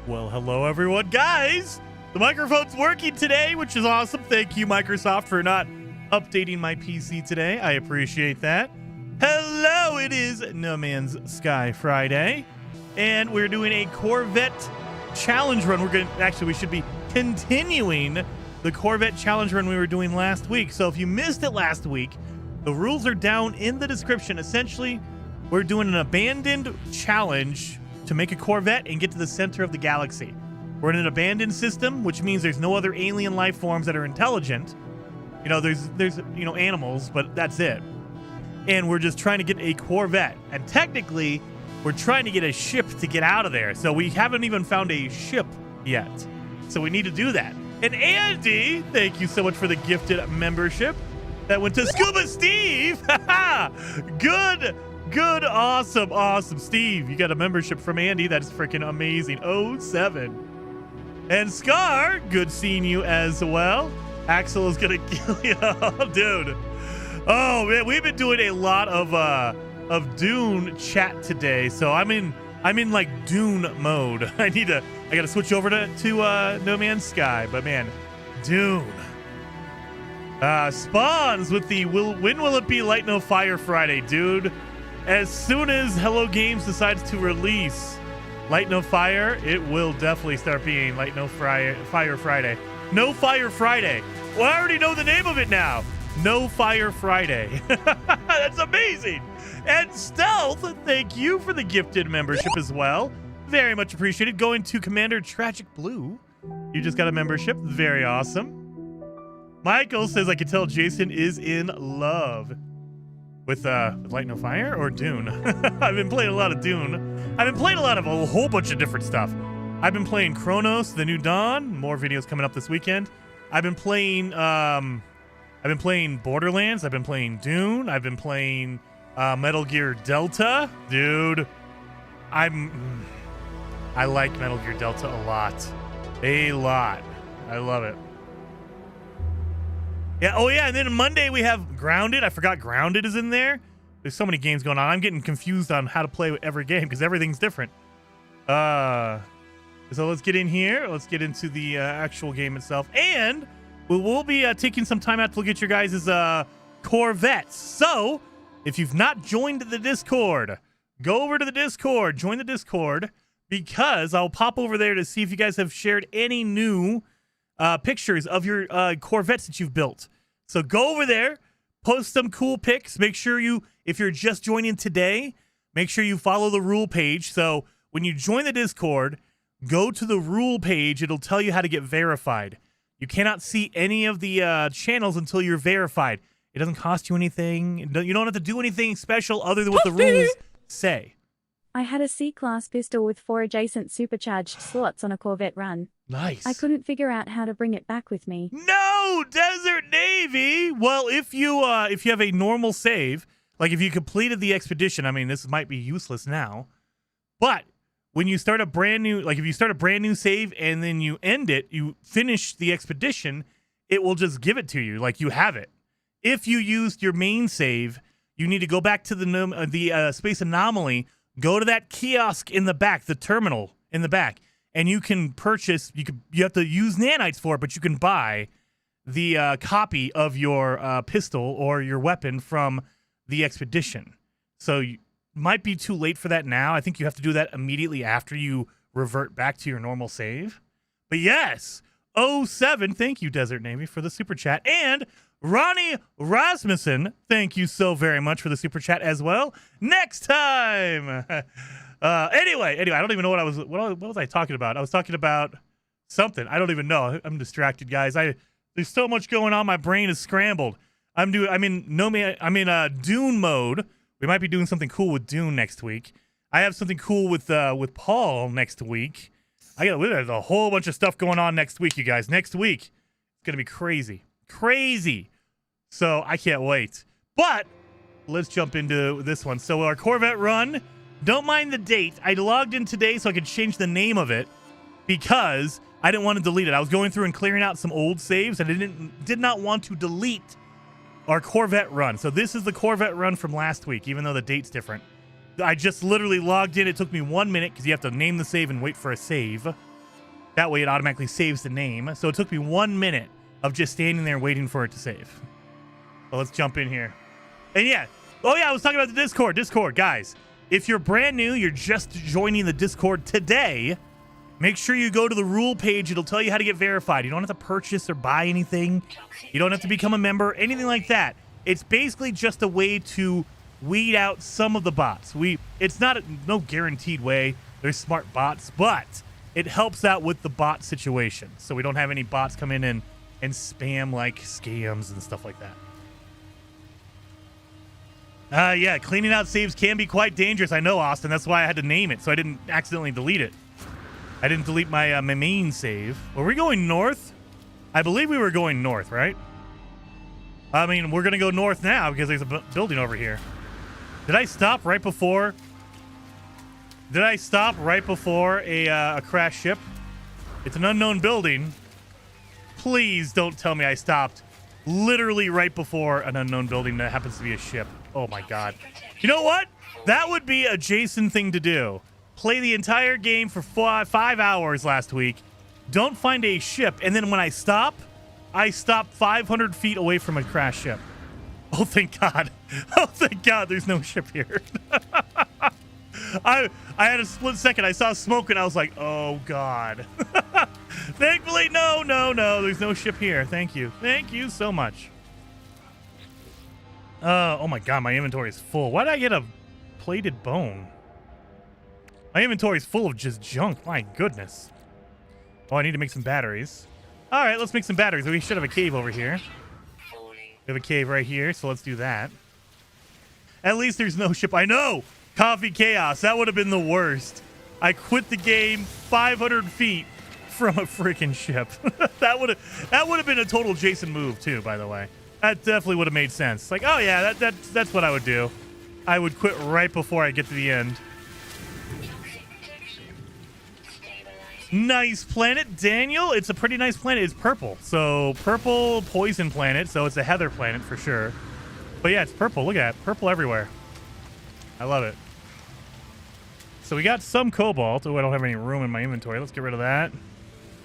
Well, hello everyone, guys! The microphone's working today, which is awesome. Thank you, Microsoft, for not updating my PC today. I appreciate that. Hello, it is No Man's Sky Friday, and we're doing a Corvette challenge run. We should be continuing the Corvette challenge run we were doing last week. So if you missed it last week, the rules are down in the description. Essentially, we're doing an abandoned challenge to make a Corvette and get to the center of the galaxy. We're in an abandoned system, which means there's no other alien life forms that are intelligent. You know, there's animals, but that's it. And we're just trying to get a Corvette. And technically, we're trying to get a ship to get out of there. So we haven't even found a ship yet. So we need to do that. And Andy, thank you so much for the gifted membership. That went to Scuba Steve. Good, awesome. Steve, you got a membership from Andy. That's freaking amazing. 07. And Scar, good seeing you as well. Axel is gonna kill you. Oh, dude. Oh man, we've been doing a lot of Dune chat today. So I'm in like Dune mode. I gotta switch over to No Man's Sky. But man, Dune. Spawns with the when will it be Light No Fire Friday, dude? As soon as Hello Games decides to release Light No Fire, it will definitely start being Light No Fire Friday. No Fire Friday. Well, I already know the name of it now. No Fire Friday. That's amazing. And Stealth, thank you for the gifted membership as well. Very much appreciated. Going to Commander Tragic Blue. You just got a membership. Very awesome. Michael says, I can tell Jason is in love. With Light No Fire or Dune? I've been playing a lot of Dune. I've been playing a whole bunch of different stuff. I've been playing Chronos, The New Dawn. More videos coming up this weekend. I've been playing Borderlands. I've been playing Dune. I've been playing Metal Gear Delta. Dude, I like Metal Gear Delta a lot. A lot. I love it. Yeah, oh yeah, and then Monday we have Grounded. I forgot Grounded is in there. There's so many games going on. I'm getting confused on how to play every game because everything's different. So let's get in here. Let's get into the actual game itself. And we'll be taking some time out to look at your guys' Corvettes. So if you've not joined the Discord, go over to the Discord. Join the Discord because I'll pop over there to see if you guys have shared any new pictures of your Corvettes that you've built. So go over there, post some cool pics. Make sure if you're just joining today, make sure you follow the rule page. So when you join the Discord, go to the rule page. It'll tell you how to get verified. You cannot see any of the channels until you're verified. It doesn't cost you anything. You don't have to do anything special other than what the rules say. I had a C-class pistol with 4 adjacent supercharged slots on a Corvette run. Nice. I couldn't figure out how to bring it back with me. No, Desert Navy. Well, if you have a normal save, like if you completed the expedition, I mean, this might be useless now. But when you start a brand new, like if you start a brand new save and then you end it, you finish the expedition, it will just give it to you, like you have it. If you used your main save, you need to go back to the space anomaly. Go to that kiosk in the back, the terminal in the back, and you can purchase. You have to use nanites for it, but you can buy the copy of your pistol or your weapon from the expedition. So you might be too late for that now. I think you have to do that immediately after you revert back to your normal save. But yes, 07, thank you, Desert Navy, for the super chat. And Ronnie Rasmussen, thank you so very much for the super chat as well. Next time. Anyway, I don't even know what was I talking about? I was talking about something. I don't even know. I'm distracted, guys. There's so much going on. My brain is scrambled. I'm in Dune mode. We might be doing something cool with Dune next week. I have something cool with Paul next week. There's a whole bunch of stuff going on next week, you guys. Next week, it's gonna be crazy. So I can't wait. But let's jump into this one. So our Corvette run, don't mind the date. I logged in today so I could change the name of it because I didn't want to delete it. I was going through and clearing out some old saves and I did not want to delete our Corvette run. So this is the Corvette run from last week, even though the date's different. I just literally logged in. It took me 1 minute because you have to name the save and wait for a save. That way it automatically saves the name. So it took me 1 minute of just standing there waiting for it to save. So let's jump in here. And yeah. Oh yeah, I was talking about the Discord. Discord, guys. If you're brand new, you're just joining the Discord today, make sure you go to the rule page. It'll tell you how to get verified. You don't have to purchase or buy anything. You don't have to become a member, anything like that. It's basically just a way to weed out some of the bots. It's not no guaranteed way. There's smart bots, but it helps out with the bot situation. So we don't have any bots come in and spam like scams and stuff like that. Yeah, cleaning out saves can be quite dangerous. I know, Austin. That's why I had to name it, so I didn't accidentally delete it. I didn't delete my main save. Were we going north? I believe we were going north, right? I mean, we're going to go north now because there's a building over here. Did I stop right before? Did I stop right before a crashed ship? It's an unknown building. Please don't tell me I stopped literally right before an unknown building that happens to be a ship. Oh my God. You know what? That would be a Jason thing to do. Play the entire game for 5 hours last week. Don't find a ship. And then when I stop 500 feet away from a crashed ship. Oh, thank God. Oh, thank God there's no ship here. I had a split second. I saw smoke and I was like, oh, God. Thankfully, no. There's no ship here. Thank you. Thank you so much. Oh, my God. My inventory is full. Why did I get a plated bone? My inventory is full of just junk. My goodness. Oh, I need to make some batteries. All right, let's make some batteries. We should have a cave over here. We have a cave right here, so let's do that. At least there's no ship. I know! Coffee chaos. That would have been the worst. I quit the game 500 feet from a freaking ship. that would have been a total Jason move, too, by the way. That definitely would have made sense. Like, oh, yeah, that's what I would do. I would quit right before I get to the end. Nice planet, Daniel. It's a pretty nice planet. It's purple. So purple poison planet. So it's a heather planet for sure. But yeah, it's purple. Look at it. Purple everywhere. I love it. So we got some cobalt. Oh, I don't have any room in my inventory. Let's get rid of that.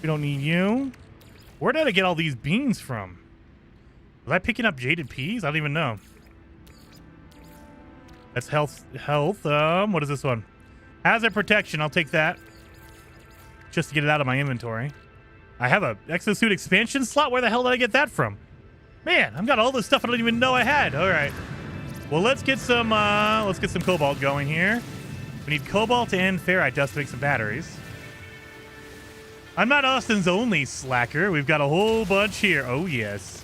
We don't need you. Where did I get all these beans from? Was I picking up jaded peas? I don't even know. That's health. What is this one? Hazard protection. I'll take that. Just to get it out of my inventory. I have a exosuit expansion slot. Where the hell did I get that from? Man, I've got all this stuff I don't even know I had. All right. Well, let's get some cobalt going here. We need cobalt and ferrite dust to make some batteries. I'm not Austin's only slacker. We've got a whole bunch here. Oh, yes.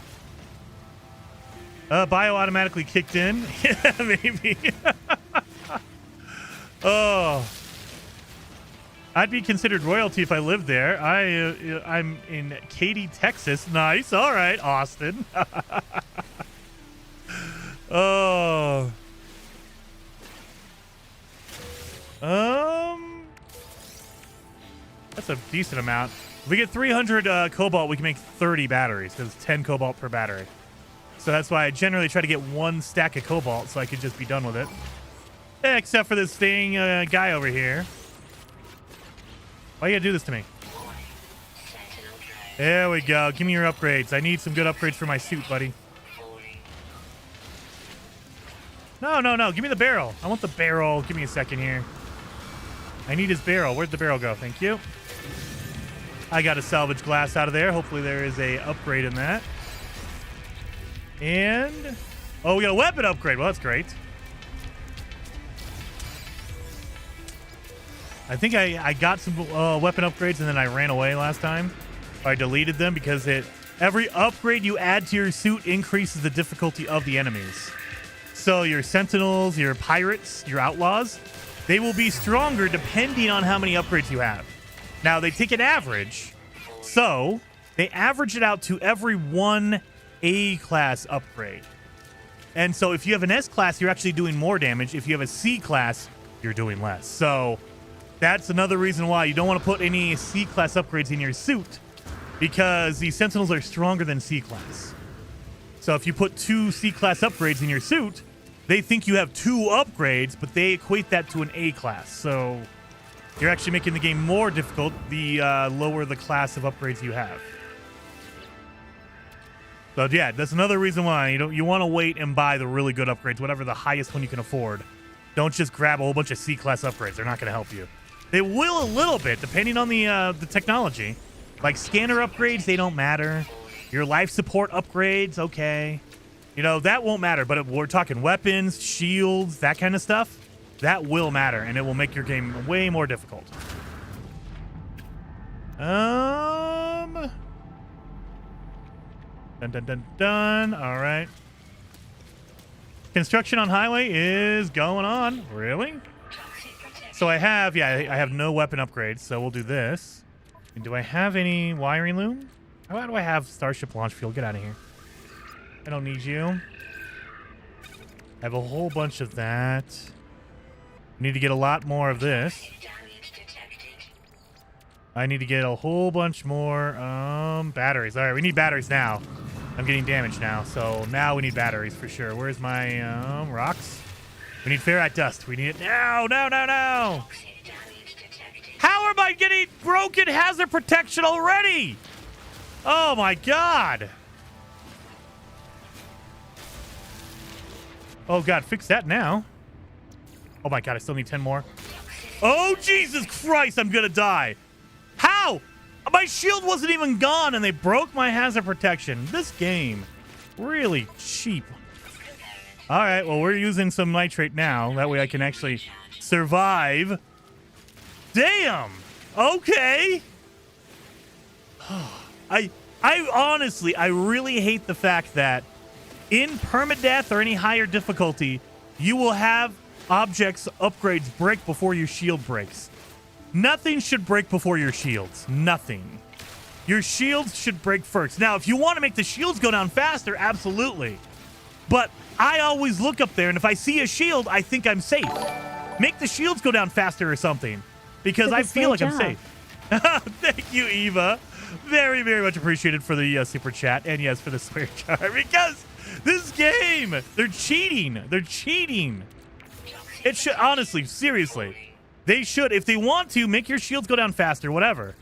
Bio automatically kicked in. Yeah, maybe. Oh. I'd be considered royalty if I lived there. I'm in Katy, Texas. Nice. All right, Austin. Oh. That's a decent amount. If we get 300 cobalt, we can make 30 batteries because it's 10 cobalt per battery. So that's why I generally try to get 1 stack of cobalt so I could just be done with it. Except for this thing guy over here. Why you gotta do this to me? There we go. Give me your upgrades. I need some good upgrades for my suit, buddy. No. Give me the barrel. I want the barrel. Give me a second here. I need his barrel. Where'd the barrel go? Thank you. I got a salvage glass out of there. Hopefully there is a upgrade in that. And... oh, we got a weapon upgrade. Well, that's great. I think I got some weapon upgrades and then I ran away last time. I deleted them because every upgrade you add to your suit increases the difficulty of the enemies. So your sentinels, your pirates, your outlaws, they will be stronger depending on how many upgrades you have. Now, they take an average, so they average it out to every 1 A-class upgrade. And so if you have an S-class, you're actually doing more damage. If you have a C-class, you're doing less. So... that's another reason why you don't want to put any C-class upgrades in your suit, because the Sentinels are stronger than C-class. So if you put 2 C-class upgrades in your suit, they think you have 2 upgrades, but they equate that to an A-class. So You're actually making the game more difficult the lower the class of upgrades you have. So yeah, that's another reason why you want to wait and buy the really good upgrades, whatever the highest one you can afford. Don't just grab a whole bunch of C-class upgrades. They're not going to help you. They will a little bit, depending on the technology. Like scanner upgrades, they don't matter. Your life support upgrades, okay. That won't matter. But if we're talking weapons, shields, that kind of stuff, that will matter, and it will make your game way more difficult. Dun, dun, dun, dun. All right. Construction on highway is going on. Really? So I have no weapon upgrades, so we'll do this. And do I have any wiring loom? How do I have Starship launch fuel? Get out of here. I don't need you. I have a whole bunch of that. Need to get a lot more of this. I need to get a whole bunch more batteries. All right, we need batteries now. I'm getting damaged now, so now we need batteries for sure. Where's my rocks? We need ferrite dust. We need it now. No. How am I getting broken hazard protection already? Oh my god. Oh god, fix that now. Oh my god, I still need 10 more. Oh Jesus Christ, I'm gonna die. How? My shield wasn't even gone and they broke my hazard protection. This game, really cheap. All right, well, we're using some nitrate now. That way I can actually survive. Damn. Okay. I honestly, I really hate the fact that in permadeath or any higher difficulty, you will have objects upgrades break before your shield breaks. Nothing should break before your shields. Nothing. Your shields should break first. Now, if you want to make the shields go down faster, absolutely. But I always look up there, and if I see a shield, I think I'm safe. Make the shields go down faster or something, because I feel like I'm safe. Thank you, Eva. Very, very much appreciated for the super chat, and yes, for the swear jar, because this game, they're cheating. They're cheating. It should, honestly, seriously. They should, if they want to, make your shields go down faster, whatever.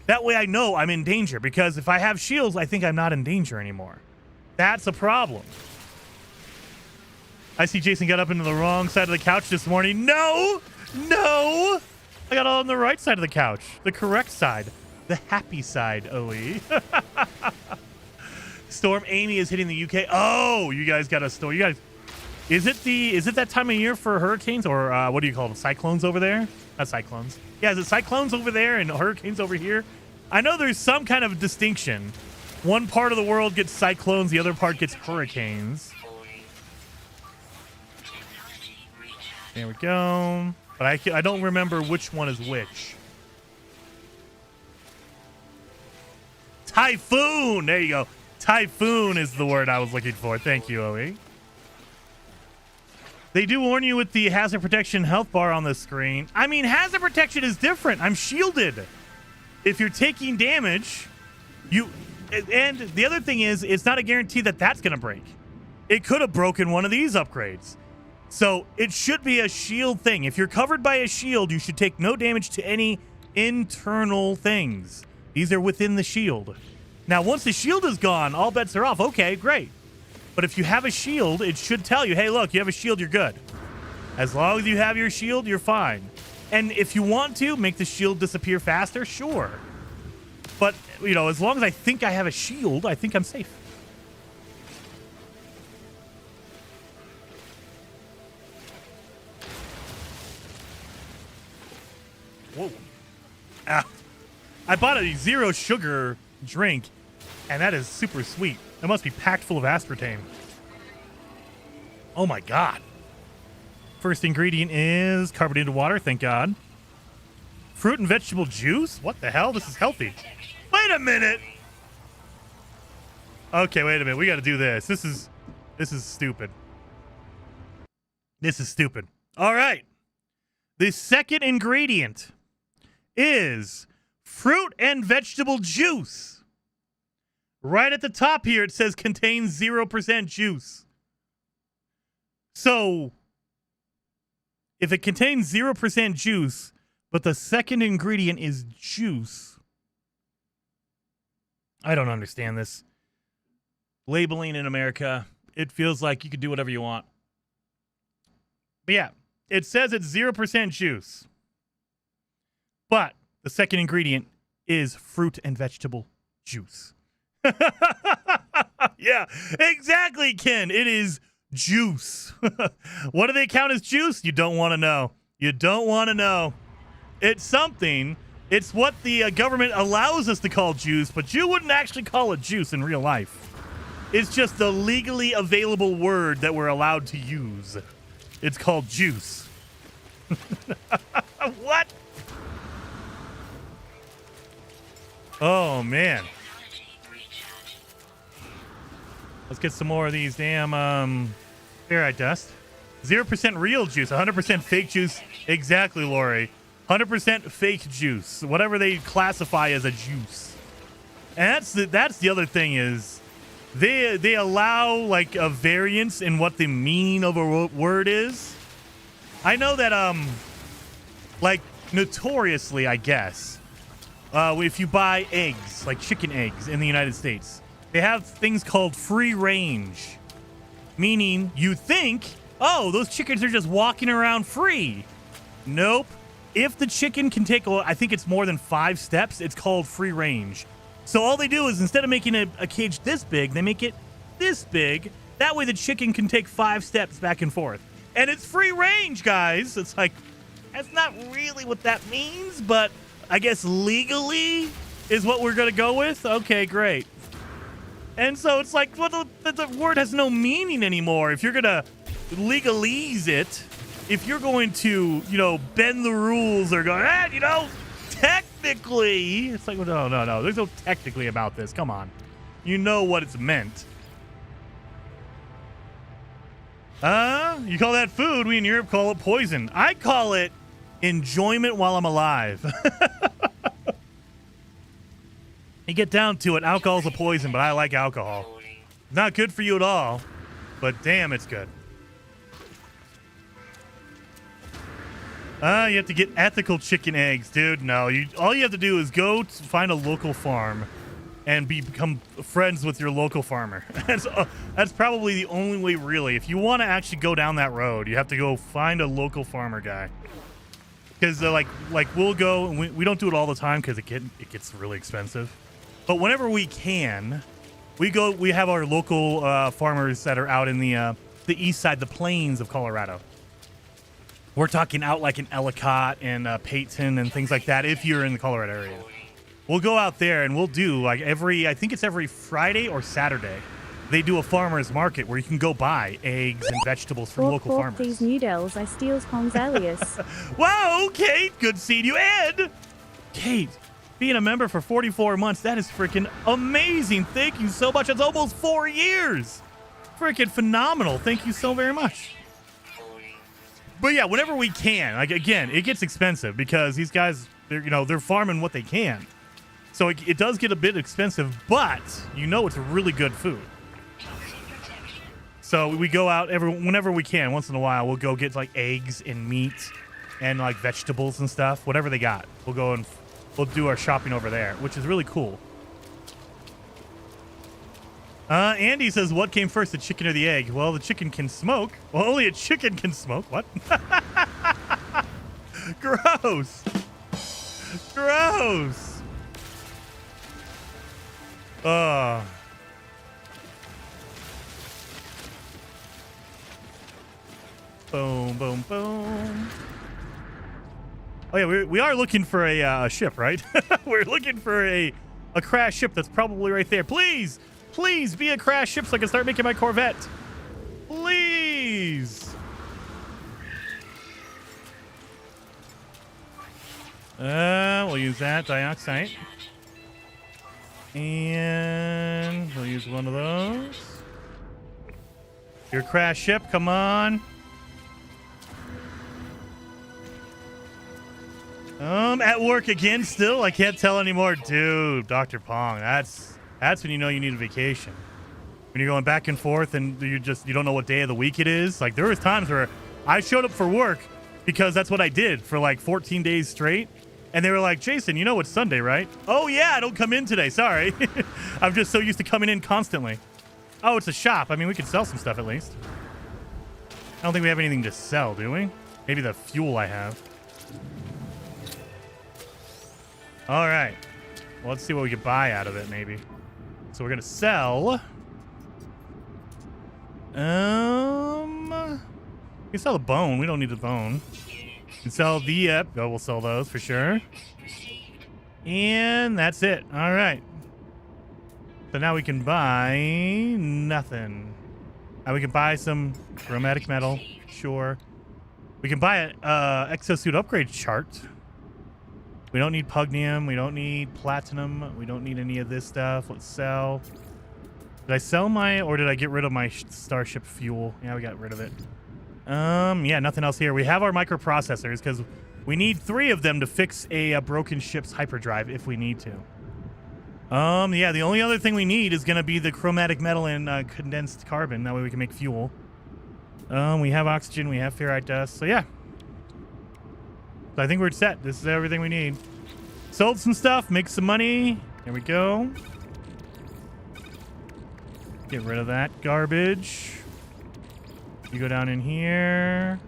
That way I know I'm in danger, because if I have shields, I think I'm not in danger anymore. That's a problem. I see Jason got up into the wrong side of the couch this morning. No! I got on the right side of the couch. The correct side. The happy side, OE. Storm Amy is hitting the UK. Oh, you guys got a storm. You guys... Is it that time of year for hurricanes, or what do you call them? Cyclones over there? Not cyclones. Yeah, is it cyclones over there and hurricanes over here? I know there's some kind of distinction. One part of the world gets cyclones, the other part gets hurricanes. There we go. But I don't remember which one is which. Typhoon! There you go. Typhoon is the word I was looking for. Thank you, OE. They do warn you with the hazard protection health bar on the screen. I mean, hazard protection is different. I'm shielded. If you're taking damage, and the other thing is, it's not a guarantee that that's going to break. It could have broken one of these upgrades. So it should be a shield thing. If you're covered by a shield, you should take no damage to any internal things. These are within the shield. Now, once the shield is gone, all bets are off. Okay, great. But if you have a shield, it should tell you, hey, look, you have a shield, you're good. As long as you have your shield, you're fine. And if you want to make the shield disappear faster, sure. But, as long as I think I have a shield, I think I'm safe. Whoa. I bought a 0 sugar drink, and that is super sweet. It must be packed full of aspartame. Oh my god. First ingredient is carbonated water, thank god. Fruit and vegetable juice? What the hell? This is healthy. Wait a minute. Okay, wait a minute. We got to do this. This is stupid. This is stupid. All right. The second ingredient is fruit and vegetable juice. Right at the top here, it says contains 0% juice. So, if it contains 0% juice, but the second ingredient is juice. I don't understand this. Labeling in America, it feels like you can do whatever you want. But yeah, it says it's 0% juice. But the second ingredient is fruit and vegetable juice. Yeah, exactly, Ken. It is juice. What do they count as juice? You don't want to know. You don't want to know. It's something. It's what the government allows us to call juice, but you wouldn't actually call it juice in real life. It's just the legally available word that we're allowed to use. It's called juice. What? Oh, man. Let's get some more of these damn ferrite dust. 0% real juice, 100% fake juice. Exactly, Lori. 100% fake juice, whatever they classify as a juice. And that's the other thing is they allow like a variance in what the meaning of a word is. I know that like notoriously, I guess, if you buy eggs, like chicken eggs in the United States, they have things called free range, meaning you think, oh, those chickens are just walking around free. Nope. If the chicken can take, I think it's more than 5 steps, it's called free range. So all they do is instead of making a cage this big, they make it this big. That way the chicken can take 5 steps back and forth. And it's free range, guys. It's like, that's not really what that means, but I guess legally is what we're going to go with. Okay, great. And so it's like, well, the word has no meaning anymore. If you're going to legalese it, if you're going to, bend the rules or go, technically, it's like, no. There's no technically about this. Come on. You know what it's meant. You call that food. We in Europe call it poison. I call it enjoyment while I'm alive. You get down to it, alcohol's a poison, but I like alcohol. Not good for you at all, but damn, it's good. You have to get ethical chicken eggs, dude. No, all you have to do is go to find a local farm and become friends with your local farmer. That's probably the only way, really. If you want to actually go down that road, you have to go find a local farmer guy. Because like we'll go, and we don't do it all the time because it gets really expensive. But whenever we can, we go. We have our local farmers that are out in the east side, the plains of Colorado. We're talking out like in Ellicott and Peyton and things like that. If you're in the Colorado area, we'll go out there and we'll do like I think it's every Friday or Saturday. They do a farmer's market where you can go buy eggs and vegetables from local farmers. These noodles, I steals Pong's alias. Wow, Kate, good seeing you. And Kate, being a member for 44 months, that is freaking amazing. Thank you so much. It's almost 4 years. Freaking phenomenal. Thank you so very much. But yeah, whenever we can, like again, it gets expensive because these guys, they're farming what they can. So it does get a bit expensive, but it's really good food. So we go out whenever we can. Once in a while, we'll go get like eggs and meat and like vegetables and stuff, whatever they got. We'll go and we'll do our shopping over there, which is really cool. Andy says, what came first, the chicken or the egg? Well, the chicken can smoke. Well, only a chicken can smoke. What? Gross. Gross. Boom, boom, boom. Oh, yeah, we are looking for a ship, right? We're looking for a crashed ship that's probably right there. Please be a crashed ship so I can start making my Corvette. Please. We'll use that dioxide. And we'll use one of those. Your crashed ship, come on. At work again still? I can't tell anymore. Dude, Dr. Pong, that's when you know you need a vacation. When you're going back and forth and you don't know what day of the week it is. Like there was times where I showed up for work because that's what I did for like 14 days straight. And they were like, Jason, you know it's Sunday, right? Oh, yeah, I don't come in today. Sorry. I'm just so used to coming in constantly. Oh, it's a shop. I mean, we could sell some stuff at least. I don't think we have anything to sell, do we? Maybe the fuel I have. All right. Well, let's see what we can buy out of it, maybe. So we're going to sell. We can sell the bone. We don't need the bone. We can sell the, yep. Oh, we'll sell those for sure. And that's it. All right. So now we can buy nothing. We can buy some chromatic metal. Sure. We can buy an exosuit upgrade chart. We don't need pugnium. We don't need platinum. We don't need any of this stuff. Let's sell. Did I sell my, or did I get rid of my starship fuel? Yeah, we got rid of it. Yeah, nothing else here. We have our microprocessors because we need 3 of them to fix a broken ship's hyperdrive if we need to. Yeah, the only other thing we need is going to be the chromatic metal and condensed carbon. That way we can make fuel. We have oxygen. We have ferrite dust. So, yeah. So I think we're set. This is everything we need. Sold some stuff. Make some money. There we go. Get rid of that garbage. You go down in here.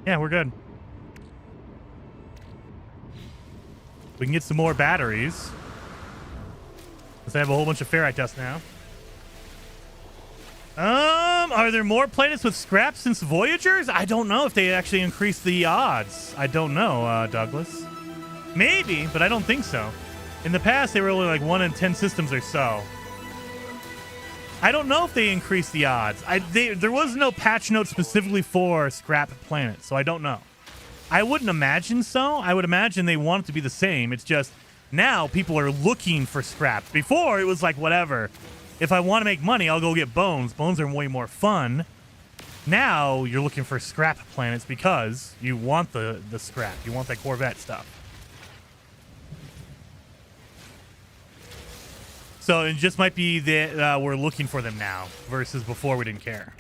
Yeah, we're good. We can get some more batteries. Let's have a whole bunch of ferrite dust now. Are there more planets with scrap since Voyagers? I don't know if they actually increased the odds. I don't know, Douglas. Maybe, but I don't think so. In the past, they were only like 1 in 10 systems or so. I don't know if they increased the odds. There was no patch note specifically for scrap planets, so I don't know. I wouldn't imagine so. I would imagine they want it to be the same. It's just now people are looking for scrap. Before, it was like, whatever. If I want to make money, I'll go get bones. Bones are way more fun. Now you're looking for scrap planets because you want the scrap. You want that Corvette stuff. So it just might be that we're looking for them now versus before we didn't care.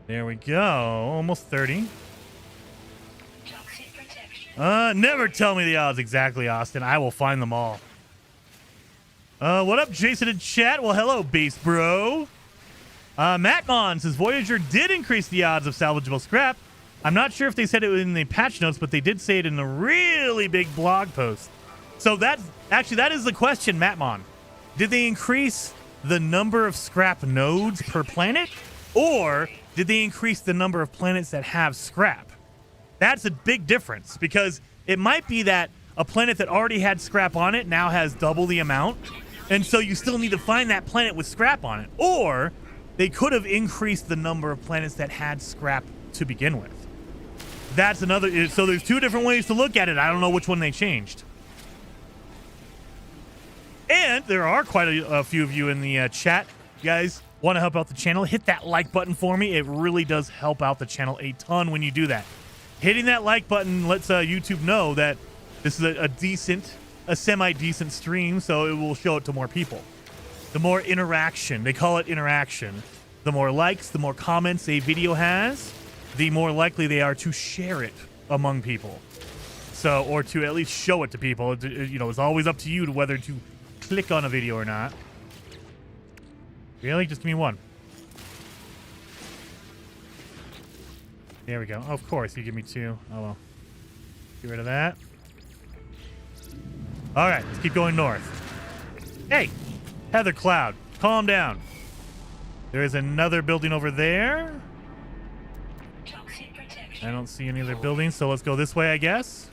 There we go. Almost 30. Never tell me the odds exactly, Austin. I will find them all. What up, Jason in chat? Well, hello, base bro. Mattmon says Voyager did increase the odds of salvageable scrap. I'm not sure if they said it in the patch notes, but they did say it in a really big blog post. So that is the question, Mattmon. Did they increase the number of scrap nodes per planet? Or did they increase the number of planets that have scrap? That's a big difference because it might be that a planet that already had scrap on it now has double the amount. And so you still need to find that planet with scrap on it. Or they could have increased the number of planets that had scrap to begin with. That's another. So there's 2 different ways to look at it. I don't know which one they changed. And there are quite a few of you in the chat. You guys want to help out the channel? Hit that like button for me. It really does help out the channel a ton when you do that. Hitting that like button lets YouTube know that this is a semi-decent stream, so it will show it to more people. The more interaction, they call it interaction. The more likes, the more comments a video has, the more likely they are to share it among people. So, or to at least show it to people. It's always up to you to whether to click on a video or not. Really? Just give me 1. There we go. Oh, of course, you give me 2. Oh, well. Get rid of that. All right, let's keep going north. Hey, Heather Cloud, calm down. There is another building over there. I don't see any other buildings, so let's go this way, I guess.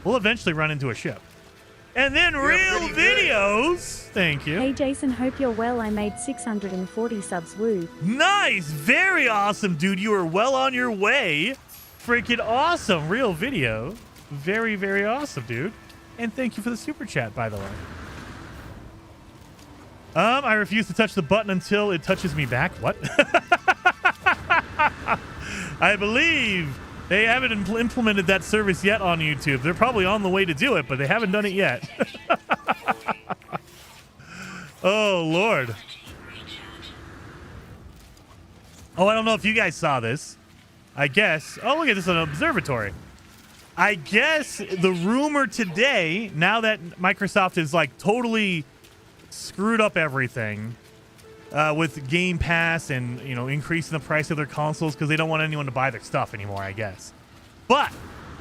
We'll eventually run into a ship. And then real videos. Thank you. Hey Jason, hope you're well. I made 640 subs. Woo. Nice. Very awesome, dude. You are well on your way. Freaking awesome. Real video. Very, very awesome, dude. And thank you for the super chat, by the way. I refuse to touch the button until it touches me back. What? I believe they haven't implemented that service yet on YouTube. They're probably on the way to do it, but they haven't done it yet. Oh, Lord. Oh, I don't know if you guys saw this. I guess. Oh, look at this, an observatory. I guess the rumor today, now that Microsoft is like totally screwed up everything with Game Pass and, you know, increasing the price of their consoles because they don't want anyone to buy their stuff anymore, I guess. But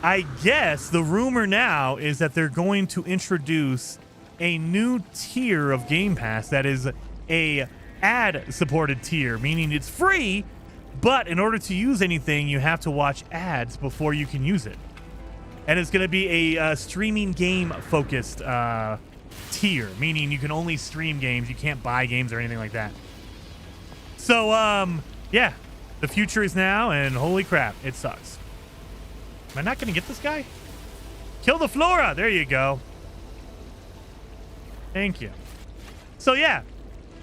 I guess the rumor now is that they're going to introduce a new tier of Game Pass that is a ad-supported tier, meaning it's free, but in order to use anything, you have to watch ads before you can use it. And it's going to be a streaming game-focused tier, meaning you can only stream games. You can't buy games or anything like that. So, yeah, the future is now, and holy crap, it sucks. Am I not going to get this guy? Kill the flora. There you go. Thank you. So, yeah,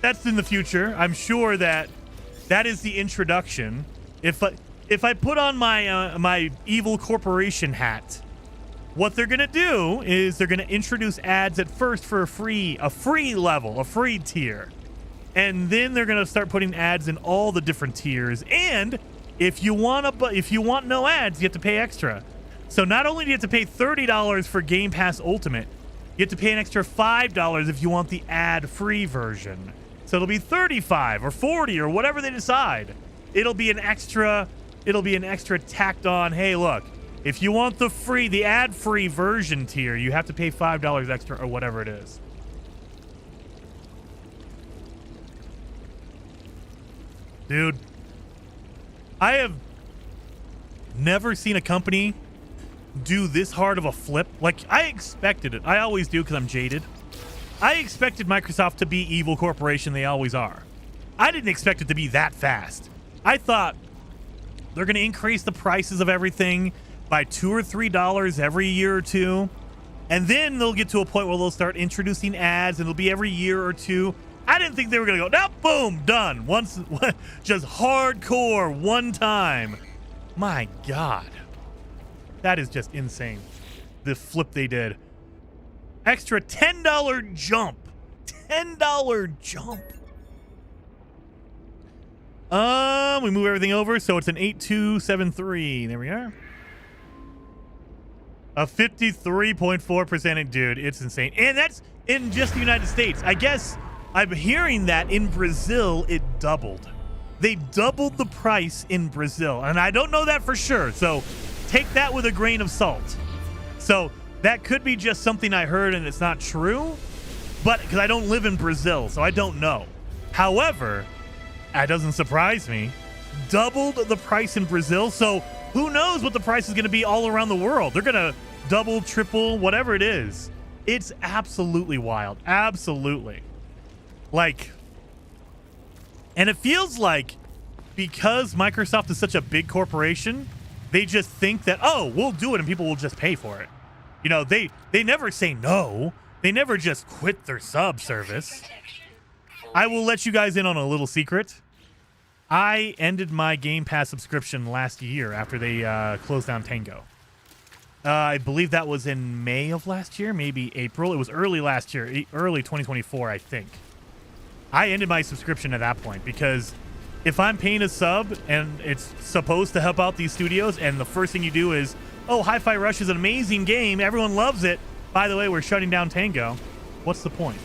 that's in the future. I'm sure that is the introduction. If I put on my my evil corporation hat, what they're gonna do is they're gonna introduce ads at first for a free level, a free tier, and then they're gonna start putting ads in all the different tiers. And if you want no ads, you have to pay extra. So not only do you have to pay $30 for Game Pass Ultimate, you have to pay an extra $5 if you want the ad-free version. So it'll be $35 or $40 or whatever they decide. It'll be an extra tacked on. Hey, look, if you want the ad-free version tier, you have to pay $5 extra or whatever it is. Dude, I have never seen a company do this hard of a flip. Like, I expected it. I always do because I'm jaded. I expected Microsoft to be evil corporation. They always are. I didn't expect it to be that fast. I thought they're going to increase the prices of everything by $2 or $3 every year or two. And then they'll get to a point where they'll start introducing ads, and it'll be every year or two. I didn't think they were going to go, now, boom, done. Once, just hardcore one time. My God. That is just insane. The flip they did. Extra $10 jump. $10 jump. We move everything over, so it's an 8273. There we are. A 53.4%. Dude, it's insane. And that's in just the United States. I guess I'm hearing that in Brazil it doubled. They doubled the price in Brazil. And I don't know that for sure, so take that with a grain of salt. So that could be just something I heard and it's not true, but because I don't live in Brazil, so I don't know. However, that doesn't surprise me. Doubled the price in Brazil, so who knows what the price is going to be all around the world. They're going to double, triple, whatever it is. It's absolutely wild. Absolutely. Like, and it feels like because Microsoft is such a big corporation, they just think that, oh, we'll do it and people will just pay for it. You know, they never say no. They never just quit their sub service. I will let you guys in on a little secret. I ended my Game Pass subscription last year after they closed down Tango. I believe that was in May of last year, maybe April. It was early last year, early 2024, I think. I ended my subscription at that point because if I'm paying a sub and it's supposed to help out these studios and the first thing you do is, oh, Hi-Fi Rush is an amazing game. Everyone loves it. By the way, we're shutting down Tango. What's the point?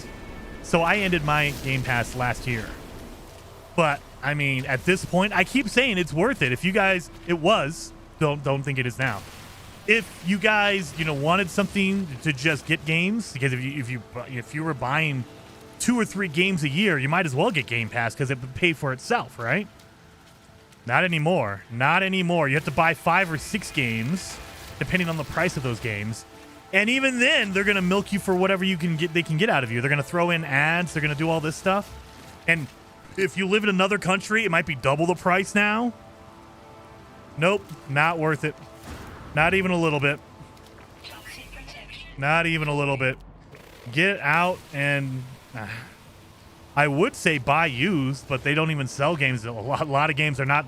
So I ended my Game Pass last year. But, I mean, at this point, I keep saying it's worth it. If you guys, it was. Don't think it is now. If you guys, you know, wanted something to just get games, because if you were buying 2 or 3 games a year, you might as well get Game Pass because it would pay for itself, right? Not anymore. Not anymore. You have to buy 5 or 6 games, depending on the price of those games. And even then, they're going to milk you for whatever they can get out of you. They're going to throw in ads. They're going to do all this stuff. And if you live in another country, it might be double the price now. Nope, not worth it. Not even a little bit. Not even a little bit. Get out and... I would say buy used, but they don't even sell games. A lot of games are not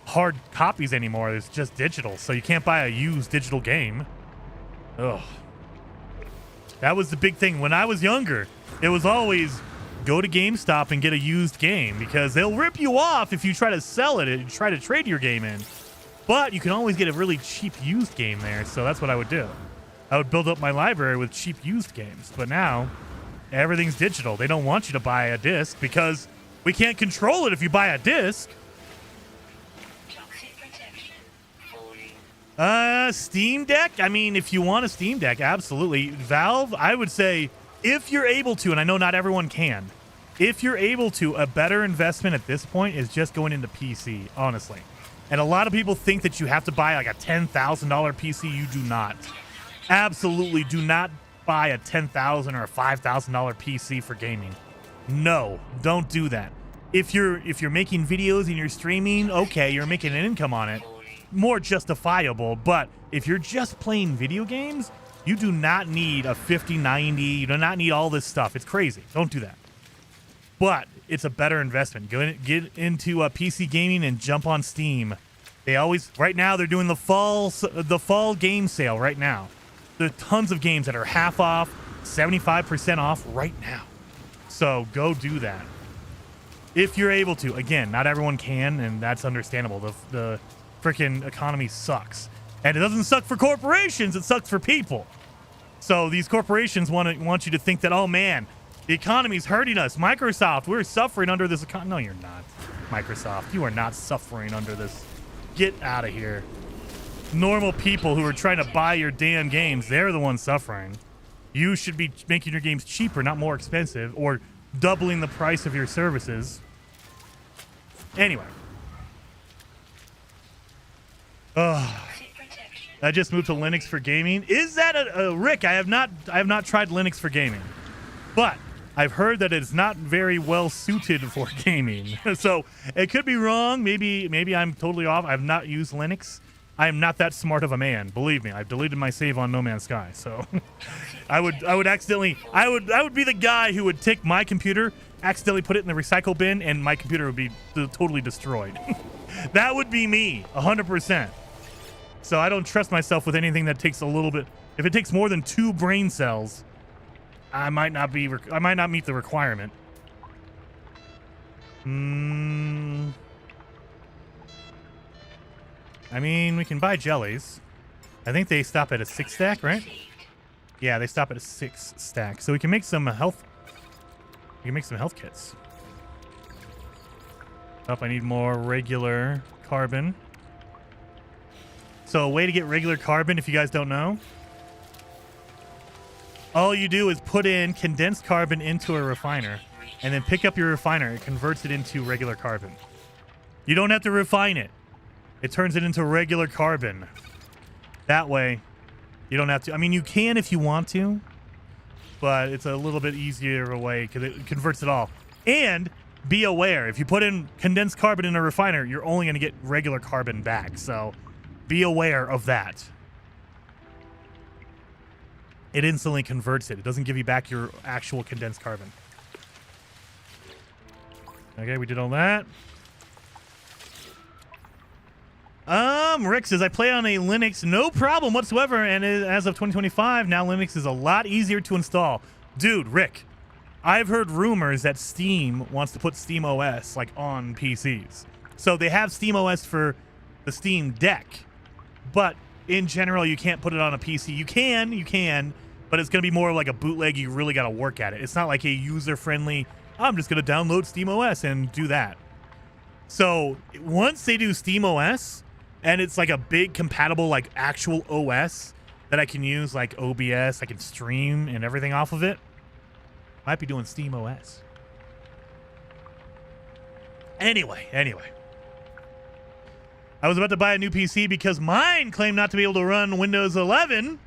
hard copies anymore. It's just digital, so you can't buy a used digital game. Ugh. That was the big thing. When I was younger, it was always go to GameStop and get a used game, because they'll rip you off if you try to sell it and try to trade your game in. But you can always get a really cheap used game there, so that's what I would do. I would build up my library with cheap used games. But now, everything's digital. They don't want you to buy a disc because we can't control it if you buy a disc. Steam Deck? I mean, if you want a Steam Deck, absolutely. Valve, I would say, if you're able to, and I know not everyone can, if you're able to, a better investment at this point is just going into PC, honestly. And a lot of people think that you have to buy like a $10,000 PC. You do not. Absolutely do not buy a $10,000 or a $5,000 PC for gaming. No, don't do that. If you're making videos and you're streaming, okay, you're making an income on it. More justifiable. But if you're just playing video games, you do not need a 5090. You do not need all this stuff. It's crazy. Don't do that. But it's a better investment. Get into PC gaming and jump on Steam. They always, right now, they're doing the fall game sale right now. There are tons of games that are half off, 75% off right now. So go do that. If you're able to. Again, not everyone can, and that's understandable. The freaking economy sucks. And it doesn't suck for corporations, it sucks for people. So these corporations want you to think that, oh man, the economy's hurting us. Microsoft, we're suffering under this economy. No, you're not. Microsoft, you are not suffering under this. Get out of here. Normal people who are trying to buy your damn games, they're the ones suffering. You should be making your games cheaper, not more expensive, or doubling the price of your services. Anyway. I just moved to Linux for gaming. Is that a Rick? I have not tried Linux for gaming, but I've heard that it's not very well suited for gaming. So it could be wrong. Maybe I'm totally off. I've not used Linux. I am not that smart of a man. Believe me, I've deleted my save on No Man's Sky. So I would be the guy who would take my computer, accidentally put it in the recycle bin, and my computer would be totally destroyed. That would be me, 100%. So I don't trust myself with anything that takes a little bit. If it takes more than 2 brain cells, I might not meet the requirement. I mean, we can buy jellies. I think they stop at a 6 stack, right? Yeah, they stop at a 6 stack. So we can make some health. We can make some health kits. I need more regular carbon. So a way to get regular carbon, if you guys don't know, all you do is put in condensed carbon into a refiner and then pick up your refiner. It converts it into regular carbon. You don't have to refine it. It turns it into regular carbon. That way, you don't have to. I mean, you can if you want to, but it's a little bit easier of a way because it converts it all. And be aware, if you put in condensed carbon in a refiner, you're only going to get regular carbon back. So be aware of that. It instantly converts it. It doesn't give you back your actual condensed carbon. Okay, we did all that. Rick says, I play on a Linux, no problem whatsoever, and as of 2025, now Linux is a lot easier to install. Dude, Rick, I've heard rumors that Steam wants to put Steam OS, like, on PCs. So they have Steam OS for the Steam Deck, but in general, you can't put it on a PC. You can, but it's going to be more like a bootleg. You really got to work at it. It's not like a user-friendly, I'm just going to download Steam OS and do that. So once they do Steam OS, and it's like a big compatible, like, actual OS that I can use, like OBS, I can stream and everything off of it, might be doing Steam OS. Anyway. I was about to buy a new PC because mine claimed not to be able to run Windows 11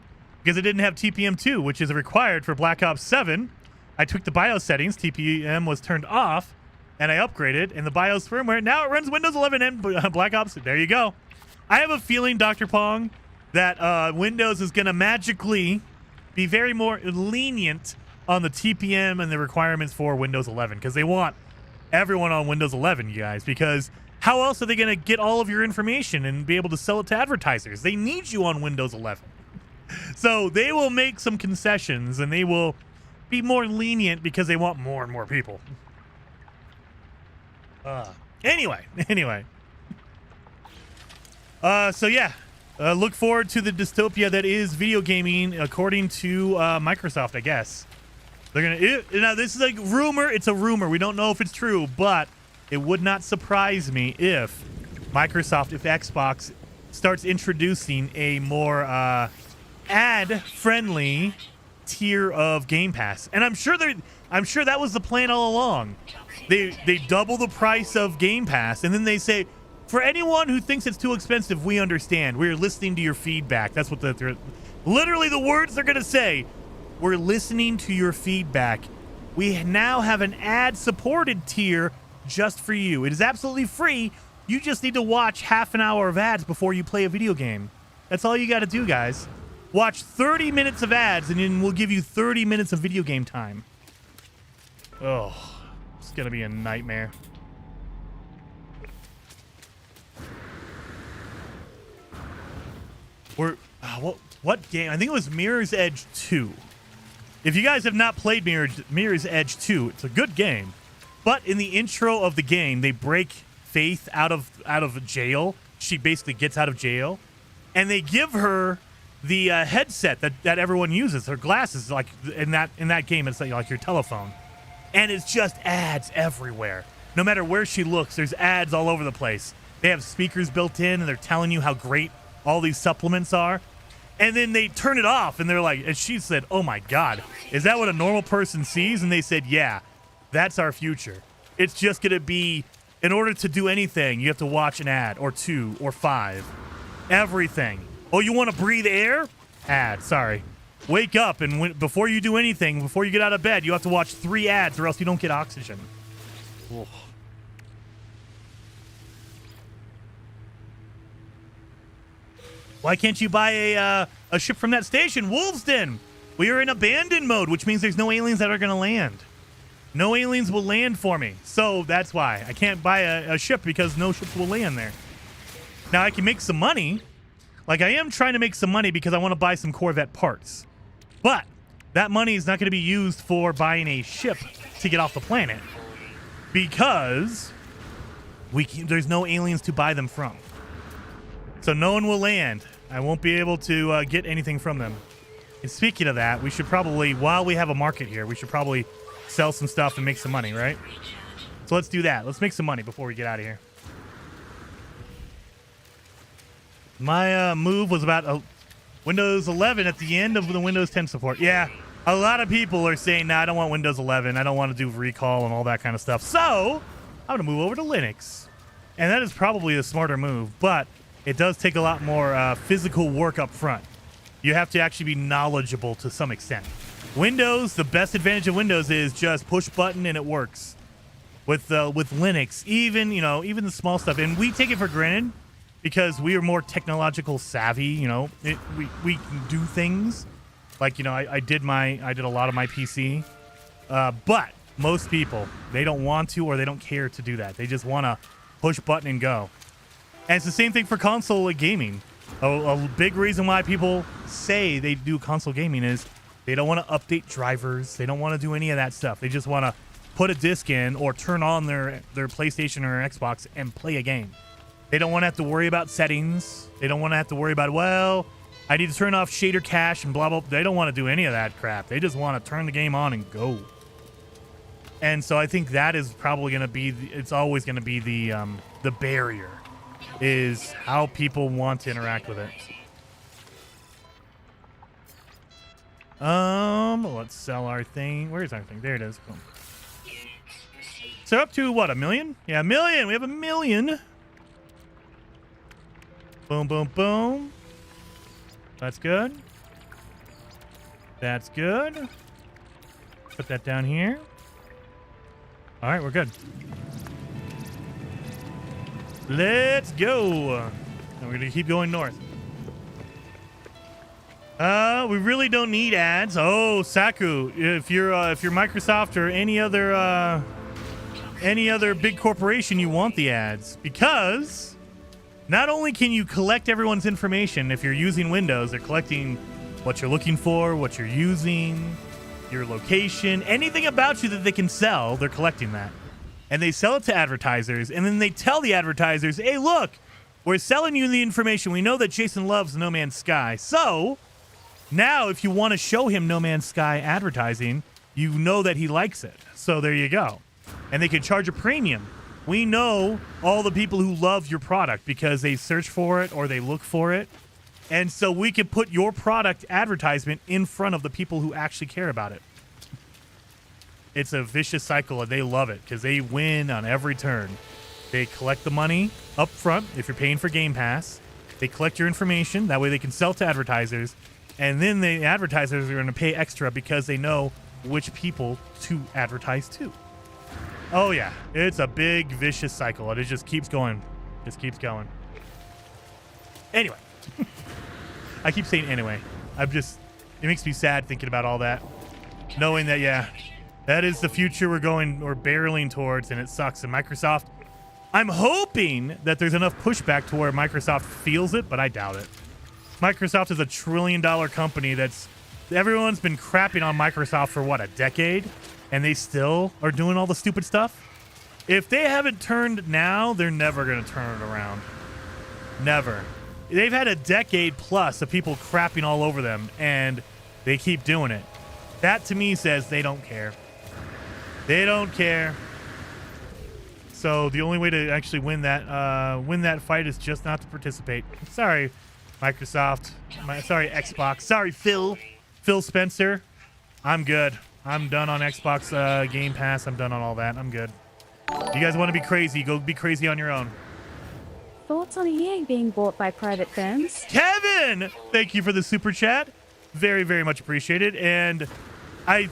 because it didn't have TPM2, which is required for Black Ops 7. I tweaked the BIOS settings. TPM was turned off, and I upgraded, and the BIOS firmware, now it runs Windows 11 and Black Ops. There you go. I have a feeling, Dr. Pong, that Windows is going to magically be very more lenient on the TPM and the requirements for Windows 11 because they want everyone on Windows 11, you guys, because how else are they going to get all of your information and be able to sell it to advertisers? They need you on Windows 11. So they will make some concessions, and they will be more lenient because they want more and more people. Anyway. So yeah, look forward to the dystopia that is video gaming, according to Microsoft, I guess. They're gonna now. This is like rumor. It's a rumor. We don't know if it's true, but it would not surprise me if Microsoft, if Xbox starts introducing a more ad-friendly tier of Game Pass. And I'm sure that was the plan all along. They double the price of Game Pass, and then they say, for anyone who thinks it's too expensive, we understand. We're listening to your feedback. That's what they're literally the words they're gonna say. We're listening to your feedback. We now have an ad-supported tier just for you. It is absolutely free. You just need to watch half an hour of ads before you play a video game. That's all you got to do, guys. Watch 30 minutes of ads, and then we'll give you 30 minutes of video game time. Oh, it's going to be a nightmare. What game? I think it was Mirror's Edge 2. If you guys have not played Mirror's Edge 2, it's a good game. But in the intro of the game, they break Faith out of jail. She basically gets out of jail, and they give her the headset that everyone uses. Her glasses, like in that game, it's like your telephone, and it's just ads everywhere. No matter where she looks, there's ads all over the place. They have speakers built in, and they're telling you how great all these supplements are. And then they turn it off, and they're like, and she said, "Oh my God, is that what a normal person sees?" And they said, "Yeah, that's our future. It's just gonna be, in order to do anything, you have to watch an ad or 2 or 5. Everything. Oh, you want to breathe air? Ad. Sorry. Wake up, and before you do anything, before you get out of bed, you have to watch 3 ads, or else you don't get oxygen." Ugh. Why can't you buy a ship from that station? Wolves Den! We are in abandoned mode, which means there's no aliens that are going to land. No aliens will land for me. So that's why. I can't buy a ship because no ships will land there. Now, I can make some money. Like, I am trying to make some money because I want to buy some Corvette parts. But that money is not going to be used for buying a ship to get off the planet. Because there's no aliens to buy them from. So no one will land. I won't be able to get anything from them. And speaking of that, we should probably, while we have a market here, we should probably sell some stuff and make some money, right? So let's do that. Let's make some money before we get out of here. My move was about Windows 11 at the end of the Windows 10 support. Yeah, a lot of people are saying, nah, I don't want Windows 11. I don't want to do recall and all that kind of stuff. So I'm going to move over to Linux. And that is probably the smarter move, but it does take a lot more physical work up front. You have to actually be knowledgeable to some extent. Windows, the best advantage of Windows is just push button and it works. With Linux, even the small stuff, and we take it for granted because we are more technological savvy. We can do things like I did a lot of my PC, but most people, they don't want to or they don't care to do that. They just want to push button and go. And it's the same thing for console gaming. A big reason why people say they do console gaming is they don't want to update drivers. They don't want to do any of that stuff. They just want to put a disc in or turn on their PlayStation or Xbox and play a game. They don't want to have to worry about settings. They don't want to have to worry about, well, I need to turn off shader cache and blah, blah. They don't want to do any of that crap. They just want to turn the game on and go. And so I think that is probably going to be, it's always going to be the barrier, is how people want to interact with it. Let's sell our thing. Where's our thing? There it is. Cool. So up to what, 1 million? Yeah, 1 million. We have 1 million. Boom, boom, boom. That's good. That's good. Put that down here. All right, we're good. Let's go. And we're gonna keep going north. We really don't need ads. Oh, Saku, if you're Microsoft or any other big corporation, you want the ads, because not only can you collect everyone's information if you're using Windows, they're collecting what you're looking for, what you're using, your location, anything about you that they can sell, they're collecting that. And they sell it to advertisers, and then they tell the advertisers, hey, look, we're selling you the information. We know that Jason loves No Man's Sky. So now if you want to show him No Man's Sky advertising, you know that he likes it. So there you go. And they can charge a premium. We know all the people who love your product because they search for it or they look for it. And so we can put your product advertisement in front of the people who actually care about it. It's a vicious cycle, and they love it because they win on every turn. They collect the money up front if you're paying for Game Pass. They collect your information. That way they can sell to advertisers. And then the advertisers are going to pay extra because they know which people to advertise to. Oh, yeah. It's a big, vicious cycle, and it just keeps going. Just keeps going. Anyway. I keep saying anyway. It makes me sad thinking about all that. Knowing that, yeah, that is the future we're barreling towards, and it sucks. And Microsoft, I'm hoping that there's enough pushback to where Microsoft feels it, but I doubt it. Microsoft is a $1 trillion company everyone's been crapping on Microsoft for, what, a decade? And they still are doing all the stupid stuff? If they haven't turned now, they're never going to turn it around. Never. They've had a decade plus of people crapping all over them, and they keep doing it. That, to me, says they don't care. They don't care. So the only way to actually win that fight is just not to participate. Sorry, Microsoft. Sorry, Xbox. Sorry, Phil Spencer. I'm good. I'm done on Xbox Game Pass. I'm done on all that. I'm good. You guys want to be crazy? Go be crazy on your own. Thoughts on EA being bought by private firms? Kevin, thank you for the super chat. Very, very much appreciated. And I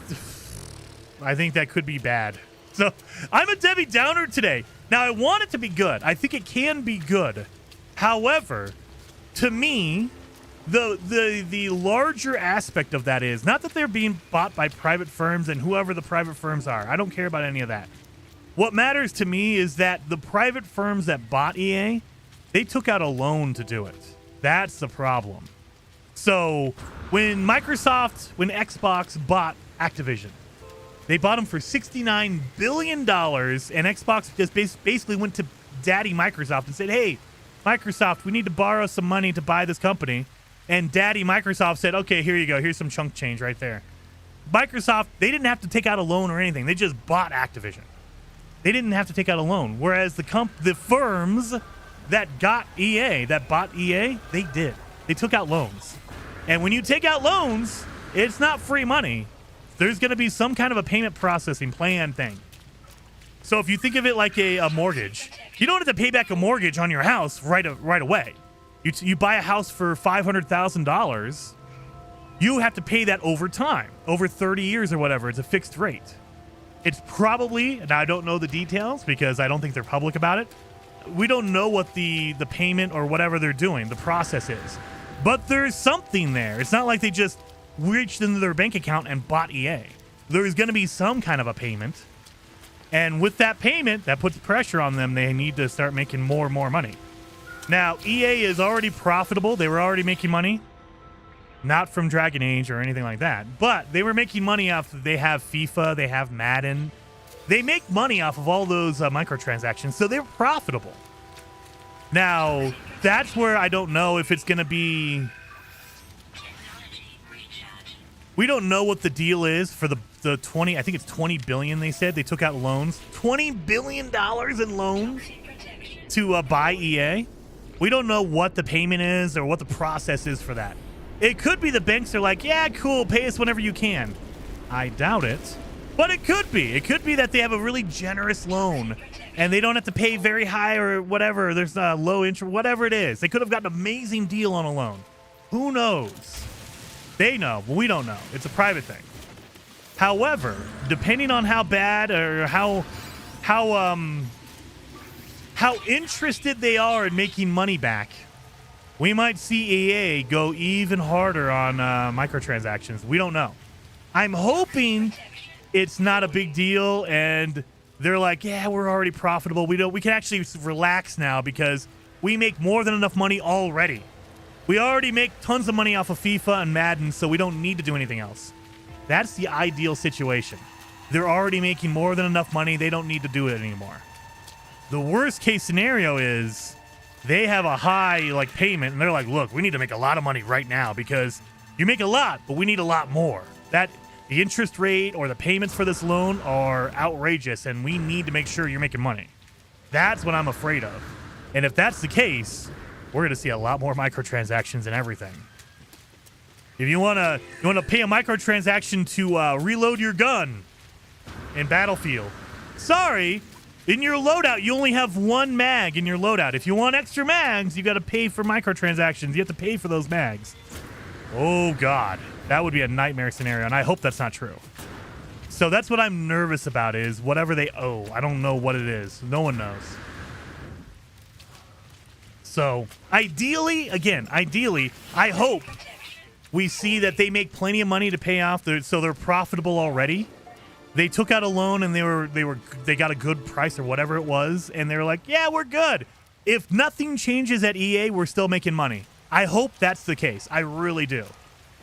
think that could be bad. So I'm a Debbie Downer today. Now, I want it to be good. I think it can be good. However, to me, the larger aspect of that is not that they're being bought by private firms and whoever the private firms are. I don't care about any of that. What matters to me is that the private firms that bought EA, they took out a loan to do it. That's the problem. So when Xbox bought Activision, they bought them for $69 billion, and Xbox just basically went to Daddy Microsoft and said, hey, Microsoft, we need to borrow some money to buy this company. And Daddy Microsoft said, okay, here you go. Here's some chunk change right there. Microsoft, they didn't have to take out a loan or anything. They just bought Activision. They didn't have to take out a loan. Whereas the firms that bought EA, they did. They took out loans. And when you take out loans, it's not free money. There's going to be some kind of a payment processing plan thing. So if you think of it like a mortgage, you don't have to pay back a mortgage on your house right away. You buy a house for $500,000, you have to pay that over time, over 30 years or whatever. It's a fixed rate. It's probably, and I don't know the details because I don't think they're public about it. We don't know what the payment or whatever they're doing, the process is. But there's something there. It's not like they just reached into their bank account and bought EA. There's going to be some kind of a payment. And with that payment, that puts pressure on them. They need to start making more and more money. Now, EA is already profitable. They were already making money. Not from Dragon Age or anything like that. But they were making money off, they have FIFA, they have Madden. They make money off of all those microtransactions, so they're profitable. Now, that's where I don't know if it's going to be... We don't know what the deal is for the 20, I think it's 20 billion they said. They took out loans. $20 billion in loans to buy EA. We don't know what the payment is or what the process is for that. It could be the banks are like, yeah, cool, pay us whenever you can. I doubt it. But it could be. It could be that they have a really generous loan and they don't have to pay very high or whatever. There's a low interest, whatever it is. They could have gotten an amazing deal on a loan. Who knows? They know, but we don't know. It's a private thing. However, depending on how bad or how interested they are in making money back, we might see EA go even harder on microtransactions. We don't know. I'm hoping it's not a big deal and they're like, yeah, we're already profitable. We can actually relax now because we make more than enough money already. We already make tons of money off of FIFA and Madden, so we don't need to do anything else. That's the ideal situation. They're already making more than enough money. They don't need to do it anymore. The worst case scenario is they have a high like payment and they're like, look, we need to make a lot of money right now because you make a lot, but we need a lot more. That the interest rate or the payments for this loan are outrageous and we need to make sure you're making money. That's what I'm afraid of. And if that's the case, we're going to see a lot more microtransactions and everything. If you want to pay a microtransaction to reload your gun in Battlefield, sorry, in your loadout, you only have one mag in your loadout. If you want extra mags, you got to pay for microtransactions. You have to pay for those mags. Oh, God. That would be a nightmare scenario, and I hope that's not true. So that's what I'm nervous about is whatever they owe. I don't know what it is. No one knows. So ideally, I hope we see that they make plenty of money to pay off, so they're profitable already. They took out a loan and they got a good price or whatever it was, and they were like, yeah, we're good. If nothing changes at EA, we're still making money. I hope that's the case. I really do.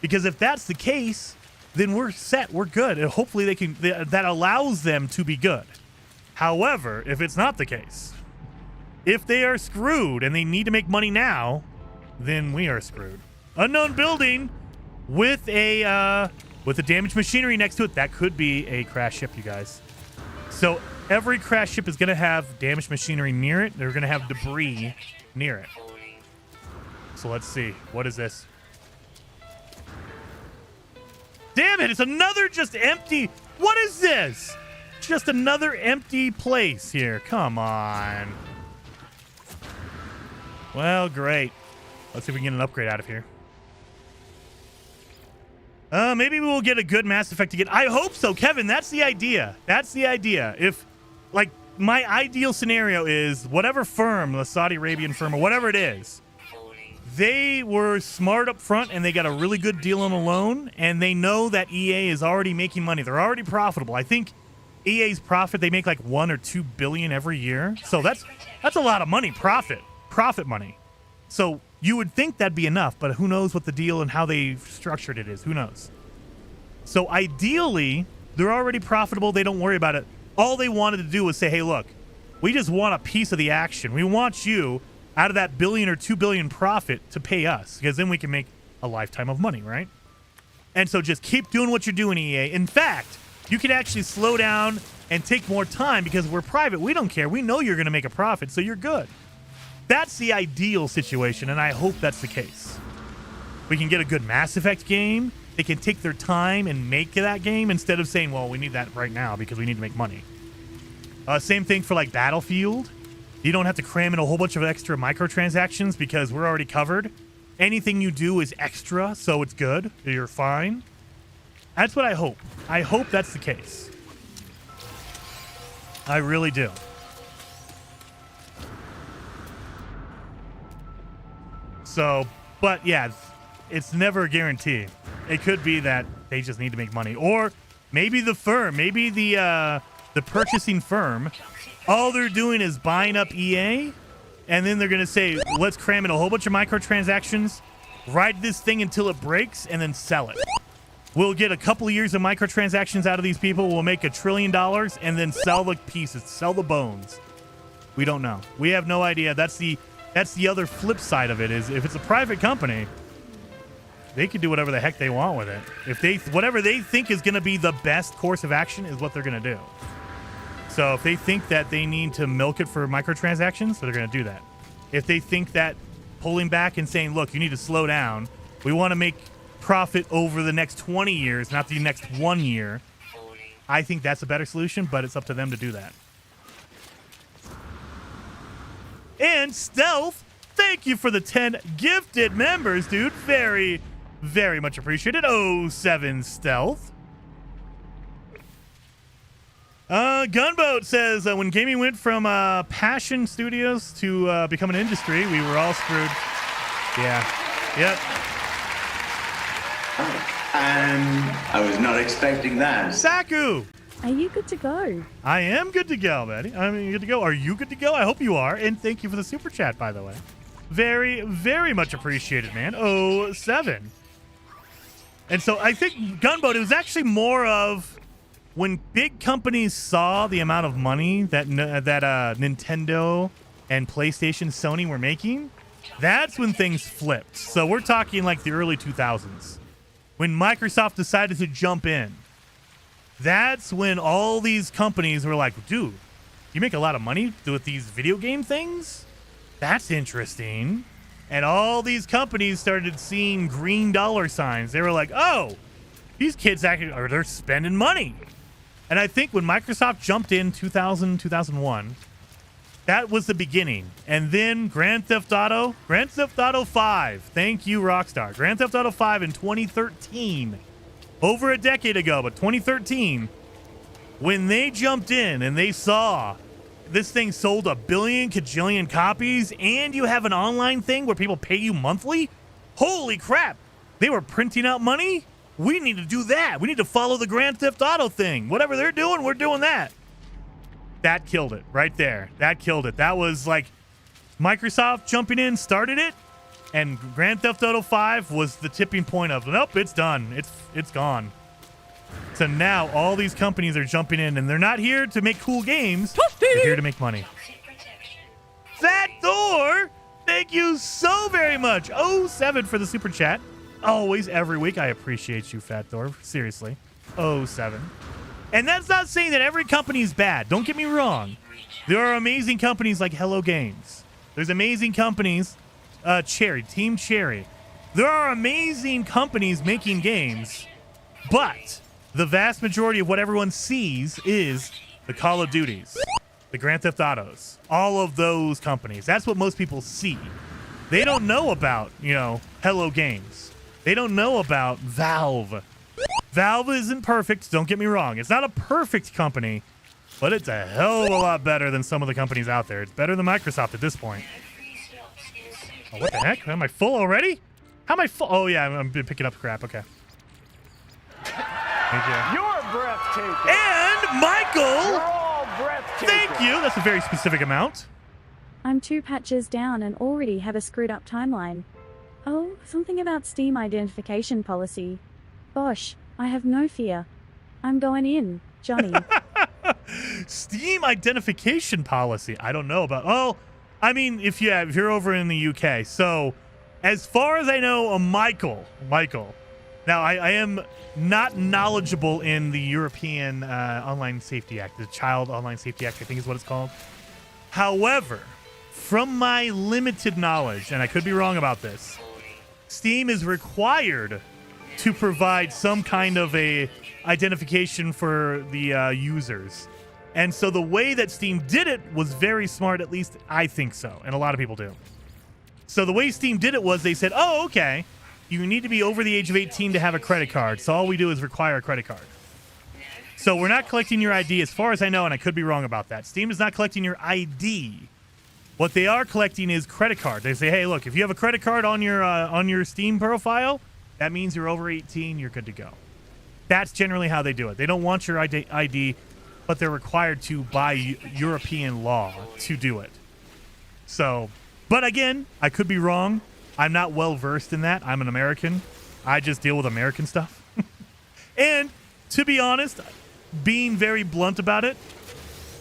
Because if that's the case, then we're set. We're good. And hopefully that allows them to be good. However, if it's not the case, if they are screwed and they need to make money now, then we are screwed. Unknown building with a damaged machinery next to it. That could be a crash ship, you guys. So every crash ship is going to have damaged machinery near it. They're going to have debris near it. So let's see. What is this? Damn it, it's another just empty. What is this? Just another empty place here. Come on. Well, great. Let's see if we can get an upgrade out of here. Maybe we'll get a good Mass Effect again. I hope so, Kevin. That's the idea. That's the idea. If, like, my ideal scenario is whatever firm, the Saudi Arabian firm or whatever it is, they were smart up front and they got a really good deal on a loan and they know that EA is already making money. They're already profitable. I think EA's profit, they make like 1 or 2 billion every year. So that's a lot of money, profit money. So you would think that'd be enough, but who knows what the deal and how they structured it is. Who knows? So ideally, they're already profitable. They don't worry about it. All they wanted to do was say, hey, look, we just want a piece of the action. We want you out of that 1 billion or 2 billion profit to pay us, because then we can make a lifetime of money, right? And so just keep doing what you're doing, EA. In fact, you can actually slow down and take more time because we're private. We don't care. We know you're going to make a profit, so you're good. That's the ideal situation, and I hope that's the case. We can get a good Mass Effect game. They can take their time and make that game instead of saying, well, we need that right now because we need to make money. Same thing for like Battlefield. You don't have to cram in a whole bunch of extra microtransactions because we're already covered. Anything you do is extra, so it's good. You're fine. That's what I hope. I hope that's the case. I really do. So, but yeah, it's never a guarantee. It could be that they just need to make money. Or maybe the firm, maybe the purchasing firm, all they're doing is buying up EA, and then they're going to say, let's cram in a whole bunch of microtransactions, ride this thing until it breaks, and then sell it. We'll get a couple of years of microtransactions out of these people. We'll make $1 trillion, and then sell the pieces, sell the bones. We don't know. We have no idea. That's the other flip side of it, is if it's a private company, they can do whatever the heck they want with it. If whatever they think is going to be the best course of action is what they're going to do. So if they think that they need to milk it for microtransactions, they're going to do that. If they think that pulling back and saying, look, you need to slow down, we want to make profit over the next 20 years, not the next 1 year, I think that's a better solution, but it's up to them to do that. And Stealth, thank you for the 10 gifted members, dude. Very, very much appreciated. 07 Stealth. Gunboat says, when gaming went from passion studios to become an industry, we were all screwed. Yeah. Yep. I was not expecting that. Saku! Are you good to go? I am good to go, buddy. I'm good to go. Are you good to go? I hope you are. And thank you for the super chat, by the way. Very, very much appreciated, man. 07. And so I think Gunboat, it was actually more of when big companies saw the amount of money that Nintendo and PlayStation, Sony were making, that's when things flipped. So we're talking like the early 2000s. When Microsoft decided to jump in, that's when all these companies were like, dude, you make a lot of money with these video game things? That's interesting. And all these companies started seeing green dollar signs. They were like, oh, these kids actually they're spending money. And I think when Microsoft jumped in 2000, 2001, that was the beginning. And then Grand Theft Auto 5. Thank you, Rockstar. Grand Theft Auto 5 in 2013. Over a decade ago, but 2013, when they jumped in and they saw this thing sold 1 billion kajillion copies and you have an online thing where people pay you monthly, holy crap, they were printing out money. We need to do that. We need to follow the Grand Theft Auto thing. Whatever they're doing, we're doing that. That killed it right there. That killed it. That was like Microsoft jumping in, started it, and Grand Theft Auto 5 was the tipping point of, nope, it's done. It's gone. So now all these companies are jumping in, and they're not here to make cool games. They're here to make money. Fat Thor, thank you so very much. 07 for the super chat. Always, every week. I appreciate you, Fat Thor. Seriously. 07. And that's not saying that every company is bad. Don't get me wrong. There are amazing companies like Hello Games. There's amazing companies, Team Cherry. There are amazing companies making games, but the vast majority of what everyone sees is the Call of Duties, the Grand Theft Autos, all of those companies. That's what most people see. They don't know about, Hello Games. They don't know about Valve. Valve isn't perfect, don't get me wrong. It's not a perfect company, but it's a hell of a lot better than some of the companies out there. It's better than Microsoft at this point. Oh, what the heck? Am I full already? How am I full? Oh, yeah, I'm picking up crap. Okay. Thank you. You're breathtaking. And Michael! You're all breathtaking. Thank you. That's a very specific amount. I'm 2 patches down and already have a screwed up timeline. Oh, something about Steam identification policy. Bosh, I have no fear. I'm going in, Johnny. Steam identification policy. I don't know about. Oh, I mean, if you're over in the UK. So, as far as I know, Michael. Now, I am not knowledgeable in the European Online Safety Act, the Child Online Safety Act, I think is what it's called. However, from my limited knowledge, and I could be wrong about this, Steam is required to provide some kind of a identification for the users. And so the way that Steam did it was very smart, at least I think so, and a lot of people do. So the way Steam did it was they said, oh, okay, you need to be over the age of 18 to have a credit card, so all we do is require a credit card. So we're not collecting your ID, as far as I know, and I could be wrong about that. Steam is not collecting your ID. What they are collecting is credit card. They say, hey, look, if you have a credit card on your Steam profile, that means you're over 18, you're good to go. That's generally how they do it. They don't want your ID, but they're required to by European law to do it. So, but again, I could be wrong. I'm not well versed in that. I'm an American. I just deal with American stuff. And to be honest, being very blunt about it,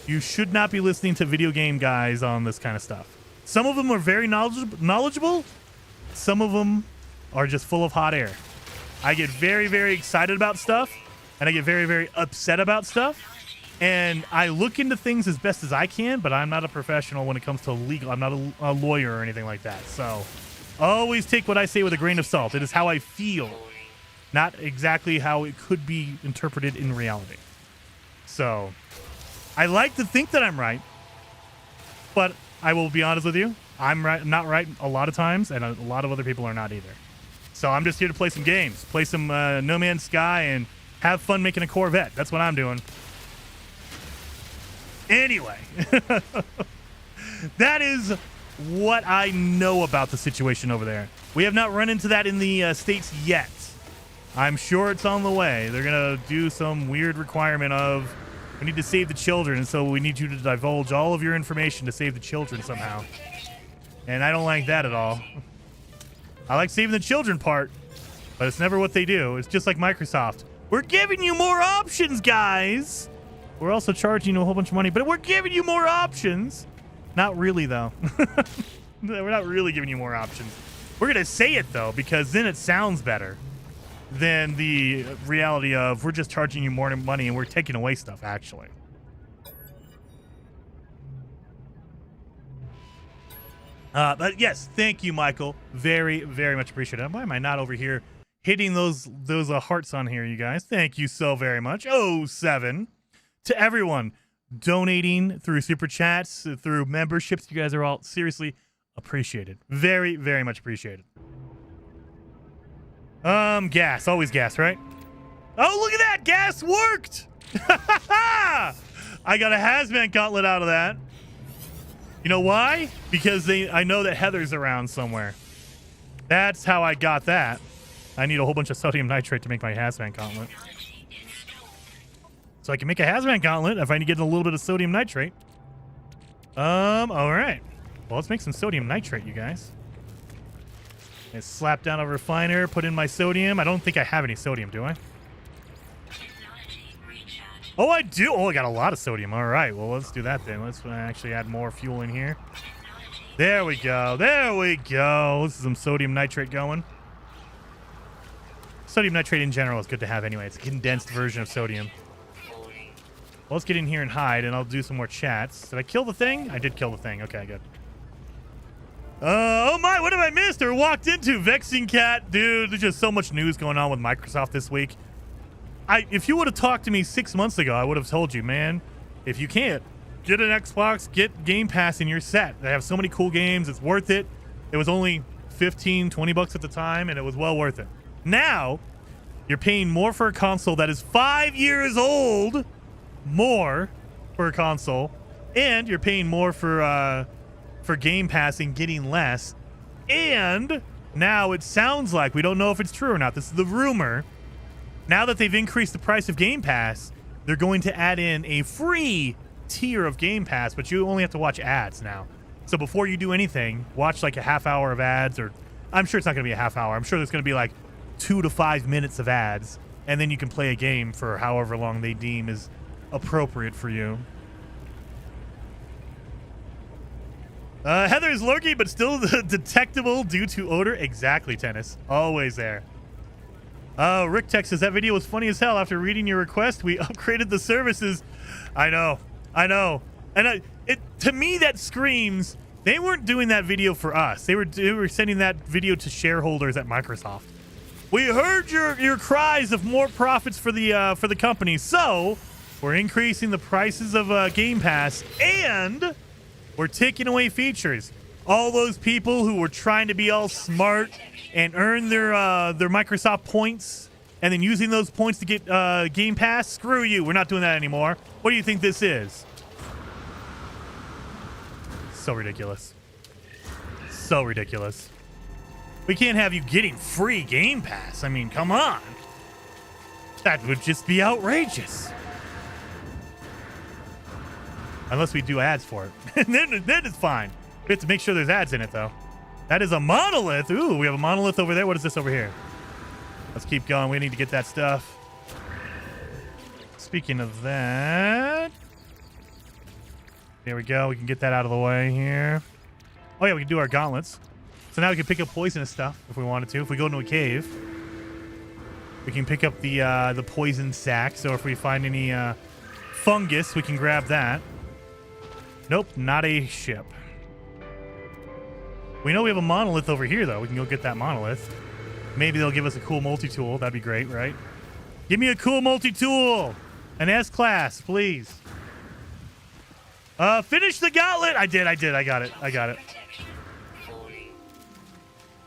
you should not be listening to video game guys on this kind of stuff. Some of them are very knowledgeable. Some of them are just full of hot air. I get very, very excited about stuff, and I get very, very upset about stuff. And I look into things as best as I can, but I'm not a professional when it comes to legal. I'm not a lawyer or anything like that. So always take what I say with a grain of salt. It is how I feel, not exactly how it could be interpreted in reality. So I like to think that I'm right, but I will be honest with you. I'm not right a lot of times, and a lot of other people are not either. So I'm just here to play some games, play some No Man's Sky, and have fun making a Corvette. That's what I'm doing. Anyway, that is what I know about the situation over there. We have not run into that in the States yet. I'm sure it's on the way. They're going to do some weird requirement of we need to save the children, and so we need you to divulge all of your information to save the children somehow. And I don't like that at all. I like saving the children part, But it's never what they do. It's just like Microsoft. We're giving you more options, guys. We're also charging you a whole bunch of money, but we're giving you more options. Not really, though. We're not really giving you more options. We're going to say it, though, because then it sounds better than the reality of we're just charging you more money and we're taking away stuff, actually. But yes, thank you, Michael. Very, very much appreciated. Why am I not over here hitting those hearts on here, you guys? Thank you so very much. 07 to everyone donating through super chats, through memberships. You guys are all seriously appreciated. Very, very much appreciated. Gas. Always gas, right? Oh, look at that. Gas worked. I got a hazmat gauntlet out of that. You know why? Because I know that Heather's around somewhere. That's how I got that. I need a whole bunch of sodium nitrate to make my hazmat gauntlet. So I can make a hazmat gauntlet if I need to get a little bit of sodium nitrate. All right. Well, let's make some sodium nitrate, you guys. And slap down a refiner, put in my sodium. I don't think I have any sodium, do I? Oh, I do. Oh, I got a lot of sodium. All right. Well, let's do that then. Let's actually add more fuel in here. There we go. There we go. This is some sodium nitrate going. Sodium nitrate in general is good to have anyway. It's a condensed version of sodium. Well, let's get in here and hide, and I'll do some more chats. Did I kill the thing? I did kill the thing. Okay, good. Oh my, what have I missed or walked into? Vexing Cat. Dude, there's just so much news going on with Microsoft this week. If you would have talked to me 6 months ago, I would have told you, man, if you can't, get an Xbox, get Game Pass, and you're set. They have so many cool games. It's worth it. It was only 15, 20 bucks at the time, and it was well worth it. Now, you're paying more for a console that is 5 years old, more for a console, and you're paying more for Game Pass and getting less. And now it sounds like, we don't know if it's true or not, this is the rumor, now that they've increased the price of Game Pass, they're going to add in a free tier of Game Pass, but you only have to watch ads now. So before you do anything, watch like a half hour of ads, or I'm sure it's not going to be a half hour. I'm sure there's going to be like 2 to 5 minutes of ads, and then you can play a game for however long they deem is appropriate for you. Heather is lurky, but still detectable due to odor. Exactly, Tennis. Always there. Rick Tech says, that video was funny as hell. After reading your request, we upgraded the services. I know. And to me, that screams, they weren't doing that video for us. They were sending that video to shareholders at Microsoft. We heard your cries of more profits for the company, so we're increasing the prices of Game Pass, and we're taking away features. All those people who were trying to be all smart and earn their Microsoft points and then using those points to get Game Pass, screw you. We're not doing that anymore. What do you think this is? So ridiculous. So ridiculous. We can't have you getting free Game Pass. I mean, come on. That would just be outrageous. Unless we do ads for it. then it's fine. We have to make sure there's ads in it, though. That is a monolith. Ooh, we have a monolith over there. What is this over here? Let's keep going. We need to get that stuff. Speaking of that. There we go. We can get that out of the way here. Oh, yeah, we can do our gauntlets. So now we can pick up poisonous stuff if we wanted to. If we go into a cave, we can pick up the poison sac. So if we find any fungus, we can grab that. Nope, not a ship. We know we have a monolith over here, though. We can go get that monolith. Maybe they'll give us a cool multi-tool. That'd be great, right? Give me a cool multi-tool. An S-class, please. Finish the gauntlet. I did. I got it.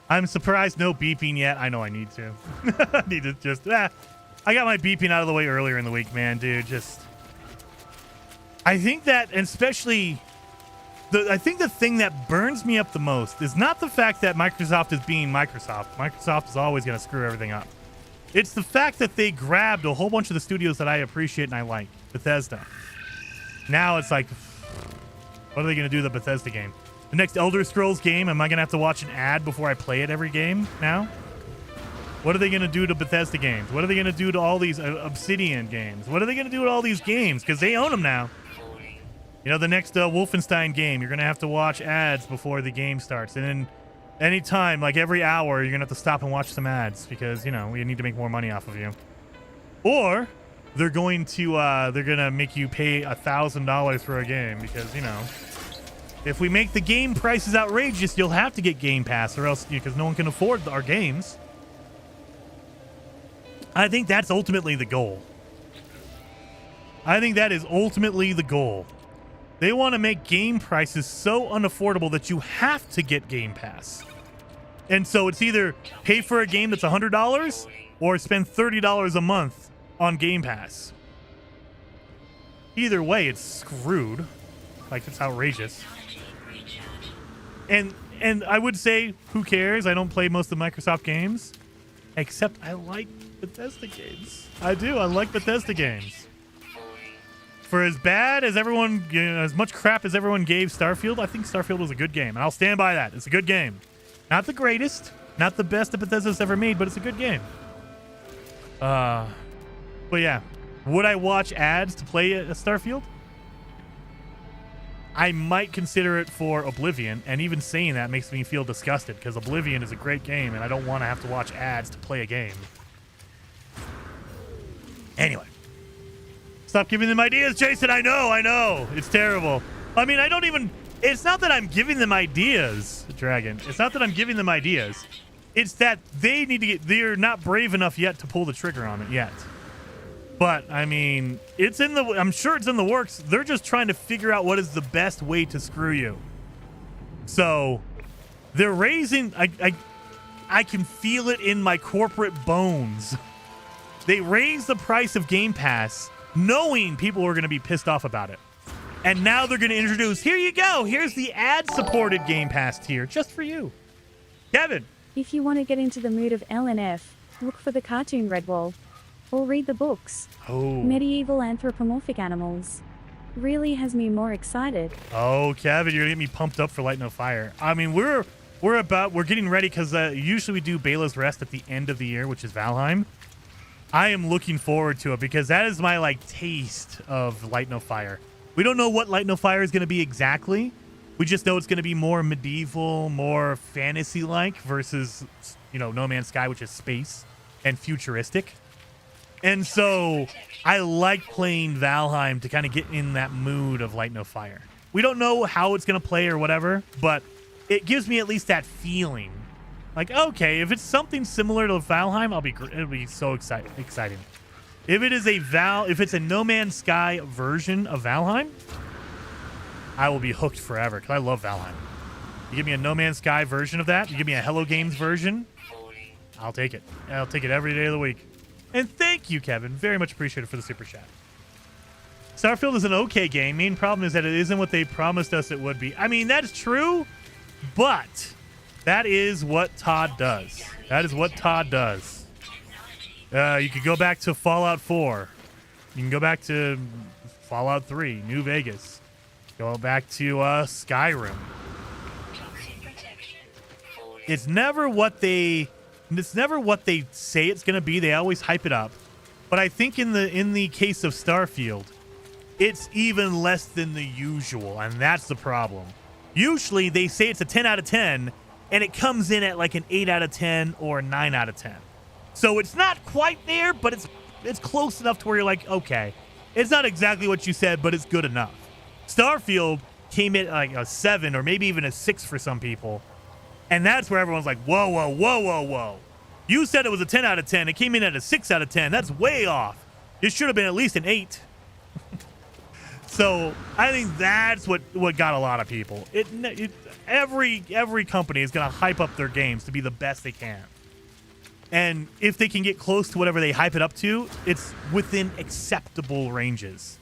I'm surprised no beeping yet. I know I need to. I need to just... I got my beeping out of the way earlier in the week, man, dude. Just... I think that, and especially... I think the thing that burns me up the most is not the fact that Microsoft is being Microsoft. Microsoft is always going to screw everything up. It's the fact that they grabbed a whole bunch of the studios that I appreciate and I like. Bethesda. Now it's like, what are they going to do with the Bethesda game? The next Elder Scrolls game, am I going to have to watch an ad before I play it every game now? What are they going to do to Bethesda games? What are they going to do to all these Obsidian games? What are they going to do to all these games? Because they own them now. You know, the next Wolfenstein game, you're going to have to watch ads before the game starts. And then anytime, like every hour, you're going to have to stop and watch some ads because, you know, we need to make more money off of you. Or they're going to make you pay $1,000 for a game because, you know, if we make the game prices outrageous, you'll have to get Game Pass or else, because no one can afford our games. I think that's ultimately the goal. I think that is ultimately the goal. They want to make game prices so unaffordable that you have to get Game Pass. And so it's either pay for a game that's $100 or spend $30 a month on Game Pass. Either way, it's screwed. Like, it's outrageous. And I would say, who cares? I don't play most of the Microsoft games. Except I like Bethesda games. I do. I like Bethesda games. For as bad as everyone, you know, as much crap as everyone gave Starfield, I think Starfield was a good game. And I'll stand by that. It's a good game. Not the greatest. Not the best that Bethesda's ever made, but it's a good game. But yeah. Would I watch ads to play a Starfield? I might consider it for Oblivion, and even saying that makes me feel disgusted because Oblivion is a great game, and I don't want to have to watch ads to play a game. Anyway. Stop giving them ideas, Jason. I know. It's terrible. I mean, it's not that I'm giving them ideas, Dragon. It's not that I'm giving them ideas. It's that they're not brave enough yet to pull the trigger on it yet. But, I mean, I'm sure it's in the works. They're just trying to figure out what is the best way to screw you. So, they're raising... I can feel it in my corporate bones. They raised the price of Game Pass knowing people were going to be pissed off about it. And now they're going to introduce, here you go, here's the ad-supported Game Pass tier, just for you. Kevin. If you want to get into the mood of LNF, look for the cartoon Redwall. Or read the books. Oh. Medieval Anthropomorphic Animals. Really has me more excited. Oh, Kevin, you're going to get me pumped up for Light No Fire. I mean, we're getting ready because usually we do Bela's Rest at the end of the year, which is Valheim. I am looking forward to it because that is my, taste of Light No Fire. We don't know what Light No Fire is going to be exactly. We just know it's going to be more medieval, more fantasy-like versus, No Man's Sky, which is space and futuristic. And so I like playing Valheim to kind of get in that mood of Light No Fire. We don't know how it's going to play or whatever, but it gives me at least that feeling. Like, okay, if it's something similar to Valheim, it'll be so exciting. If it's a No Man's Sky version of Valheim, I will be hooked forever because I love Valheim. You give me a No Man's Sky version of that, you give me a Hello Games version, I'll take it. I'll take it every day of the week. And thank you, Kevin. Very much appreciated for the super chat. Starfield is an okay game. Main problem is that it isn't what they promised us it would be. I mean, that's true, but that is what Todd does. That is what Todd does. You could go back to Fallout 4. You can go back to Fallout 3, New Vegas. Go back to Skyrim. It's never what they say it's going to be. They always hype it up. But I think in the case of Starfield, it's even less than the usual, and that's the problem. Usually they say it's a 10 out of 10, and it comes in at like an 8 out of 10 or a 9 out of 10. So it's not quite there, but it's close enough to where you're like, okay, it's not exactly what you said, but it's good enough. Starfield came in like a 7 or maybe even a 6 for some people. And that's where everyone's like, whoa. You said it was a 10 out of 10. It came in at a 6 out of 10. That's way off. It should have been at least an 8. So I think that's what got a lot of people. Every company is going to hype up their games to be the best they can. And if they can get close to whatever they hype it up to, it's within acceptable ranges.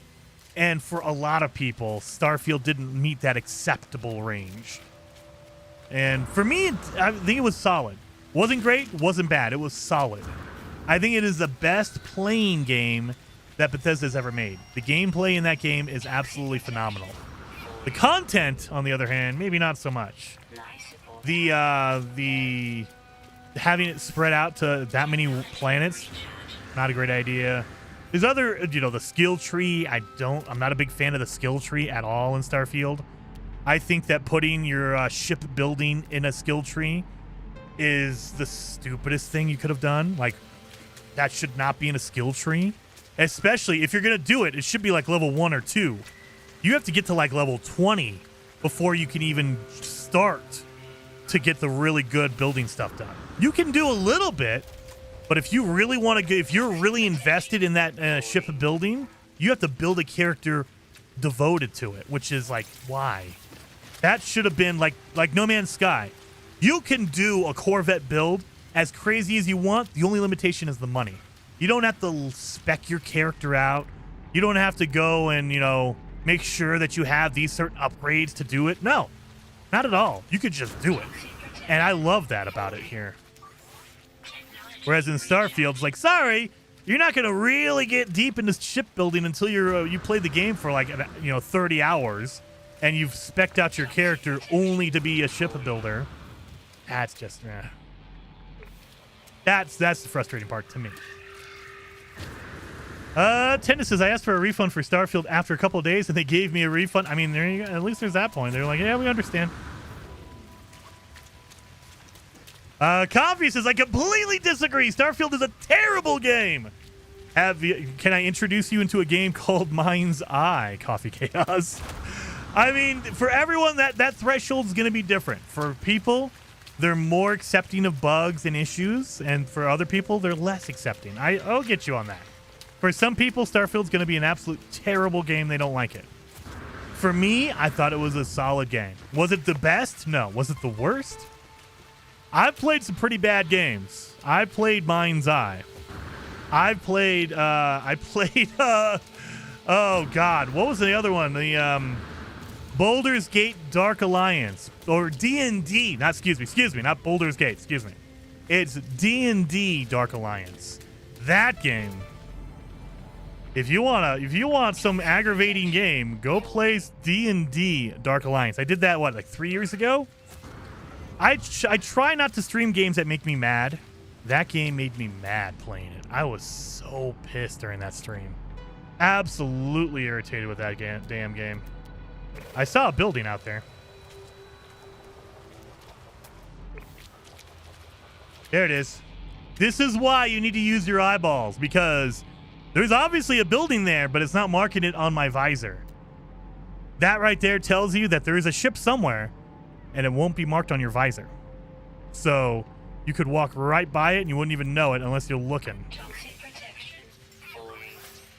And for a lot of people, Starfield didn't meet that acceptable range. And for me, I think it was solid. Wasn't great, wasn't bad. It was solid. I think it is the best playing game that Bethesda's ever made. The gameplay in that game is absolutely phenomenal. The content, on the other hand, maybe not so much. The having it spread out to that many planets, not a great idea. There's other, the skill tree. I'm not a big fan of the skill tree at all in Starfield. I think that putting your ship building in a skill tree is the stupidest thing you could have done. Like, that should not be in a skill tree. Especially if you're going to do it, it should be like level 1 or 2. You have to get to like level 20 before you can even start to get the really good building stuff done. You can do a little bit, but if you really want to, if you're really invested in that ship building, you have to build a character devoted to it, which is like, why? That should have been like No Man's Sky. You can do a Corvette build as crazy as you want. The only limitation is the money. You don't have to spec your character out. You don't have to go and, make sure that you have these certain upgrades to do it. No, not at all. You could just do it. And I love that about it here. Whereas in Starfield, it's like, sorry, you're not going to really get deep into shipbuilding until you play the game for like 30 hours, and you've specced out your character only to be a shipbuilder. That's just that's the frustrating part to me. Tennis says, I asked for a refund for Starfield after a couple of days, and they gave me a refund. I mean, there you go. At least there's that point. They're like, yeah, we understand. Coffee says, I completely disagree. Starfield is a terrible game. Can I introduce you into a game called Mind's Eye, Coffee Chaos? I mean, for everyone, that threshold is going to be different. For people, they're more accepting of bugs and issues, and for other people, they're less accepting. I'll get you on that. For some people, Starfield's going to be an absolute terrible game. They don't like it. For me, I thought it was a solid game. Was it the best? No. Was it the worst? I've played some pretty bad games. I played Mind's Eye. I played, oh God, what was the other one? The, Baldur's Gate Dark Alliance, or D&D, not Baldur's Gate, excuse me. It's D&D Dark Alliance. That game, if you want some aggravating game, go play D&D Dark Alliance. I did that, like 3 years ago? I try not to stream games that make me mad. That game made me mad playing it. I was so pissed during that stream. Absolutely irritated with that damn game. I saw a building out there. There it is. This is why you need to use your eyeballs, because there's obviously a building there, but it's not marking it on my visor. That right there tells you that there is a ship somewhere, and it won't be marked on your visor. So you could walk right by it and you wouldn't even know it unless you're looking.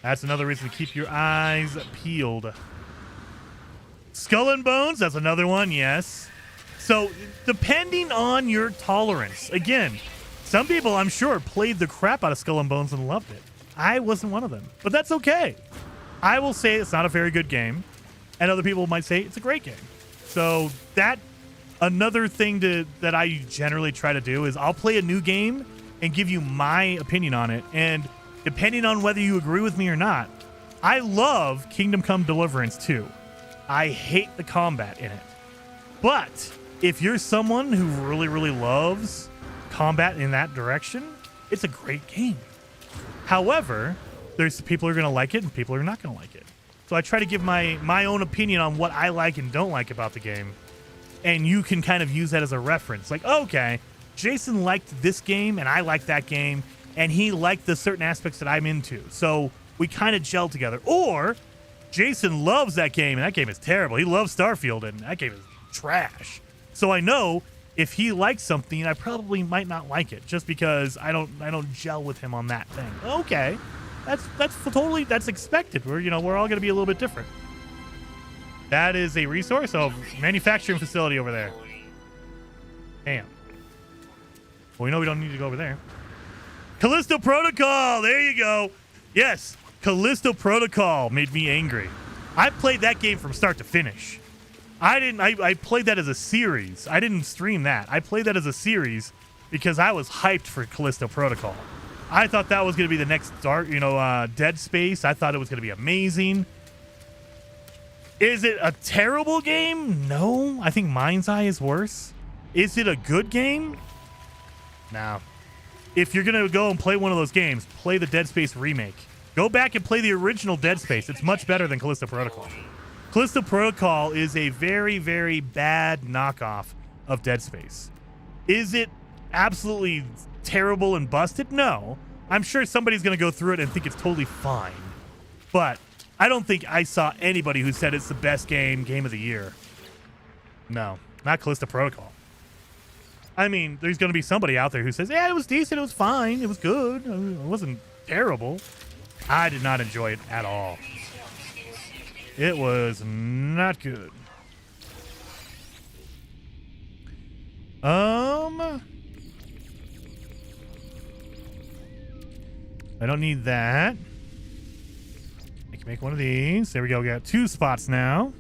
That's another reason to keep your eyes peeled. Skull and Bones, that's another one, yes. So depending on your tolerance, again, some people I'm sure played the crap out of Skull and Bones and loved it. I wasn't one of them, but that's okay. I will say it's not a very good game, and other people might say it's a great game. So that another thing that I generally try to do is I'll play a new game and give you my opinion on it, and depending on whether you agree with me or not, I love Kingdom Come Deliverance 2. I hate the combat in it. But if you're someone who really, really loves combat in that direction, it's a great game. However, there's people who are going to like it and people who are not going to like it. So I try to give my own opinion on what I like and don't like about the game. And you can kind of use that as a reference. Like, okay, Jason liked this game and I liked that game, and he liked the certain aspects that I'm into. So we kind of gel together. Or Jason loves that game and that game is terrible. He loves Starfield and that game is trash. So I know if he likes something, I probably might not like it just because I don't gel with him on that thing. Okay. That's expected. We're all going to be a little bit different. That is a resource of manufacturing facility over there. Damn. Well, we know we don't need to go over there. Callisto Protocol. There you go. Yes. Callisto Protocol made me angry. I played that game from start to finish. I played that as a series. I didn't stream that. I played that as a series because I was hyped for Callisto Protocol. I thought that was going to be the next Dead Space. I thought it was going to be amazing. Is it a terrible game? No. I think Mind's Eye is worse. Is it a good game? Now, if you're going to go and play one of those games, play the Dead Space remake. Go back and play the original Dead Space. It's much better than Callisto Protocol. Callisto Protocol is a very, very bad knockoff of Dead Space. Is it absolutely terrible and busted? No. I'm sure somebody's going to go through it and think it's totally fine. But I don't think I saw anybody who said it's the best game of the year. No, not Callisto Protocol. I mean, there's going to be somebody out there who says, yeah, it was decent, it was fine, it was good, it wasn't terrible. I did not enjoy it at all. It was not good. I don't need that. I can make one of these. There we go. We got 2 spots now.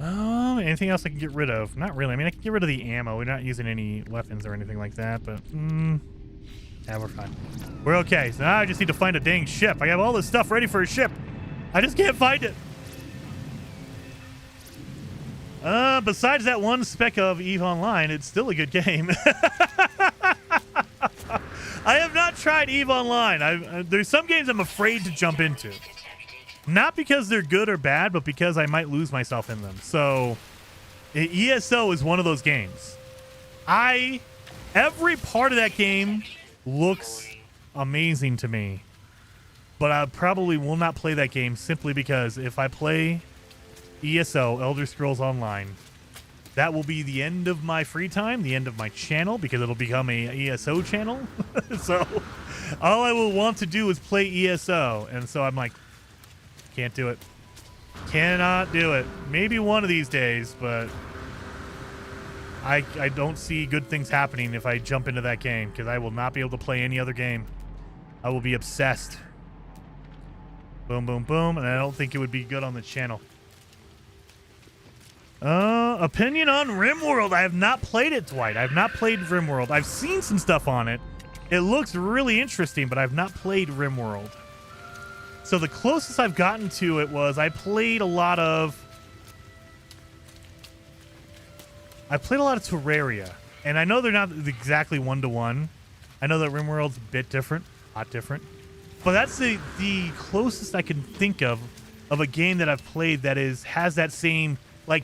Anything else I can get rid of? Not really. I mean, I can get rid of the ammo. We're not using any weapons or anything like that, but yeah, we're fine. We're okay. So now I just need to find a dang ship. I have all this stuff ready for a ship. I just can't find it. Besides that one speck of EVE Online, it's still a good game. I have not tried EVE Online. There's some games I'm afraid to jump into. Not because they're good or bad, but because I might lose myself in them. So, ESO is one of those games. Every part of that game looks amazing to me. But I probably will not play that game simply because if I play ESO, Elder Scrolls Online, that will be the end of my free time, the end of my channel, because it'll become a ESO channel. So, all I will want to do is play ESO. And so I'm like, can't do it. Cannot do it. Maybe one of these days, but I don't see good things happening if I jump into that game, because I will not be able to play any other game. I will be obsessed. Boom, boom, boom, and I don't think it would be good on the channel. Opinion on RimWorld. I have not played it, Dwight. I have not played RimWorld. I've seen some stuff on it. It looks really interesting, but I've not played RimWorld. So the closest I've gotten to it was I played a lot of Terraria, and I know they're not exactly one-to-one. I know that RimWorld's a bit different, a lot different, but that's the closest I can think of a game that I've played that has that same, like,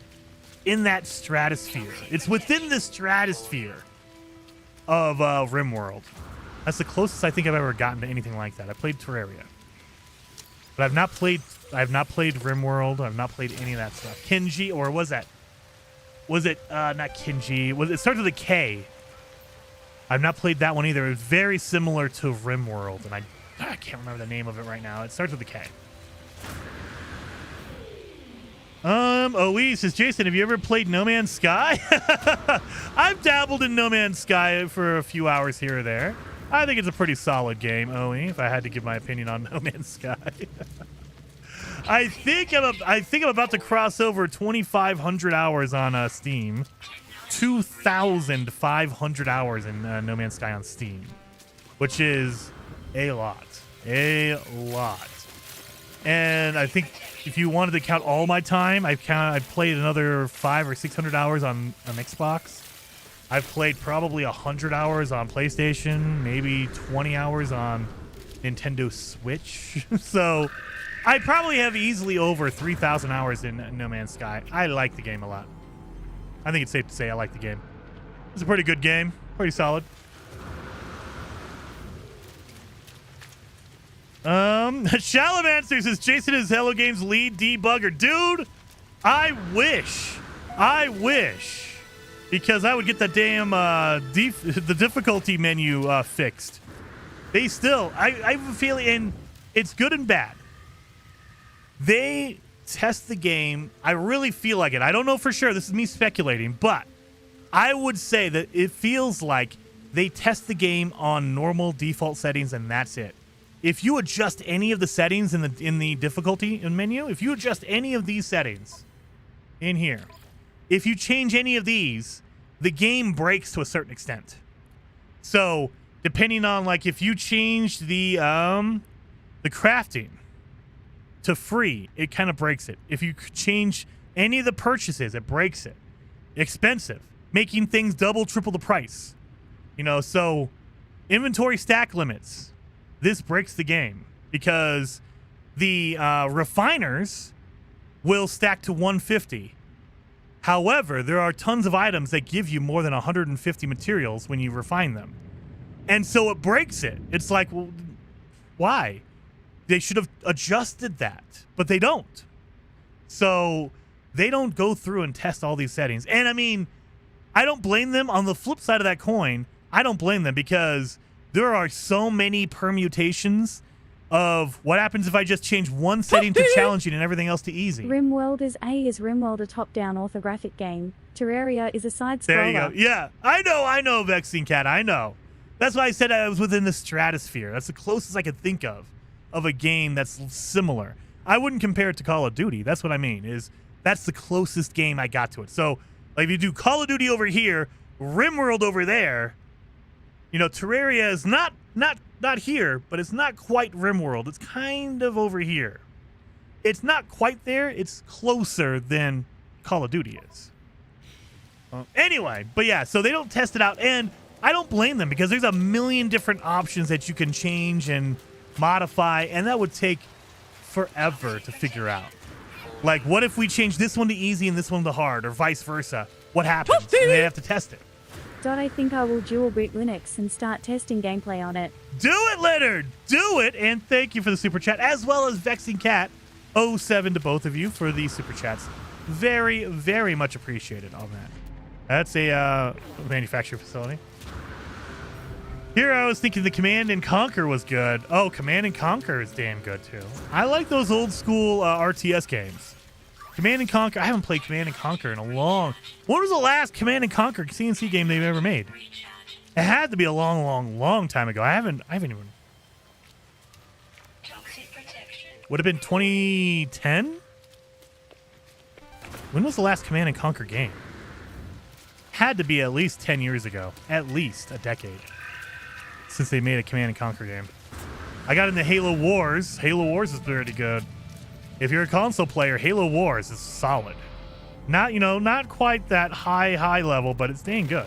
in that stratosphere. It's within the stratosphere of RimWorld. That's the closest I think I've ever gotten to anything like that. I played Terraria. But I've not played RimWorld. I've not played any of that stuff. Kinji, or was it not Kinji? It starts with a K. I've not played that one either. It was very similar to RimWorld, and I can't remember the name of it right now. It starts with a K. OE says, Jason, have you ever played No Man's Sky? I've dabbled in No Man's Sky for a few hours here or there. I think it's a pretty solid game, OE, if I had to give my opinion on No Man's Sky. I think I'm about to cross over 2,500 hours on Steam. 2,500 hours in No Man's Sky on Steam, which is a lot. A lot. And I think if you wanted to count all my time, I've played another 500 or 600 hours on Xbox. I've played probably 100 hours on PlayStation, maybe 20 hours on Nintendo Switch. So I probably have easily over 3,000 hours in No Man's Sky. I like the game a lot. I think it's safe to say I like the game. It's a pretty good game. Pretty solid. Shalamancer says, Jason is Hello Games lead debugger. Dude, I wish. Because I would get that damn the difficulty menu fixed. They still, I have a feeling, and it's good and bad. They test the game. I really feel like it. I don't know for sure. This is me speculating, but I would say that it feels like they test the game on normal default settings, and that's it. If you adjust any of the settings in the difficulty menu, if you adjust any of these settings in here, if you change any of these, the game breaks to a certain extent. So, depending on, like, if you change the crafting to free, it kind of breaks it. If you change any of the purchases, it breaks it. Expensive, making things double, triple the price. You know, so inventory stack limits. This breaks the game because the refiners will stack to 150. However, there are tons of items that give you more than 150 materials when you refine them. And so it breaks it. It's like, well, why? They should have adjusted that, but they don't. So they don't go through and test all these settings. And I mean, I don't blame them. On the flip side of that coin, I don't blame them because there are so many permutations of what happens if I just change one setting to challenging and everything else to easy. RimWorld is RimWorld, a top-down orthographic game. Terraria is a side-scroller. There you go. Yeah, I know, Vexing Cat, I know. That's why I said I was within the stratosphere. That's the closest I could think of a game that's similar. I wouldn't compare it to Call of Duty. That's what I mean, is that's the closest game I got to it. So, like, if you do Call of Duty over here, RimWorld over there, you know, Terraria is not here, but it's not quite RimWorld. It's kind of over here. It's not quite there. It's closer than Call of Duty is. Anyway, but yeah, so they don't test it out, and I don't blame them because there's a million different options that you can change and modify, and that would take forever to figure out. Like, what if we change this one to easy and this one to hard, or vice versa? What happens? And they have to test it. I think I will dual boot Linux and start testing gameplay on it. Do it, Leonard! Do it! And thank you for the super chat, as well as Vexing Cat 07 to both of you for the super chats. Very, very much appreciated on that. That's a manufacturing facility. Here I was thinking the Command and Conquer was good. Oh, Command and Conquer is damn good too. I like those old school RTS games. Command and Conquer. I haven't played Command and Conquer in a long. When was the last Command and Conquer CNC game they've ever made? It had to be a long time ago. I haven't even. Would have been 2010. When was the last Command and Conquer game? Had to be at least 10 years ago. At least a decade since they made a Command and Conquer game. I got into Halo Wars. Halo Wars is pretty good. If you're a console player, Halo Wars is solid. Not, you know, not quite that high level, but it's dang good.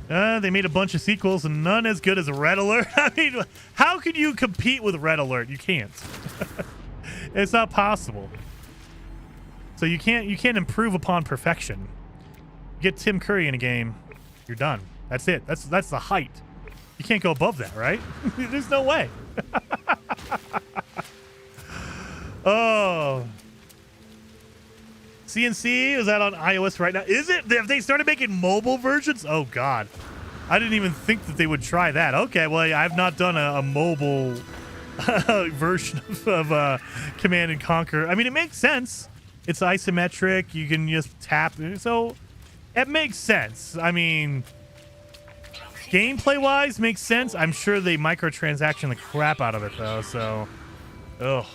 They made a bunch of sequels and none as good as Red Alert. I mean, how could you compete with Red Alert? You can't. It's not possible. So you can't improve upon perfection. Get Tim Curry in a game, you're done. That's it. That's the height. You can't go above that, right? There's no way. Oh. CNC, is that on iOS right now? Is it? Have they started making mobile versions? Oh, God. I didn't even think that they would try that. Okay, well, I've not done a mobile version of Command and Conquer. I mean, it makes sense. It's isometric. You can just tap. So it makes sense. I mean, gameplay-wise, makes sense. I'm sure they microtransaction the crap out of it, though. So, ugh.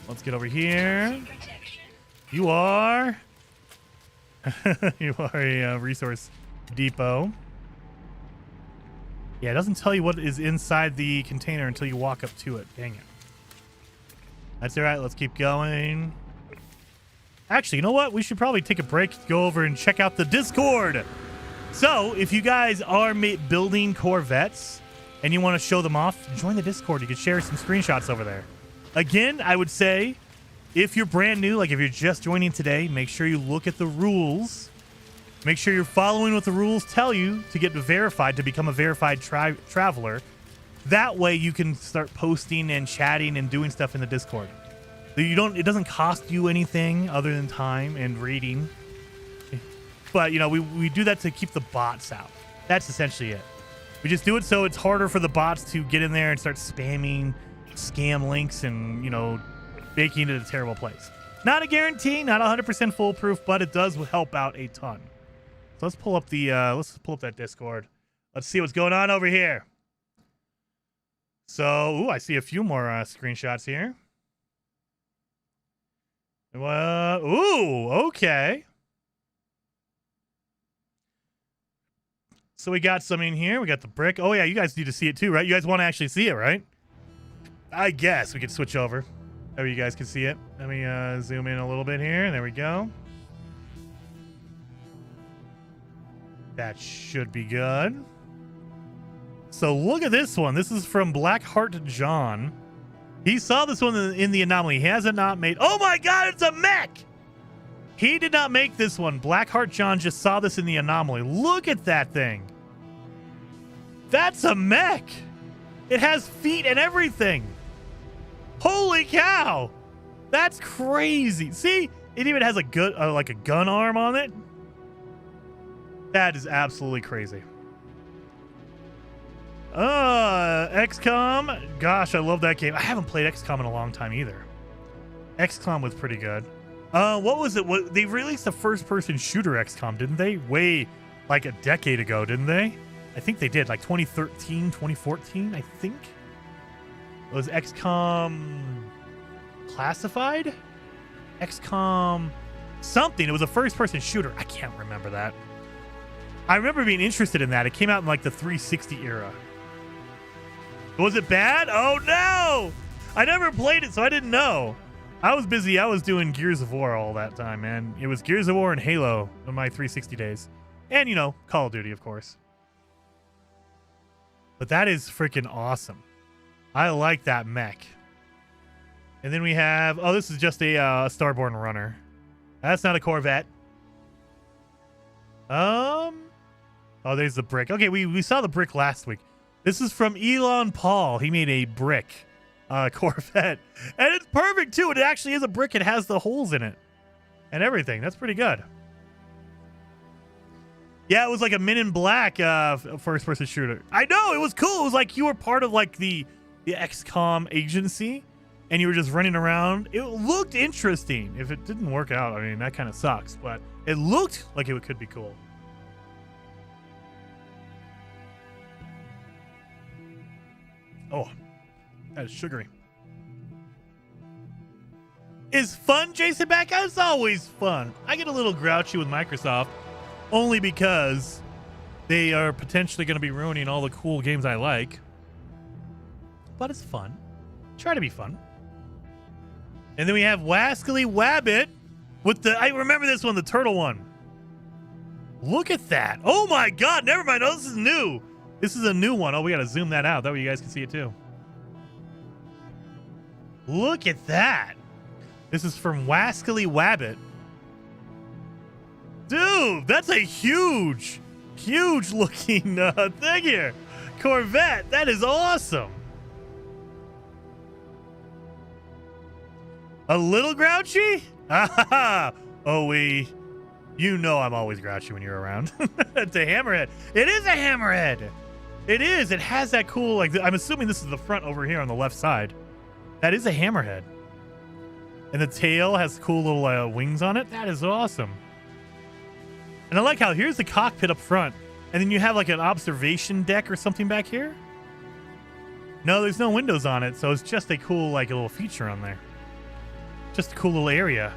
Let's get over here. You are... you are a resource depot. Yeah, it doesn't tell you what is inside the container until you walk up to it. Dang it. That's all right. Let's keep going. Actually, you know what? We should probably take a break, go over and check out the Discord. So, if you guys are building Corvettes and you want to show them off, join the Discord. You can share some screenshots over there. Again, I would say, if you're brand new, like if you're just joining today, make sure you look at the rules. Make sure you're following what the rules tell you to get verified, to become a verified traveler. That way you can start posting and chatting and doing stuff in the Discord. It doesn't cost you anything other than time and reading. But, you know, we do that to keep the bots out. That's essentially it. We just do it so it's harder for the bots to get in there and start spamming scam links and, you know, making it a terrible place. Not a guarantee, not 100% foolproof, but it does help out a ton. So let's pull up that Discord. Let's see what's going on over here. So, I see a few more screenshots here. Okay. So we got some in here. We got the brick. Oh, yeah, you guys need to see it too, right? You guys want to actually see it, right? I guess we could switch over. That way you guys can see it. Let me zoom in a little bit here. There we go. That should be good. So look at this one. This is from Blackheart John. He saw this one in the anomaly. He hasn't not made... Oh my God, it's a mech! He did not make this one. Blackheart John just saw this in the anomaly. Look at that thing. That's a mech. It has feet and everything. Holy cow. That's crazy. See, it even has a good, like a gun arm on it. That is absolutely crazy. XCOM. Gosh, I love that game. I haven't played XCOM in a long time either. XCOM was pretty good. What was it? They released a first-person shooter XCOM, didn't they? Way, like a decade ago, didn't they? I think they did, like 2013, 2014, I think. It was XCOM Classified? XCOM something. It was a first-person shooter. I can't remember that. I remember being interested in that. It came out in like the 360 era. Was it bad? Oh no! I never played it, so I didn't know. I was busy. I was doing Gears of War all that time, man. It was Gears of War and Halo in my 360 days. And, you know, Call of Duty, of course. But that is freaking awesome. I like that mech. And then we have... Oh, this is just a Starborn Runner. That's not a Corvette. Oh, there's the brick. Okay, we saw the brick last week. This is from Elon Paul. He made a brick Corvette. And it's perfect, too. It actually is a brick. It has the holes in it. And everything. That's pretty good. Yeah, it was like a Men in Black first-person shooter. I know, it was cool. It was like you were part of like the XCOM agency, and you were just running around. It looked interesting. If it didn't work out, I mean, that kind of sucks. But it looked like it could be cool. Oh, that is sugary. Is fun, Jason back? It's always fun. I get a little grouchy with Microsoft. Only because they are potentially going to be ruining all the cool games I like. But it's fun. Try to be fun. And then we have Wascally Wabbit with the... I remember this one, the turtle one. Look at that. Oh my God. Never mind. Oh, this is new. This is a new one. Oh, we got to zoom that out. That way you guys can see it too. Look at that. This is from Wascally Wabbit. Dude, that's a huge looking thing here. Corvette, that is awesome. A little grouchy? Oh, you know I'm always grouchy when you're around. It's a hammerhead. It is a hammerhead. It is. It has that cool, like, I'm assuming this is the front over here on the left side. That is a hammerhead. And the tail has cool little wings on it. That is awesome. And I like how here's the cockpit up front, and then you have like an observation deck or something back here. No, there's no windows on it, so it's just a cool, like, a little feature on there. Just a cool little area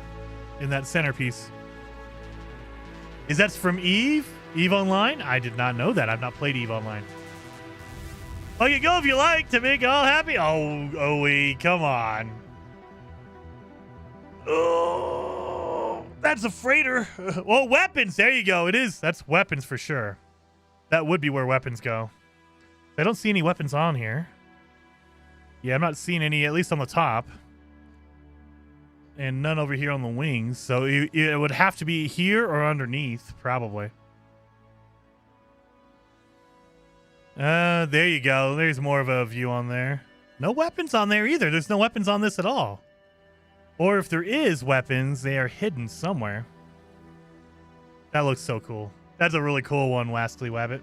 in that centerpiece. Is that from Eve? Eve Online? I did not know that. I've not played Eve Online. Oh, you go if you like to make all happy. Oh, come on. Oh, that's a freighter. Well, weapons. There you go. It is. That's weapons for sure. That would be where weapons go. I don't see any weapons on here. Yeah, I'm not seeing any, at least on the top. And none over here on the wings. So it would have to be here or underneath, probably. There you go. There's more of a view on there. No weapons on there either. There's no weapons on this at all. Or if there is weapons, they are hidden somewhere. That looks so cool. That's a really cool one, Wascally Wabbit.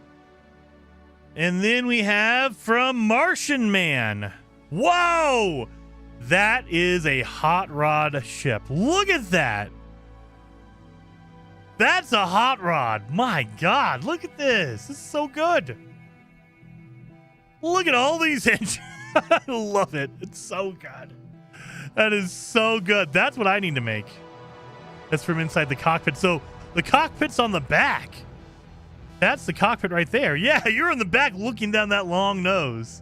And then we have from Martian Man. Whoa! That is a hot rod ship. Look at that. That's a hot rod. My God, look at this. This is so good. Look at all these engines. I love it. It's so good. That is so good. That's what I need to make. That's from inside the cockpit. So the cockpit's on the back. That's the cockpit right there. Yeah, you're in the back looking down that long nose.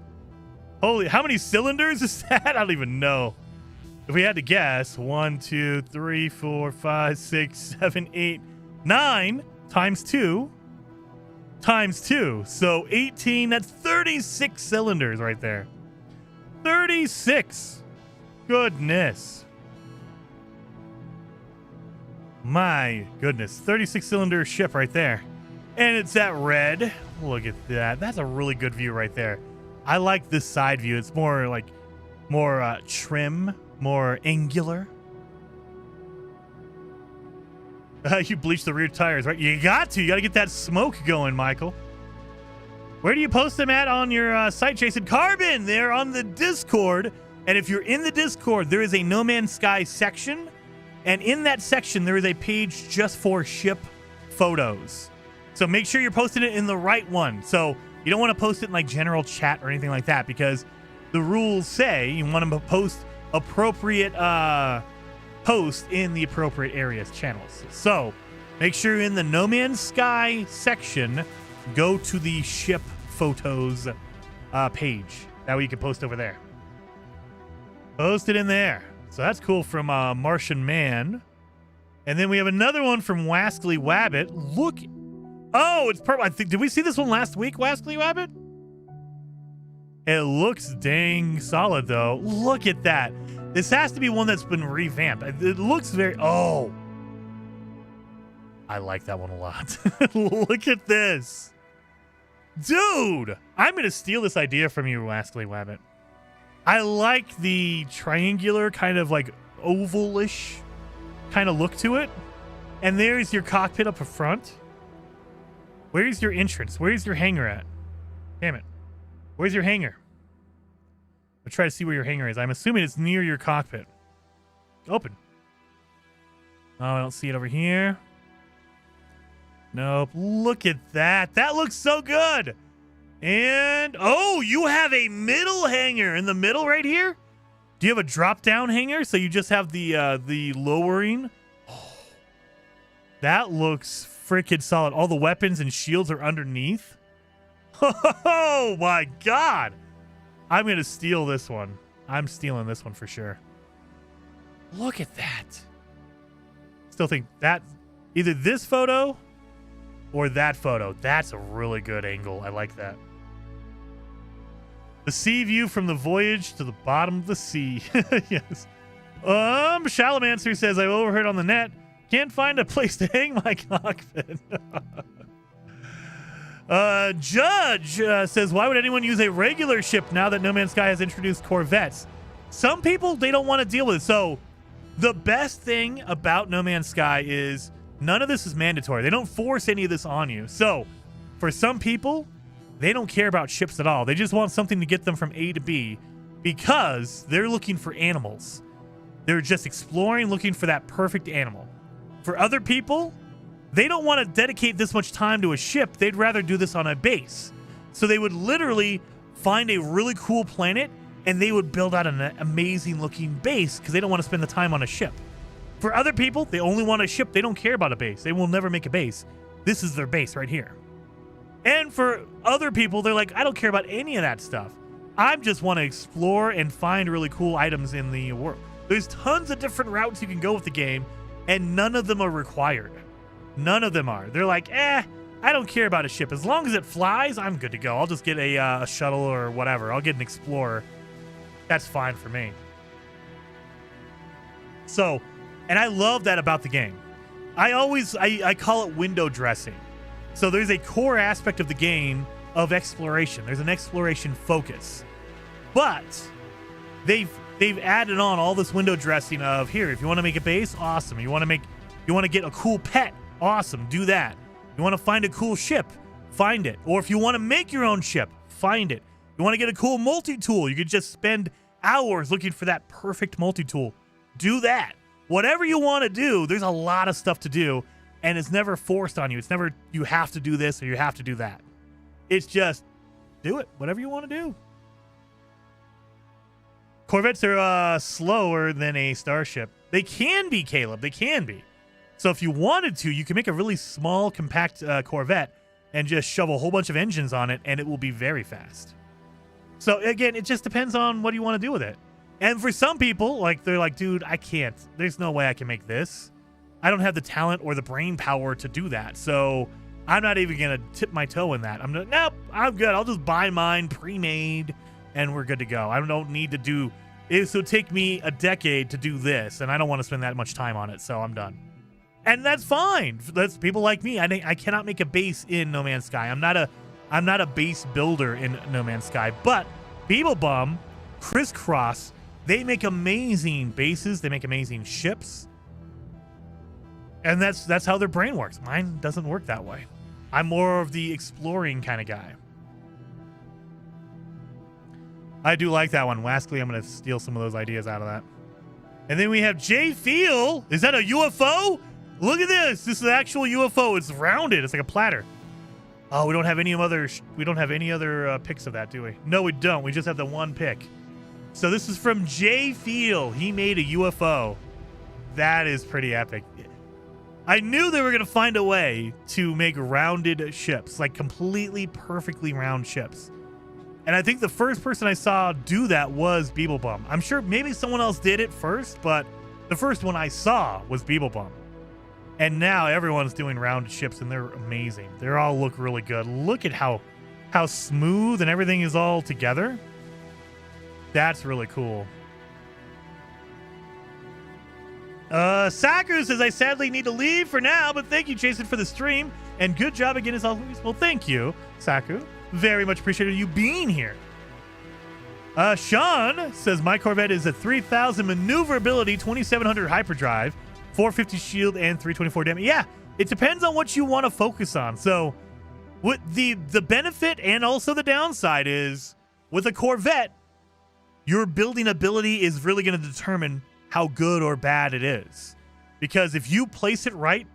Holy, how many cylinders is that? I don't even know. If we had to guess, 1, 2, 3, 4, 5, 6, 7, 8, 9 times 2 times 2. So 18, that's 36 cylinders right there. 36. Goodness. My goodness. 36 cylinder ship right there. And it's that red. Look at that. That's a really good view right there. I like this side view. It's more like more trim, more angular. You bleach the rear tires, right? You got to. You got to get that smoke going, Michael. Where do you post them at on your site, Jason? Carbon, they're on the Discord. And if you're in the Discord, there is a No Man's Sky section. And in that section, there is a page just for ship photos. So make sure you're posting it in the right one. So you don't want to post it in like general chat or anything like that, because the rules say you want to post appropriate post in the appropriate areas channels. So make sure you're in the No Man's Sky section, go to the ship photos page. That way you can post over there. Post it in there. So that's cool from Martian Man. And then we have another one from Wascally Wabbit. Look. Oh, it's purple. I think, did we see this one last week, Wascally Wabbit? It looks dang solid, though. Look at that. This has to be one that's been revamped. It looks very... Oh. I like that one a lot. Look at this. Dude, I'm going to steal this idea from you, Wascally Wabbit. I like the triangular, kind of like ovalish kind of look to it. And there's your cockpit up front. Where's your entrance? Where's your hangar at? Damn it. Where's your hangar? I'll try to see where your hangar is. I'm assuming it's near your cockpit. Open. Oh, I don't see it over here. Nope. Look at that. That looks so good. And, oh, you have a middle hangar in the middle right here? Do you have a drop-down hangar? So you just have the lowering? Oh, that looks freaking solid. All the weapons and shields are underneath. Oh, my God. I'm going to steal this one. I'm stealing this one for sure. Look at that. Still think that either this photo or that photo. That's a really good angle. I like that. The sea view from the voyage to the bottom of the sea. Yes. Shalamancer says, I overheard on the net. Can't find a place to hang my cockpit. Judge says, why would anyone use a regular ship now that No Man's Sky has introduced Corvettes? Some people, they don't want to deal with it. So the best thing about No Man's Sky is none of this is mandatory. They don't force any of this on you. So for some people, they don't care about ships at all. They just want something to get them from A to B because they're looking for animals. They're just exploring, looking for that perfect animal. For other people, they don't want to dedicate this much time to a ship. They'd rather do this on a base. So they would literally find a really cool planet and they would build out an amazing looking base because they don't want to spend the time on a ship. For other people, they only want a ship. They don't care about a base. They will never make a base. This is their base right here. And for other people, they're like, I don't care about any of that stuff. I just want to explore and find really cool items in the world. There's tons of different routes you can go with the game, and none of them are required. None of them are. They're like, I don't care about a ship. As long as it flies, I'm good to go. I'll just get a shuttle or whatever. I'll get an Explorer. That's fine for me. So, and I love that about the game. I call it window dressing. So there's a core aspect of the game of exploration. There's an exploration focus. But they've added on all this window dressing of, here, if you want to make a base, awesome. You want to get a cool pet, awesome, do that. You want to find a cool ship, find it. Or if you want to make your own ship, find it. You want to get a cool multi-tool, you could just spend hours looking for that perfect multi-tool. Do that. Whatever you want to do, there's a lot of stuff to do. And it's never forced on you. It's never, you have to do this or you have to do that. It's just, do it. Whatever you want to do. Corvettes are slower than a starship. They can be, Caleb. They can be. So if you wanted to, you can make a really small, compact Corvette and just shove a whole bunch of engines on it, and it will be very fast. So again, it just depends on what you want to do with it. And for some people, like they're like, dude, I can't. There's no way I can make this. I don't have the talent or the brain power to do that. So I'm not even going to tip my toe in that. Nope, I'm good. I'll just buy mine pre-made and we're good to go. I don't need to do it. So take me a decade to do this, and I don't want to spend that much time on it. So I'm done. And that's fine. That's people like me. I cannot make a base in No Man's Sky. I'm not a base builder in No Man's Sky, but Beeblebum, Crisscross, they make amazing bases. They make amazing ships. And that's how their brain works. Mine doesn't work that way. I'm more of the exploring kind of guy. I do like that one. Wascally, I'm going to steal some of those ideas out of that. And then we have Jay Feel. Is that a UFO? Look at this. This is an actual UFO. It's rounded. It's like a platter. Oh, we don't have any other pics of that, do we? No, we don't. We just have the one pic. So this is from Jay Feel. He made a UFO. That is pretty epic. I knew they were going to find a way to make rounded ships, like completely perfectly round ships. And I think the first person I saw do that was Beeblebum. I'm sure maybe someone else did it first, but the first one I saw was Beeblebum. And now everyone's doing rounded ships, and they're amazing. They all look really good. Look at how smooth and everything is all together. That's really cool. Saku says, I sadly need to leave for now, but thank you, Jason, for the stream. And good job again as always. Well, thank you, Saku. Very much appreciated you being here. Sean says, my Corvette is a 3,000 maneuverability, 2,700 hyperdrive, 450 shield, and 324 damage. Yeah, it depends on what you want to focus on. So what the benefit and also the downside is with a Corvette, your building ability is really going to determine how good or bad it is. Because if you place it right,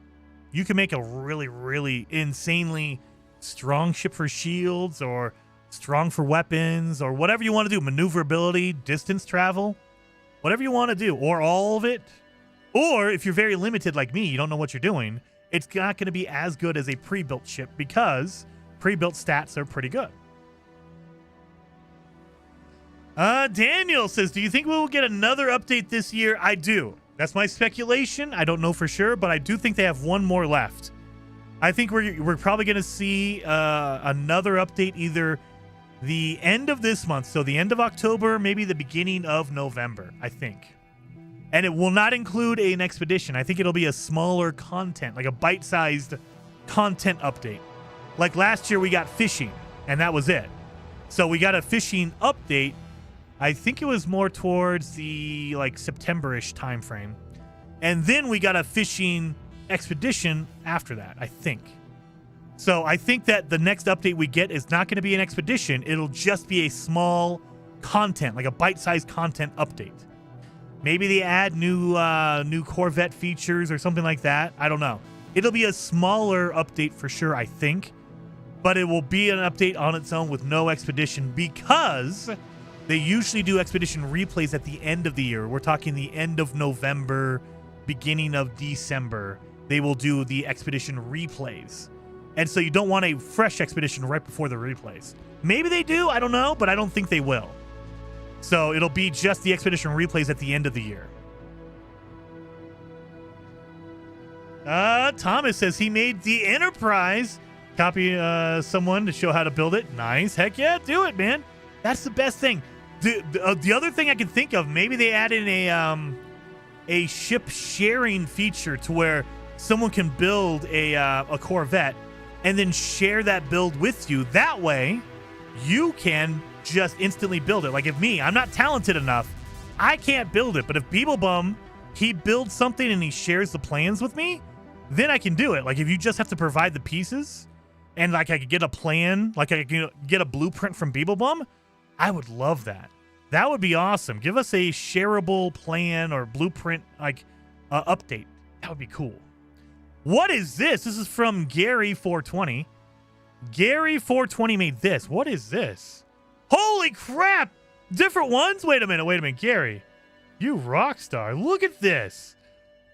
you can make a really, really insanely strong ship for shields or strong for weapons or whatever you want to do. Maneuverability, distance travel, whatever you want to do, or all of it. Or if you're very limited like me, you don't know what you're doing, it's not going to be as good as a pre-built ship because pre-built stats are pretty good. Daniel says, do you think we will get another update this year? I do. That's my speculation. I don't know for sure, but I do think they have one more left. I think we're probably going to see another update either the end of this month, so the end of October, maybe the beginning of November, I think. And it will not include an expedition. I think it'll be a smaller content, like a bite-sized content update. Like last year we got fishing, and that was it. So we got a fishing update. I think it was more towards the like September-ish time frame. And then we got a fishing expedition after that, I think. So I think that the next update we get is not going to be an expedition. It'll just be a small content, like a bite-sized content update. Maybe they add new Corvette features or something like that. I don't know. It'll be a smaller update for sure, I think. But it will be an update on its own with no expedition because they usually do expedition replays at the end of the year. We're talking the end of November, beginning of December. They will do the expedition replays. And so you don't want a fresh expedition right before the replays. Maybe they do, I don't know, but I don't think they will. So it'll be just the expedition replays at the end of the year. Thomas says he made the Enterprise. Copy someone to show how to build it. Nice. Heck yeah, do it, man. That's the best thing. The other thing I can think of, maybe they added a ship sharing feature to where someone can build a Corvette and then share that build with you. That way, you can just instantly build it. Like if I'm not talented enough, I can't build it. But if Beeblebum, he builds something and he shares the plans with me, then I can do it. Like if you just have to provide the pieces and like I could get a plan, like I could get a blueprint from Beeblebum, I would love that. That would be awesome. Give us a shareable plan or blueprint like update. That would be cool. What is this? This is from Gary420. Gary420 made this. What is this? Holy crap! Different ones? Wait a minute, Gary. You rock star. Look at this.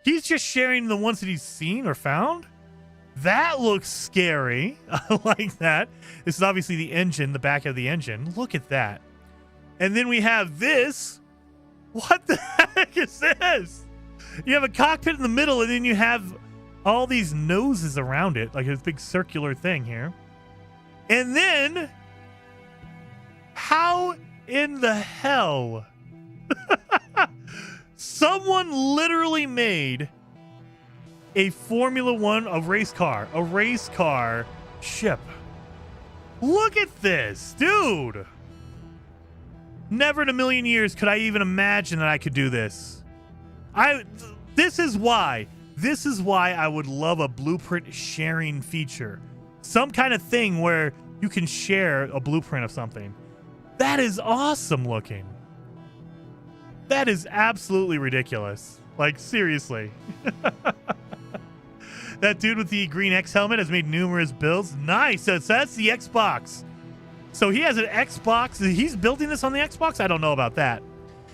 He's just sharing the ones that he's seen or found. That looks scary. I like that. This is obviously the engine, the back of the engine. Look at that. And then we have this. What the heck is this? You have a cockpit in the middle, and then you have all these noses around it, like this big circular thing here. And then, how in the hell? Someone literally made a Formula One, a race car ship. Look at this, dude. Never in a million years could I even imagine that I could do this. This is why I would love a blueprint sharing feature. Some kind of thing where you can share a blueprint of something. That is awesome looking. That is absolutely ridiculous. Like, seriously. That dude with the green X helmet has made numerous builds. Nice. So that's the Xbox. So he has an Xbox. He's building this on the Xbox? I don't know about that.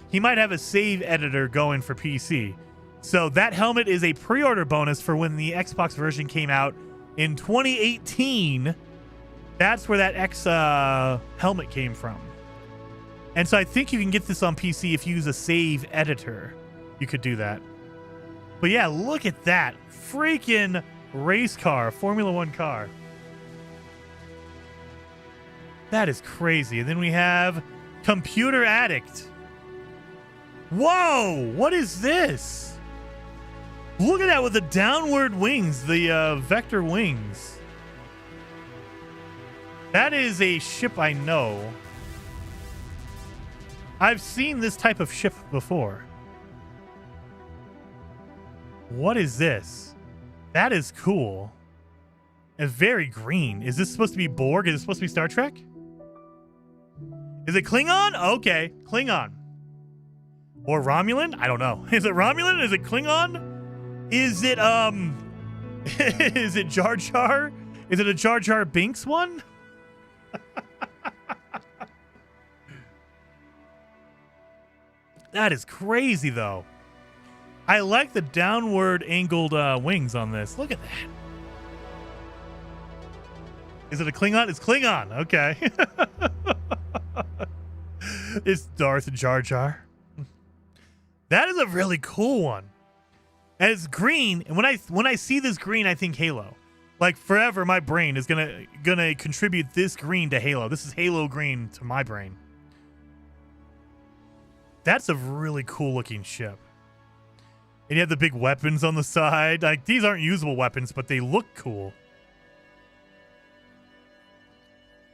He might have a save editor going for PC. So that helmet is a pre-order bonus for when the Xbox version came out in 2018. That's where that X helmet came from. And so I think you can get this on PC if you use a save editor. You could do that. But yeah, look at that. Freaking race car, Formula One car. That is crazy. And then we have Computer Addict. Whoa, what is this? Look at that with the downward wings, the vector wings. That is a ship I know. I've seen this type of ship before. What is this? That is cool. And very green. Is this supposed to be Borg? Is it supposed to be Star Trek? Is it Klingon? Okay, Klingon. Or Romulan? I don't know. Is it Romulan? Is it Klingon? Is it, is it Jar Jar? Is it a Jar Jar Binks one? That is crazy, though. I like the downward angled wings on this. Look at that. Is it a Klingon? It's Klingon. Okay. It's Darth Jar Jar. That is a really cool one. And it's green. And when I see this green, I think Halo. Like forever, my brain is gonna contribute this green to Halo. This is Halo green to my brain. That's a really cool looking ship. And you have the big weapons on the side. Like, these aren't usable weapons, but they look cool.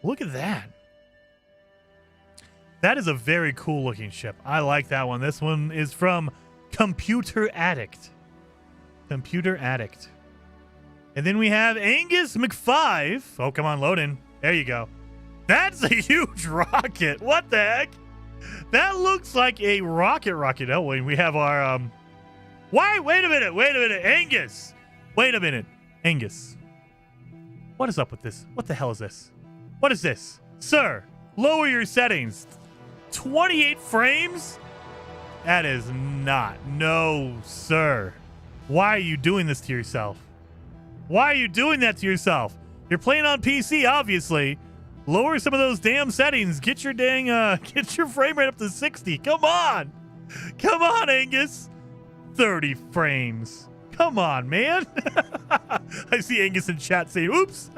Look at that. That is a very cool looking ship. I like that one. This one is from Computer Addict. Computer Addict. And then we have Angus McFive. Oh, come on, load in. There you go. That's a huge rocket. What the heck? That looks like a rocket. Oh, we have our Wait a minute, Angus. Wait a minute, Angus. What is up with this? What the hell is this? What is this? Sir, lower your settings. 28 frames? That is not. No, sir. Why are you doing this to yourself? Why are you doing that to yourself? You're playing on PC, obviously. Lower some of those damn settings. Get your dang, get your frame rate up to 60. Come on. Come on, Angus. 30 frames. Come on, man. I see Angus in chat saying, oops.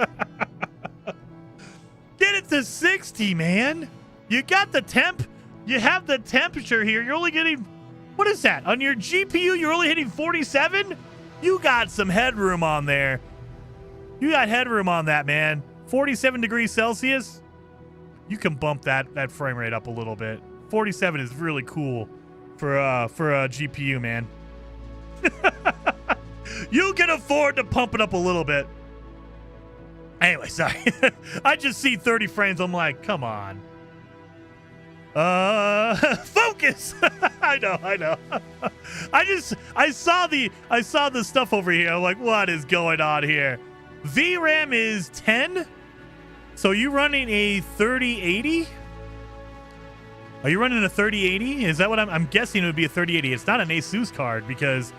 Get it to 60, man. You got the temp. You have the temperature here. You're only getting, what is that? On your GPU, you're only hitting 47? You got some headroom on there. You got headroom on that, man. 47 degrees Celsius. You can bump that frame rate up a little bit. 47 is really cool for a GPU, man. You can afford to pump it up a little bit. Anyway, sorry. I just see 30 frames. I'm like, come on. Focus. I know. I saw the stuff over here. I'm like, what is going on here? VRAM is 10. So you running a 3080? Are you running a 3080? Is that what I'm guessing? It would be a 3080. It's not an Asus card because,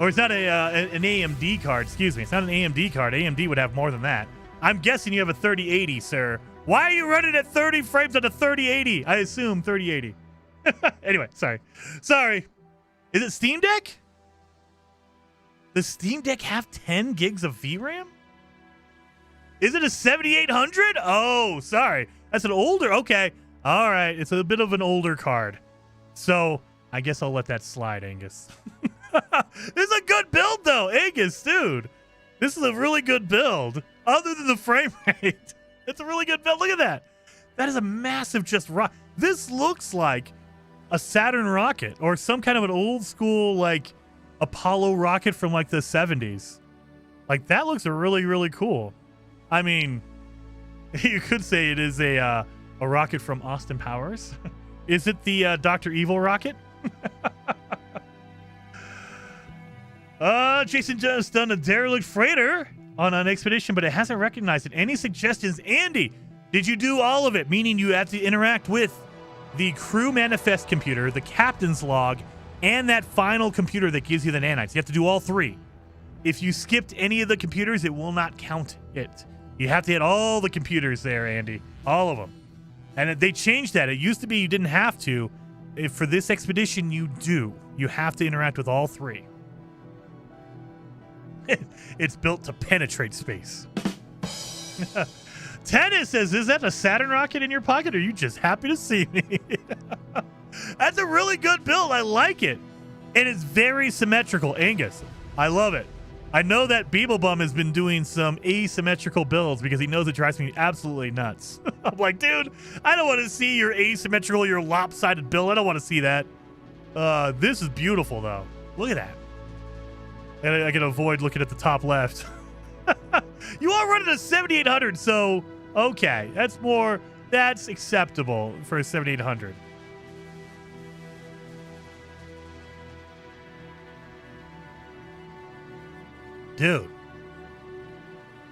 or it's not an AMD card. Excuse me. It's not an AMD card. AMD would have more than that. I'm guessing you have a 3080, sir, Why are you running at 30 frames on a 3080? I assume 3080. Anyway, sorry. Is it Steam Deck? Does Steam Deck have 10 gigs of VRAM? Is it a 7800? Oh, sorry. That's an older. Okay. All right. It's a bit of an older card. So I guess I'll let that slide, Angus. This is a good build, though. Angus, dude. This is a really good build. Other than the frame rate. It's a really good build. Look at that. That is a massive just rock. This looks like a Saturn rocket or some kind of an old school, like, Apollo rocket from, like, the 70s. Like, that looks really, really cool. I mean, you could say it is a rocket from Austin Powers. Is it the Dr. Evil rocket? Jason just done a derelict freighter on an expedition, but it hasn't recognized it. Any suggestions? Andy, did you do all of it? Meaning you have to interact with the crew manifest computer, the captain's log, and that final computer that gives you the nanites. You have to do all three. If you skipped any of the computers, it will not count it. You have to hit all the computers there, Andy. All of them. And they changed that. It used to be you didn't have to. For this expedition, you do. You have to interact with all three. It's built to penetrate space. Tennis says, is that a Saturn rocket in your pocket, or are you just happy to see me? That's a really good build. I like it. And it's very symmetrical. Angus, I love it. I know that Beeblebum has been doing some asymmetrical builds because he knows it drives me absolutely nuts. I'm like, dude, I don't want to see your asymmetrical, your lopsided build. I don't want to see that. This is beautiful, though. Look at that. And I can avoid looking at the top left. You are running a 7800, so okay. That's acceptable for a 7800. Dude,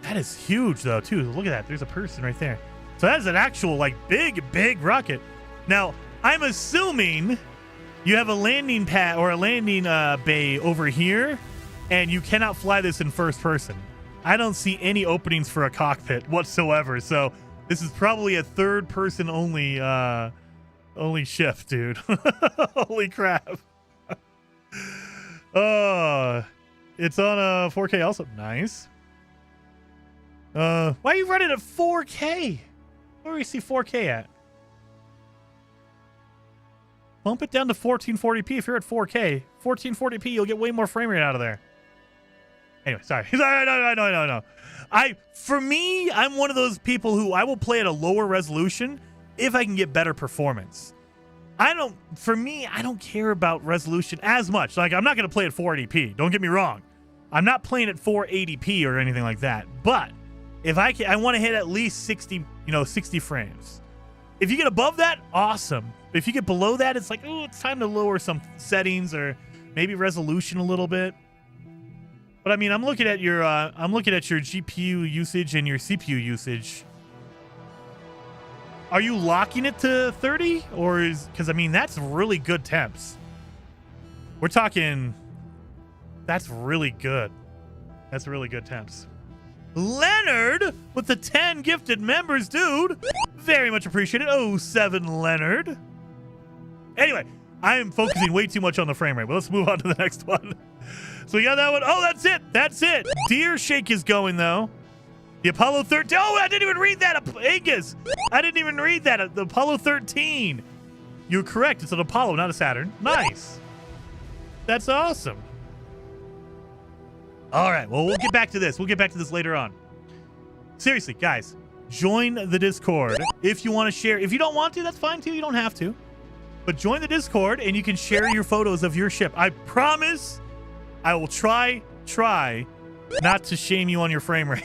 that is huge, though, too. Look at that. There's a person right there. So that's an actual, like, big rocket. Now, I'm assuming you have a landing pad or a landing bay over here, and you cannot fly this in first person. I don't see any openings for a cockpit whatsoever. So this is probably a third person only shift, dude. Holy crap. It's on a 4K also. Nice. Why are you running at 4K? Where do you see 4K at? Bump it down to 1440p if you're at 4K. 1440p, you'll get way more frame rate out of there. Anyway, sorry. No. For me, I'm one of those people who I will play at a lower resolution if I can get better performance. For me, I don't care about resolution as much. Like, I'm not going to play at 480p. Don't get me wrong. I'm not playing at 480p or anything like that. But if I want to hit at least 60 frames. If you get above that, awesome. If you get below that, it's like, oh, it's time to lower some settings or maybe resolution a little bit. But I mean, I'm looking at your GPU usage and your CPU usage. Are you locking it to 30, or because I mean that's really good temps. We're talking. That's really good. That's really good temps. Leonard with the 10 gifted members, dude. Very much appreciated. 07 Leonard. Anyway, I am focusing way too much on the frame rate. But let's move on to the next one. So we got that one. Oh, that's it. That's it. Deer Shake is going, though. The Apollo 13. Oh, I didn't even read that. Angus. I didn't even read that. The Apollo 13. You're correct. It's an Apollo, not a Saturn. Nice. That's awesome. All right. Well, we'll get back to this. We'll get back to this later on. Seriously, guys, join the Discord if you want to share. If you don't want to, that's fine, too. You don't have to. But join the Discord, and you can share your photos of your ship. I promise I will try not to shame you on your frame rate.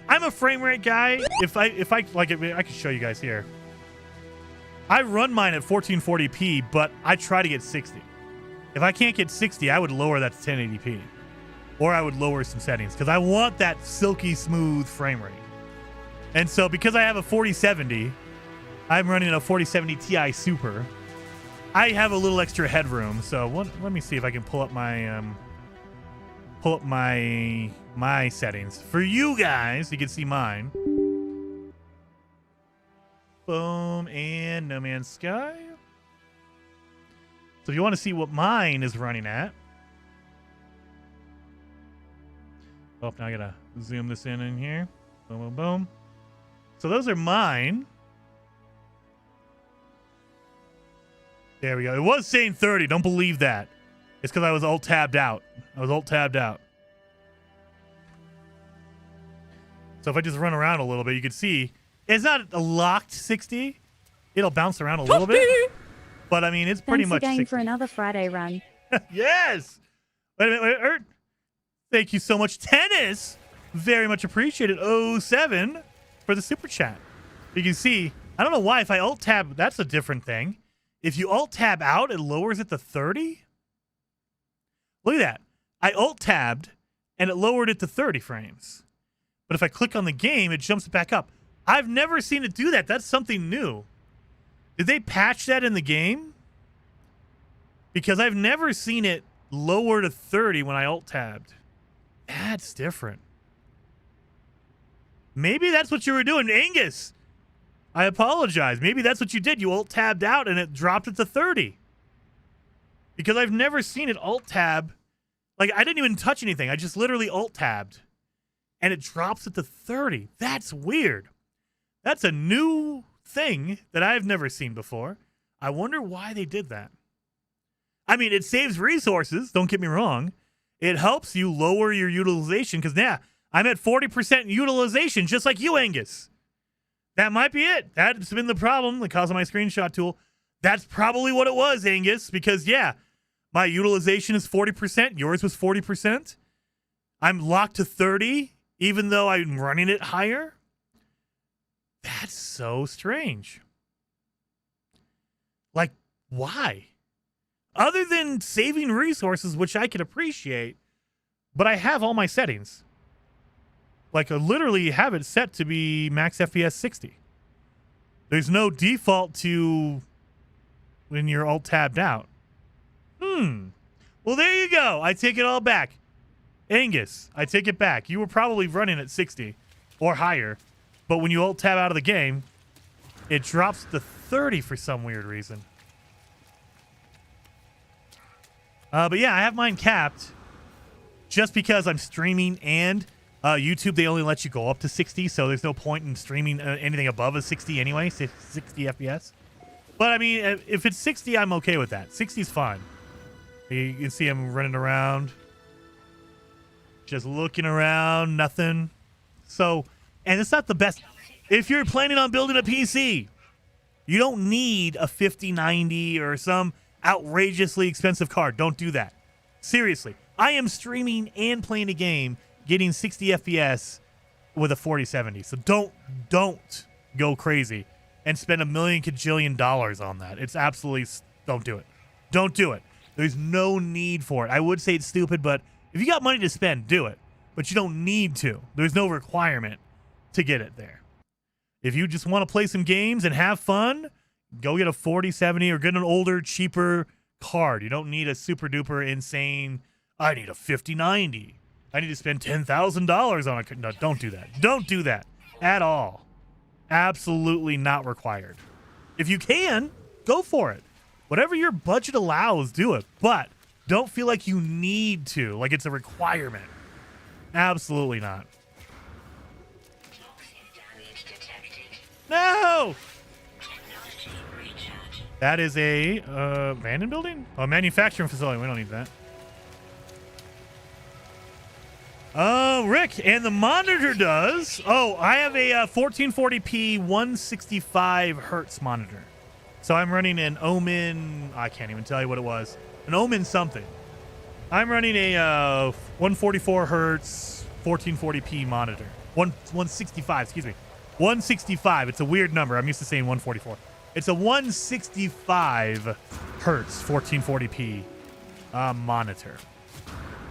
I'm a frame rate guy. If I like it, I can show you guys here. I run mine at 1440p, but I try to get 60. If I can't get 60, I would lower that to 1080p, or I would lower some settings because I want that silky smooth frame rate. And so because I have a 4070, I'm running a 4070 Ti Super. I have a little extra headroom, so let me see if I can pull up my settings for you guys. You can see mine. Boom, and No Man's Sky. So if you want to see what mine is running at. Oh, now I gotta zoom this in here. Boom, boom, boom. So those are mine. There we go. It was saying 30. Don't believe that. It's because I was alt-tabbed out. So if I just run around a little bit, you can see it's not a locked 60. It'll bounce around a little bit. But, I mean, it's pretty Thanks much again 60. for another Friday run. Yes! Wait a minute. Wait. Thank you so much, Tennis. Very much appreciated. 07 for the super chat. You can see, I don't know why. If I alt-tab, that's a different thing. If you alt-tab out, it lowers it to 30. Look at that. I alt-tabbed, and it lowered it to 30 frames. But if I click on the game, it jumps it back up. I've never seen it do that. That's something new. Did they patch that in the game? Because I've never seen it lower to 30 when I alt-tabbed. That's different. Maybe that's what you were doing. Angus, I apologize. Maybe that's what you did. You alt-tabbed out and it dropped it to 30. Because I've never seen it alt-tab. Like, I didn't even touch anything. I just literally alt-tabbed. And it drops it to 30. That's weird. That's a new thing that I've never seen before. I wonder why they did that. I mean, it saves resources. Don't get me wrong. It helps you lower your utilization. Because, yeah, I'm at 40% utilization, just like you, Angus. That might be it. That's been the problem because of my screenshot tool. That's probably what it was, Angus. Because, yeah, my utilization is 40%. Yours was 40%. I'm locked to 30, even though I'm running it higher. That's so strange. Like, why? Other than saving resources, which I can appreciate, but I have all my settings. Like, I literally have it set to be max FPS 60. There's no default to when you're alt-tabbed out. Well, there you go. I take it all back. Angus, I take it back. You were probably running at 60 or higher, but when you alt-tab out of the game, it drops to 30 for some weird reason. But yeah, I have mine capped just because I'm streaming and YouTube, they only let you go up to 60, so there's no point in streaming anything above a 60 anyway, 60 FPS. But, I mean, if it's 60, I'm okay with that. 60 is fine. You can see I'm running around, just looking around, nothing. So, and it's not the best. If you're planning on building a PC, you don't need a 5090 or some outrageously expensive card. Don't do that. Seriously. I am streaming and playing a game getting 60 FPS with a 4070. So don't go crazy and spend $1 million kajillion on that. It's absolutely, don't do it. Don't do it. There's no need for it. I would say it's stupid, but if you got money to spend, do it. But you don't need to. There's no requirement to get it there. If you just want to play some games and have fun, go get a 4070 or get an older, cheaper card. You don't need a super duper insane, I need a 5090. I need to spend $10,000 on a... No, don't do that. Don't do that at all. Absolutely not required. If you can, go for it. Whatever your budget allows, do it. But don't feel like you need to, like it's a requirement. Absolutely not. No! That is a abandoned building? Oh, manufacturing facility. We don't need that. Oh, Rick, and the monitor does. Oh, I have a 1440p 165 hertz monitor. So I'm running an Omen. I can't even tell you what it was. An Omen something. I'm running a 144 hertz 1440p monitor. 165, excuse me. 165. It's a weird number. I'm used to saying 144. It's a 165 hertz 1440p monitor.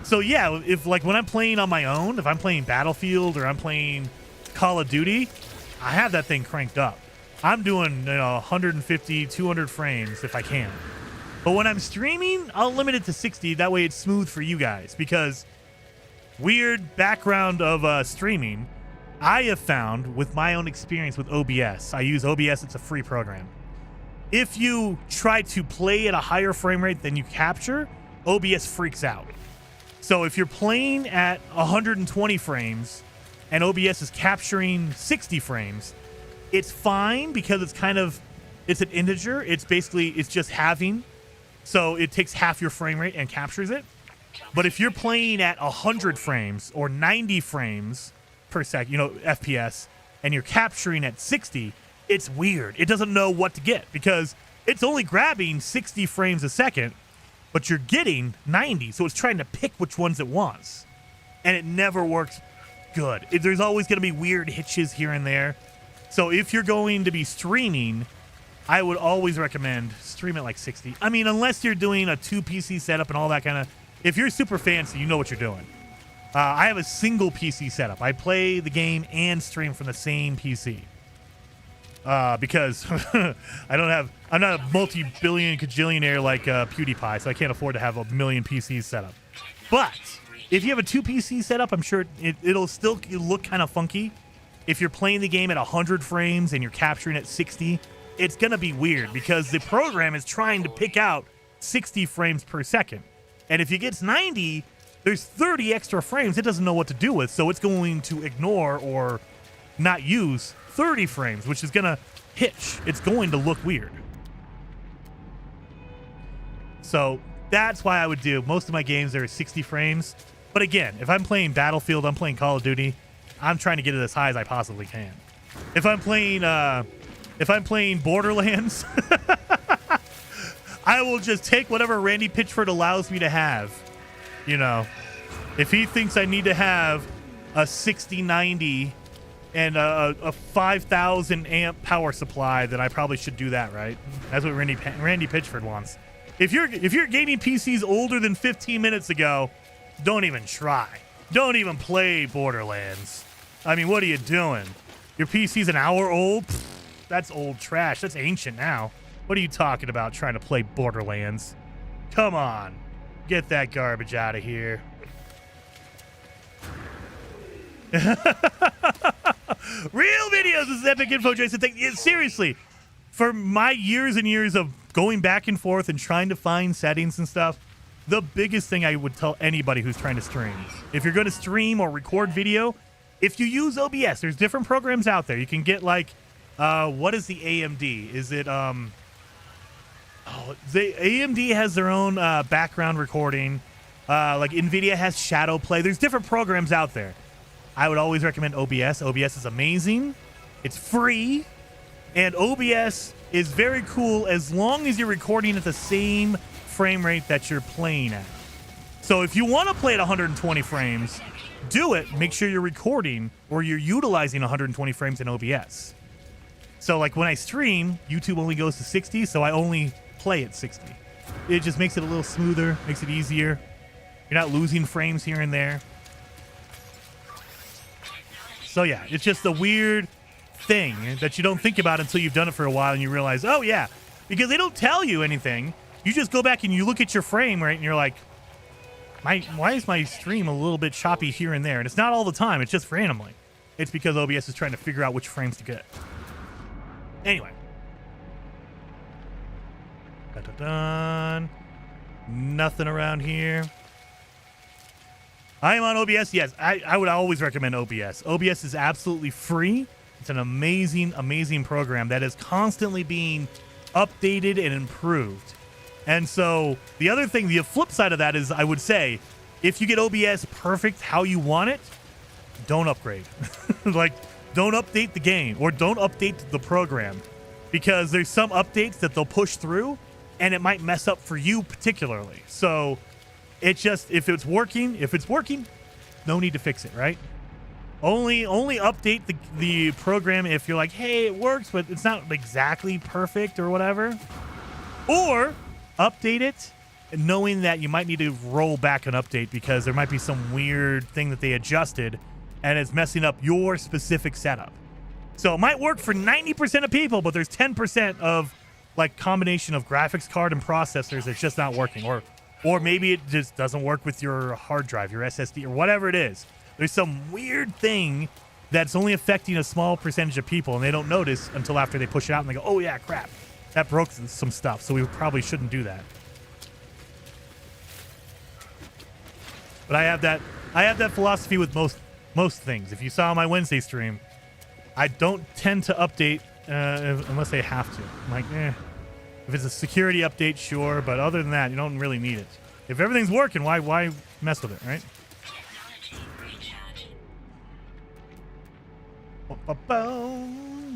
So yeah, if like when I'm playing on my own, if I'm playing Battlefield or I'm playing Call of Duty, I have that thing cranked up. I'm doing 150, 200 frames if I can. But when I'm streaming, I'll limit it to 60. That way it's smooth for you guys. Because weird background of streaming, I have found with my own experience with OBS, I use OBS, it's a free program. If you try to play at a higher frame rate than you capture, OBS freaks out. So if you're playing at 120 frames and OBS is capturing 60 frames, it's fine because it's an integer. It's just halving. So it takes half your frame rate and captures it. But if you're playing at 100 frames or 90 frames per second, FPS, and you're capturing at 60, it's weird. It doesn't know what to get because it's only grabbing 60 frames a second, but you're getting 90. So it's trying to pick which ones it wants. And it never works good. There's always going to be weird hitches here and there. So if you're going to be streaming, I would always recommend stream at like 60. I mean, unless you're doing a 2 PC setup and all that kind of... If you're super fancy, you know what you're doing. I have a single PC setup. I play the game and stream from the same PC. Because I'm not a multi-billion cajillionaire like PewDiePie, so I can't afford to have a million PCs set up. But if you have a 2 PC setup, I'm sure it'll still look kind of funky. If you're playing the game at 100 frames and you're capturing at 60, it's going to be weird because the program is trying to pick out 60 frames per second. And if it gets 90, there's 30 extra frames it doesn't know what to do with, so it's going to ignore or not use 30 frames, which is going to hitch. It's going to look weird. So that's why I would do most of my games there are 60 frames. But again, if I'm playing Battlefield, I'm playing Call of Duty, I'm trying to get it as high as I possibly can. If I'm playing Borderlands, I will just take whatever Randy Pitchford allows me to have. If he thinks I need to have a 6090 and a 5,000 amp power supply, then I probably should do that, right? That's what Randy Pitchford wants. If your gaming PC's older than 15 minutes ago, don't even try. Don't even play Borderlands. I mean, what are you doing? Your PC's an hour old? Pfft, that's old trash. That's ancient now. What are you talking about trying to play Borderlands? Come on. Get that garbage out of here. Real videos. This is Epic Info, Jason. Seriously, for my years and years of going back and forth and trying to find settings and stuff, the biggest thing I would tell anybody who's trying to stream, if you're going to stream or record video, if you use OBS, there's different programs out there. You can get like, what is the AMD? Is it, the AMD has their own background recording. Like NVIDIA has Shadow Play. There's different programs out there. I would always recommend OBS. OBS is amazing. It's free. And OBS is very cool as long as you're recording at the same frame rate that you're playing at. So if you want to play at 120 frames, do it. Make sure you're recording or you're utilizing 120 frames in OBS. So like when I stream, YouTube only goes to 60, so I only play at 60. It just makes it a little smoother, makes it easier. You're not losing frames here and there. So yeah, it's just a weird thing that you don't think about until you've done it for a while and you realize, oh yeah, because they don't tell you anything. You just go back and you look at your frame rate and you're like, why is my stream a little bit choppy here and there? And it's not all the time, it's just randomly. It's because OBS is trying to figure out which frames to get. Anyway. Dun-dun-dun. Nothing around here. I am on OBS. Yes, I would always recommend OBS. OBS is absolutely free. It's an amazing, amazing program that is constantly being updated and improved. And so the other thing, the flip side of that is, I would say, if you get OBS perfect how you want it, don't upgrade. Like, don't update the game or don't update the program, because there's some updates that they'll push through and it might mess up for you particularly. So it's just, if it's working, no need to fix it, right? Only update the program if you're like, hey, it works, but it's not exactly perfect or whatever. Or update it knowing that you might need to roll back an update because there might be some weird thing that they adjusted and it's messing up your specific setup. So it might work for 90% of people, but there's 10% of like combination of graphics card and processors that's just not working. Or maybe it just doesn't work with your hard drive, your SSD, or whatever it is. There's some weird thing that's only affecting a small percentage of people, and they don't notice until after they push it out and they go, oh yeah, crap, that broke some stuff, so we probably shouldn't do that. But I have that philosophy with most things. If you saw my Wednesday stream, I don't tend to update unless I have to. I'm like, if it's a security update, sure, but other than that, you don't really need it. If everything's working, why mess with it, right?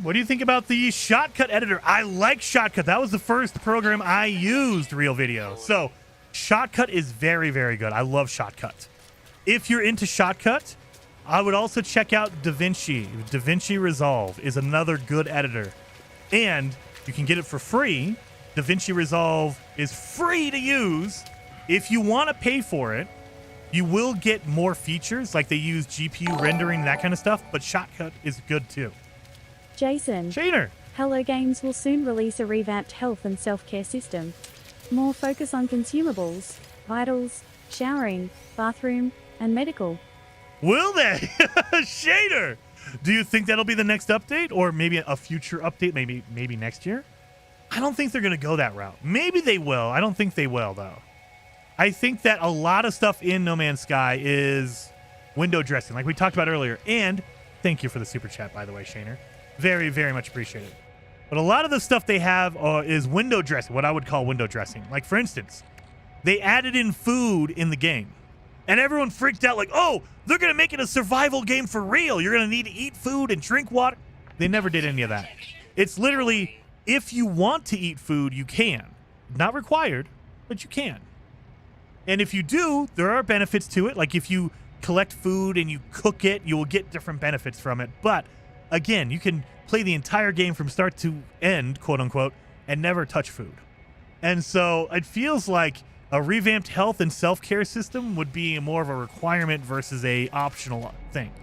What do you think about the Shotcut editor? I like Shotcut. That was the first program I used, Real Video. So Shotcut is very, very good. I love Shotcut. If you're into Shotcut, I would also check out DaVinci. DaVinci Resolve is another good editor. And you can get it for free. DaVinci Resolve is free to use. If you want to pay for it, you will get more features, like they use GPU rendering, that kind of stuff, but Shotcut is good too. Jason. Shader. Hello Games will soon release a revamped health and self-care system. More focus on consumables, vitals, showering, bathroom, and medical. Will they? Shader. Do you think that'll be the next update, or maybe a future update, maybe next year? I don't think they're going to go that route. Maybe they will. I don't think they will, though. I think that a lot of stuff in No Man's Sky is window dressing, like we talked about earlier. And thank you for the super chat, by the way, Shaner. Very, very much appreciated. But a lot of the stuff they have is window dressing, what I would call window dressing. Like, for instance, they added in food in the game. And everyone freaked out like, oh, they're going to make it a survival game for real. You're going to need to eat food and drink water. They never did any of that. It's literally, if you want to eat food, you can. Not required, but you can. And if you do, there are benefits to it. Like if you collect food and you cook it, you will get different benefits from it. But again, you can play the entire game from start to end, quote unquote, and never touch food. And so it feels like a revamped health and self-care system would be more of a requirement versus a optional thing.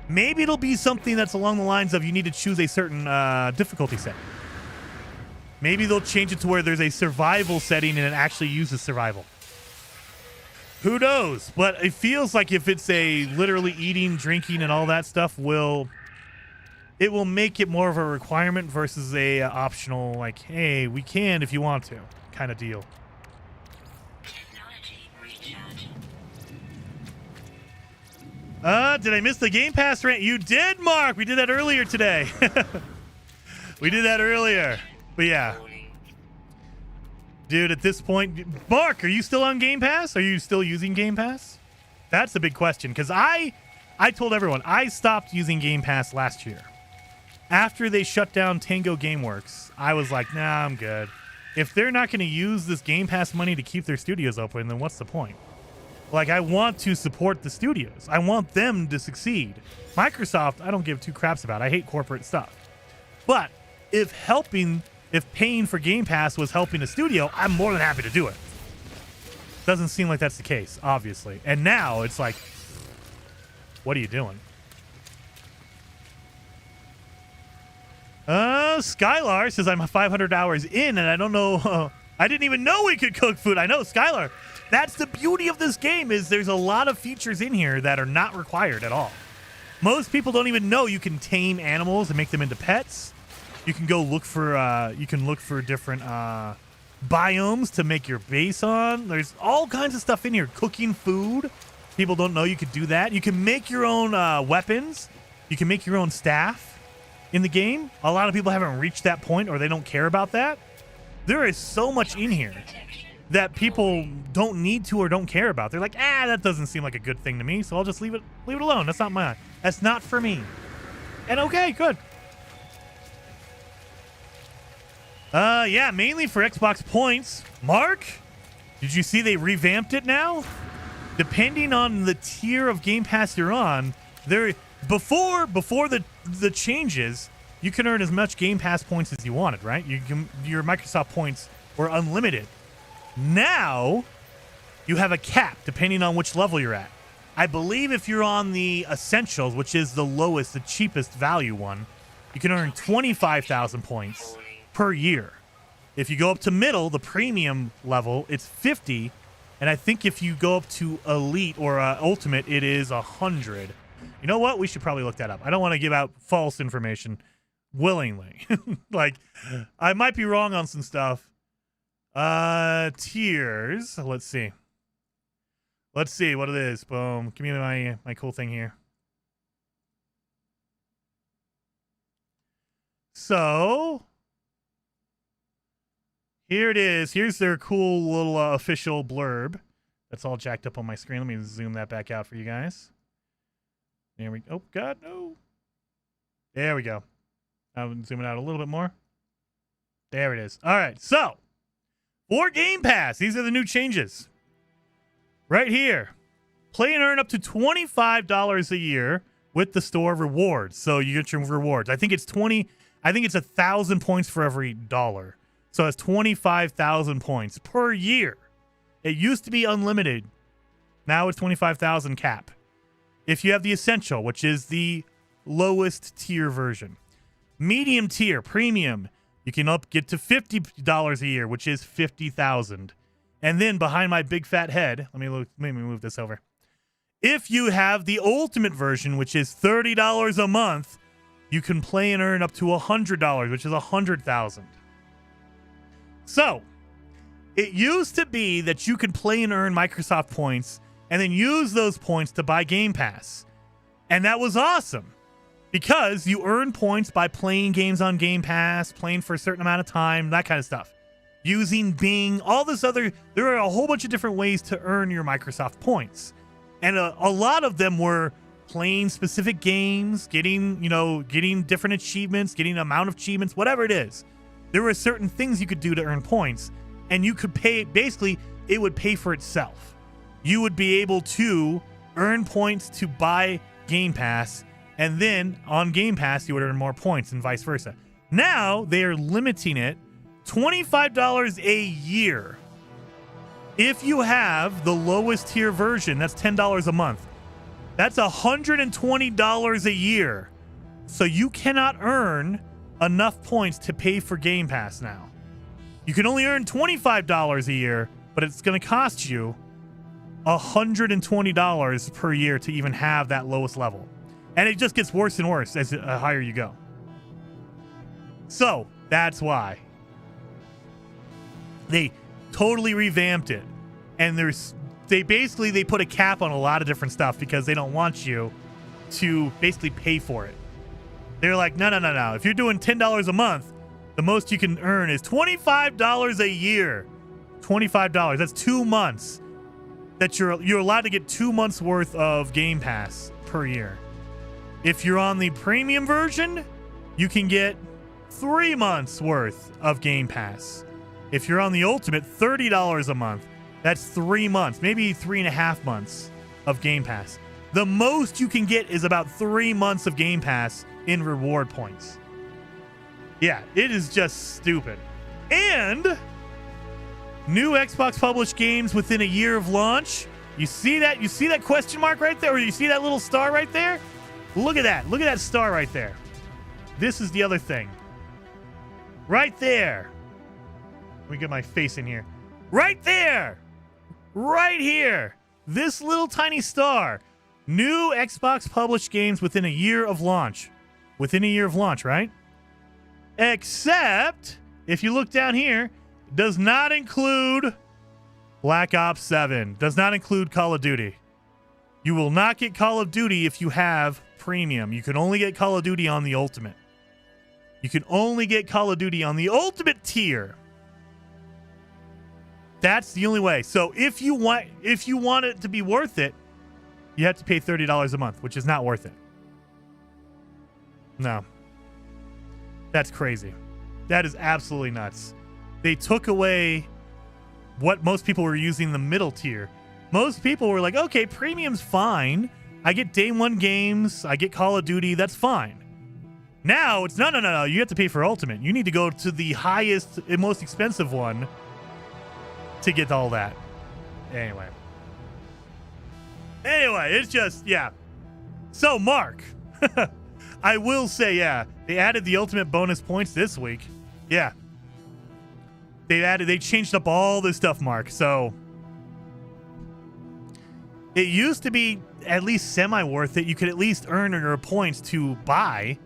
Maybe it'll be something that's along the lines of you need to choose a certain difficulty setting. Maybe they'll change it to where there's a survival setting and it actually uses survival. Who knows? But it feels like if it's a literally eating, drinking, and all that stuff, it will make it more of a requirement versus a optional, like, hey, we can if you want to, kind of deal. Did I miss the Game Pass rant? You did, Mark. We did that earlier today. We did that earlier. But yeah. Dude, at this point, Mark, are you still on Game Pass? Are you still using Game Pass? That's a big question, because I told everyone I stopped using Game Pass last year. After they shut down Tango Gameworks, I was like, nah, I'm good. If they're not going to use this Game Pass money to keep their studios open, then what's the point? Like, I want to support the studios. I want them to succeed. Microsoft, I don't give two craps about. I hate corporate stuff. But if paying for Game Pass was helping a studio, I'm more than happy to do it. Doesn't seem like that's the case, obviously. And now it's like, what are you doing? Skylar says I'm 500 hours in and I don't know. I didn't even know we could cook food. I know, Skylar. That's the beauty of this game, is there's a lot of features in here that are not required at all. Most people don't even know you can tame animals and make them into pets. You can go look for different biomes to make your base on. There's all kinds of stuff in here. Cooking food. People don't know you could do that. You can make your own weapons. You can make your own staff in the game. A lot of people haven't reached that point, or they don't care about that. There is so much in here that people don't need to or don't care about. They're like, that doesn't seem like a good thing to me, so I'll just leave it alone. That's not mine. That's not for me. And okay, good. Yeah, mainly for Xbox points. Mark, did you see they revamped it now? Depending on the tier of Game Pass you're on, before the changes, you can earn as much Game Pass points as you wanted, right? Your Microsoft points were unlimited. Now, you have a cap depending on which level you're at. I believe if you're on the Essentials, which is the lowest, the cheapest value one, you can earn 25,000 points per year. If you go up to middle, the premium level, it's 50. And I think if you go up to elite or ultimate, it is 100. You know what? We should probably look that up. I don't want to give out false information willingly. Like, I might be wrong on some stuff. Tiers. Let's see. Let's see what it is. Boom. Give me my cool thing here. So, here it is. Here's their cool little official blurb. That's all jacked up on my screen. Let me zoom that back out for you guys. There we go. Oh, God, no. There we go. I'm zooming out a little bit more. There it is. All right, so for Game Pass, these are the new changes. Right here. Play and earn up to $25 a year with the store rewards. So you get your rewards. I think it's 1,000 points for every dollar. So it's 25,000 points per year. It used to be unlimited. Now it's 25,000 cap. If you have the Essential, which is the lowest tier version. Medium tier, premium, you can get to $50 a year, which is 50,000. And then behind my big fat head, let me move this over. If you have the ultimate version, which is $30 a month, you can play and earn up to $100, which is 100,000. So, it used to be that you could play and earn Microsoft points and then use those points to buy Game Pass. And that was awesome because you earn points by playing games on Game Pass, playing for a certain amount of time, that kind of stuff. Using Bing, all this other, there are a whole bunch of different ways to earn your Microsoft points. And a lot of them were playing specific games, getting different achievements, getting an amount of achievements, whatever it is. There were certain things you could do to earn points, and you could pay, basically, it would pay for itself. You would be able to earn points to buy Game Pass, and then on Game Pass, you would earn more points and vice versa. Now, they are limiting it $25 a year. If you have the lowest tier version, that's $10 a month. That's $120 a year. So you cannot earn enough points to pay for Game Pass now. You can only earn $25 a year, but it's going to cost you $120 per year to even have that lowest level. And it just gets worse and worse as higher you go. So that's why they totally revamped it. And they put a cap on a lot of different stuff because they don't want you to basically pay for it. They're like, no. If you're doing $10 a month, the most you can earn is $25 a year. $25. That's 2 months. That you're allowed to get 2 months worth of Game Pass per year. If you're on the premium version, you can get 3 months worth of Game Pass. If you're on the ultimate, $30 a month. That's 3 months, maybe 3.5 months of Game Pass. The most you can get is about 3 months of Game Pass in reward points. Yeah, it is just stupid. And new Xbox published games within a year of launch. You see that? You see that question mark right there? Or you see that little star right there? Look at that. Look at that star right there. This is the other thing. Right there. Let me get my face in here. Right there. Right here. This little tiny star. New Xbox published games within a year of launch. Within a year of launch, right? Except, if you look down here, does not include Black Ops 7. Does not include Call of Duty. You will not get Call of Duty if you have premium. You can only get Call of Duty on the Ultimate. You can only get Call of Duty on the Ultimate tier. That's the only way. So if you want it to be worth it, you have to pay $30 a month, which is not worth it. No. That's crazy. That is absolutely nuts. They took away what most people were using the middle tier. Most people were like, okay, premium's fine. I get day one games. I get Call of Duty. That's fine. Now it's no. You have to pay for Ultimate. You need to go to the highest and most expensive one to get all that. Anyway, it's just, yeah. So, Mark, I will say, yeah, they added the Ultimate bonus points this week. Yeah. They changed up all this stuff, Mark. So, It used to be at least semi worth it. You could at least earn your points to buy.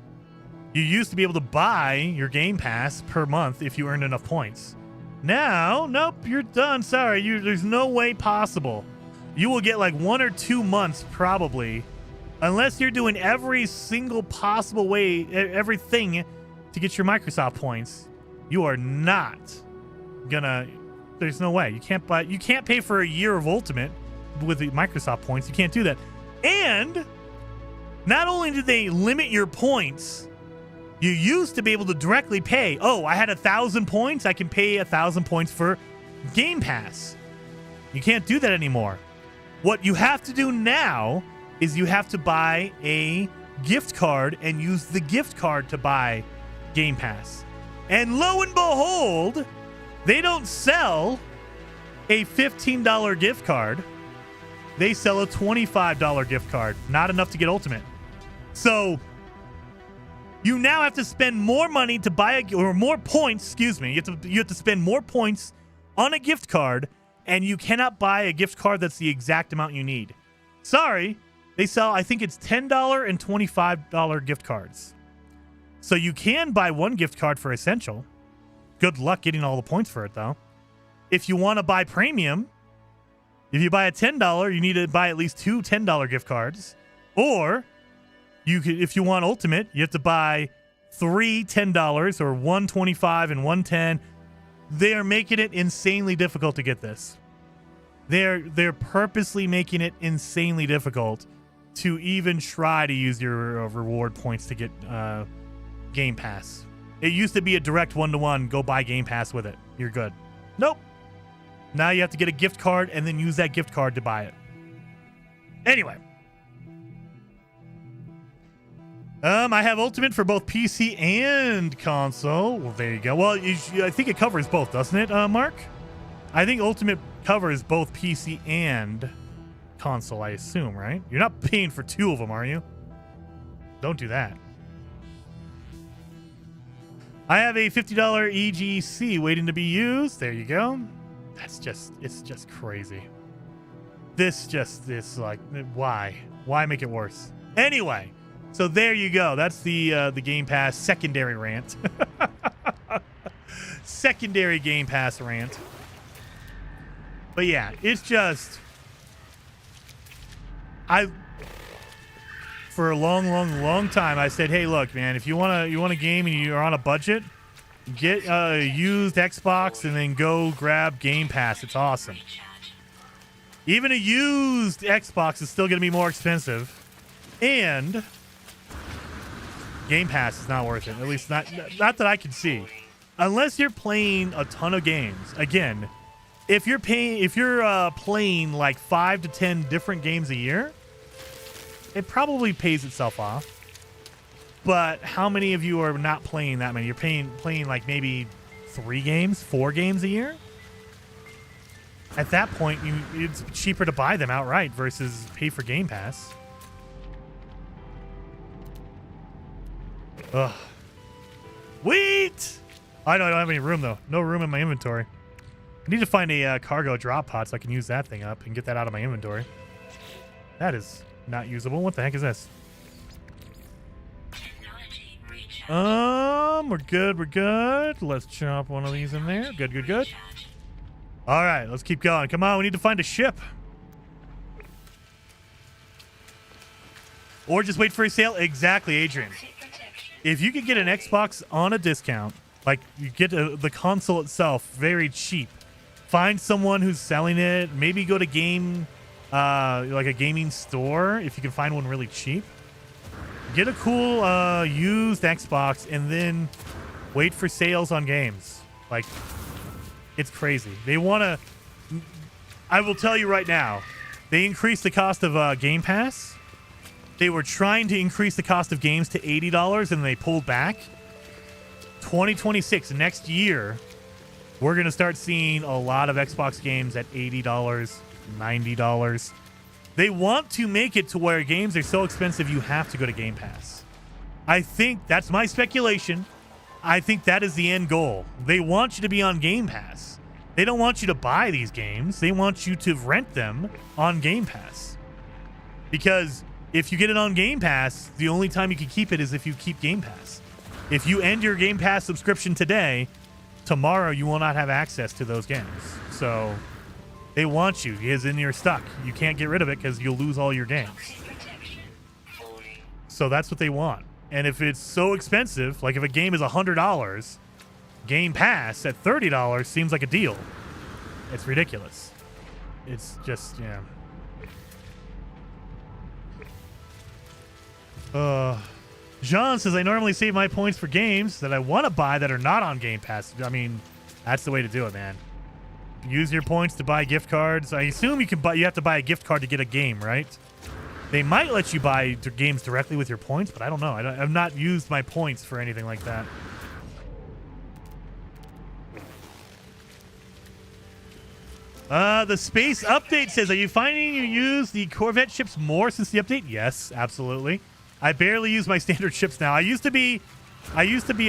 You used to be able to buy your Game Pass per month if you earned enough points. Now, nope, you're done. Sorry, there's no way possible. You will get like 1 or 2 months probably, unless you're doing every single possible way, everything to get your Microsoft points. You are not gonna. There's no way. You can't pay for a year of Ultimate with the Microsoft points. You can't do that. And not only did they limit your points, you used to be able to directly pay. Oh, I had 1,000 points. I can pay 1,000 points for Game Pass. You can't do that anymore. What you have to do now is you have to buy a gift card and use the gift card to buy Game Pass. And lo and behold, they don't sell a $15 gift card. They sell a $25 gift card. Not enough to get Ultimate. So you now have to spend more money to buy or more points, excuse me. You have to spend more points on a gift card, and you cannot buy a gift card that's the exact amount you need. Sorry, they sell, I think it's $10 and $25 gift cards. So you can buy one gift card for Essential. Good luck getting all the points for it, though. If you want to buy Premium, if you buy a $10, you need to buy at least 2 $10 gift cards. Or you could, if you want Ultimate, you have to buy 3 $10 or 1 $25 and 1 $10. They are making it insanely difficult to get this. They're purposely making it insanely difficult to even try to use your reward points to get Game Pass. It used to be a direct 1-to-1, go buy Game Pass with it. You're good. Nope. Now you have to get a gift card and then use that gift card to buy it. Anyway. I have Ultimate for both PC and console. Well, there you go. Well, I think it covers both, doesn't it, Mark? I think Ultimate covers both PC and console, I assume, right? You're not paying for 2 of them, are you? Don't do that. I have a $50 EGC waiting to be used. There you go. It's just crazy. This like, why? Why make it worse? Anyway. So there you go. That's the Game Pass secondary rant. Secondary Game Pass rant. But yeah, it's just for a long time I said, hey, look, man, if you want a game and you're on a budget, get a used Xbox and then go grab Game Pass. It's awesome. Even a used Xbox is still going to be more expensive, and Game Pass is not worth it. At least not that I can see. Unless you're playing a ton of games. Again, if you're playing like 5 to 10 different games a year, it probably pays itself off. But how many of you are not playing that many? You're playing like maybe 3 games, 4 games a year? At that point, it's cheaper to buy them outright versus pay for Game Pass. Ugh. Wheat! I don't have any room, though. No room in my inventory. I need to find a cargo drop pod so I can use that thing up and get that out of my inventory. That is not usable. What the heck is this? We're good. Let's chop one of these in there. Good. All right, let's keep going. Come on, we need to find a ship. Or just wait for a sale. Exactly, Adrian. If you could get an Xbox on a discount, like you get the console itself very cheap, find someone who's selling it, maybe go to like a gaming store if you can find one really cheap. Get a cool used Xbox and then wait for sales on games. Like, it's crazy. They want to... I will tell you right now, they increased the cost of Game Pass. They were trying to increase the cost of games to $80 and they pulled back. 2026, next year, we're going to start seeing a lot of Xbox games at $80, $90. They want to make it to where games are so expensive you have to go to Game Pass. I think that's my speculation. I think that is the end goal. They want you to be on Game Pass. They don't want you to buy these games. They want you to rent them on Game Pass. Because if you get it on Game Pass, the only time you can keep it is if you keep Game Pass. If you end your Game Pass subscription today, tomorrow you will not have access to those games. So they want you, as in you're stuck. You can't get rid of it because you'll lose all your games. So that's what they want. And if it's so expensive, like if a game is $100, Game Pass at $30 seems like a deal. It's ridiculous. It's just, yeah. Jean says, I normally save my points for games that I want to buy that are not on Game Pass. I mean, that's the way to do it, man. Use your points to buy gift cards. I assume you have to buy a gift card to get a game, right? They might let you buy games directly with your points, but I don't know. I've not used my points for anything like that. The space update says, are you finding you use the Corvette ships more since the update? Yes, absolutely. I barely use my standard ships now. I used to be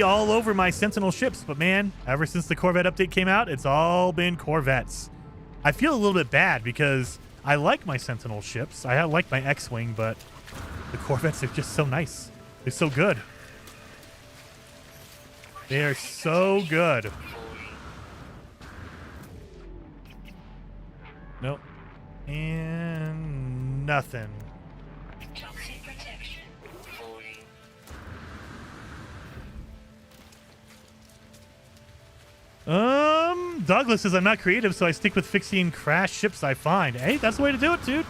all over my Sentinel ships, but man, ever since the Corvette update came out, it's all been Corvettes. I feel a little bit bad because I like my Sentinel ships. I like my X-Wing, but the Corvettes are just so nice. They're so good. They are so good. Nope. And nothing. Douglas says, I'm not creative, so I stick with fixing crash ships I find. Hey, that's the way to do it, dude.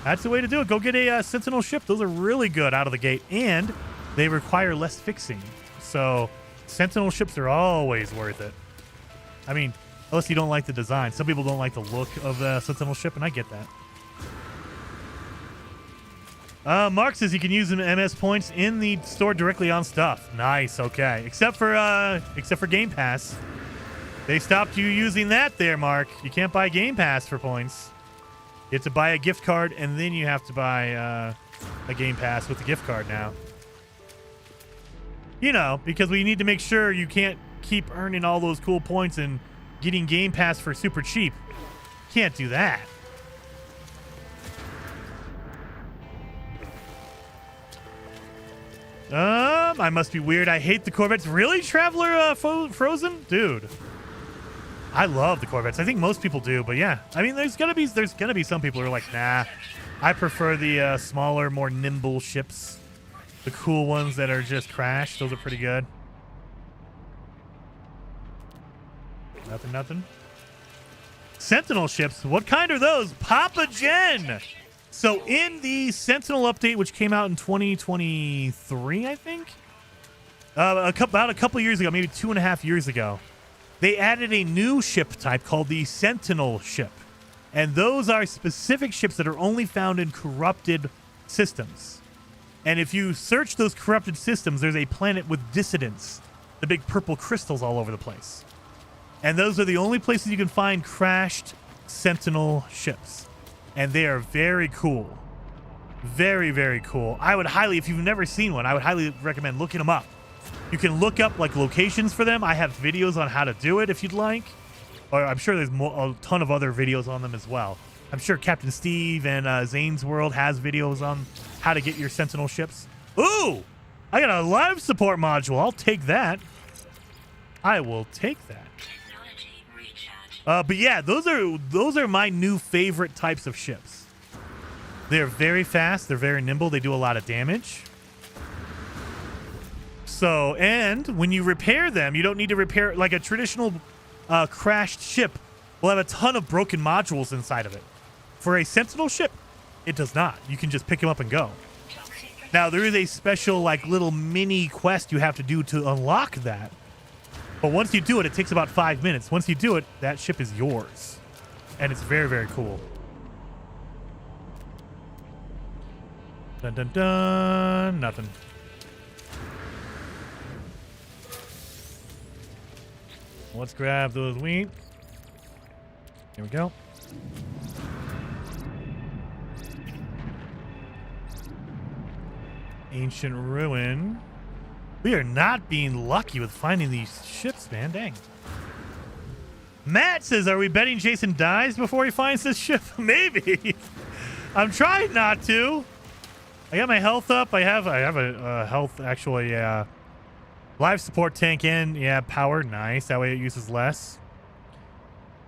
That's the way to do it. Go get a Sentinel ship. Those are really good out of the gate, and they require less fixing. So Sentinel ships are always worth it. I mean, unless you don't like the design. Some people don't like the look of the Sentinel ship, and I get that. Mark says you can use MS points in the store directly on stuff. Nice, okay. Except for Game Pass. They stopped you using that there, Mark. You can't buy Game Pass for points. You have to buy a gift card, and then you have to buy a Game Pass with the gift card now. You know, because we need to make sure you can't keep earning all those cool points and getting Game Pass for super cheap. Can't do that. I must be weird. I hate the Corvettes. Really, Traveler Frozen? Dude. I love the Corvettes. I think most people do, but yeah. I mean, there's gonna be some people who are like, nah. I prefer the smaller, more nimble ships. The cool ones that are just crashed. Those are pretty good. Nothing. Sentinel ships. What kind are those? Papa Jen. So in the Sentinel update, which came out in 2023, I think, about a couple years ago, maybe 2.5 years ago, they added a new ship type called the Sentinel ship. And those are specific ships that are only found in corrupted systems. And if you search those corrupted systems, there's a planet with dissidents, the big purple crystals all over the place. And those are the only places you can find crashed Sentinel ships. And they are very cool. Very, very cool. I would highly, if you've never seen one, I would highly recommend looking them up. You can look up like locations for them. I have videos on how to do it if you'd like. Or I'm sure there's a ton of other videos on them as well. I'm sure Captain Steve and Zane's World has videos on how to get your Sentinel ships. Ooh! I got a live support module. I'll take that. I will take that. But yeah, those are my new favorite types of ships. They're very fast. They're very nimble. They do a lot of damage. So, and when you repair them, you don't need to repair like a traditional crashed ship will have a ton of broken modules inside of it. For a Sentinel ship, it does not. You can just pick them up and go. Now, there is a special like little mini quest you have to do to unlock that. But once you do it, it takes about 5 minutes. Once you do it, that ship is yours. And it's very, very cool. Dun, dun, dun. Nothing. Let's grab those wheat. Here we go. Ancient ruin. We are not being lucky with finding these ships, man. Dang. Matt says, are we betting Jason dies before he finds this ship? Maybe. I'm trying not to. I got my health up. I have a health, actually, life support tank in. Yeah, power. Nice. That way it uses less.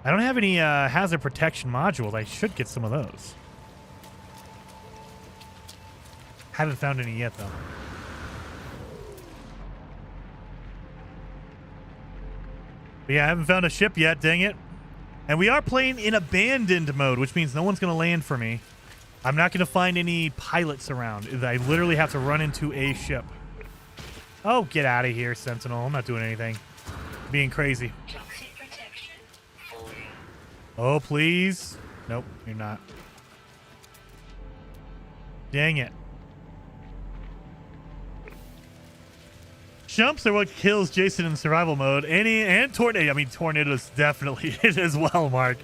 I don't have any hazard protection modules. I should get some of those. Haven't found any yet, though. But yeah, I haven't found a ship yet, dang it. And we are playing in abandoned mode, which means no one's going to land for me. I'm not going to find any pilots around. I literally have to run into a ship. Oh, get out of here, Sentinel. I'm not doing anything. Being crazy. Oh, please. Nope, you're not. Dang it. Jumps are what kills Jason in survival mode. And tornado. I mean, tornadoes definitely it as well, Mark.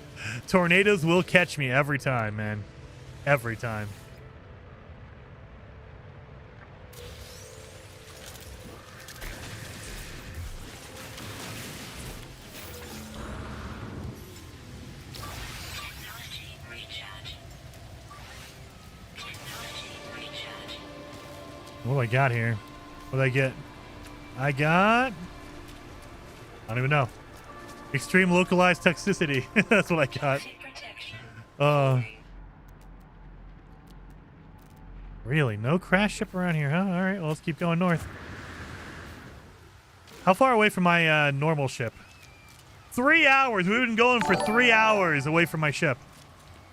Tornadoes will catch me every time, man. Every time. What do I got here? What did I get? I got... I don't even know. Extreme localized toxicity. That's what I got. Really? No crash ship around here, huh? All right, well, let's keep going north. How far away from my normal ship? 3 hours. We've been going for 3 hours away from my ship.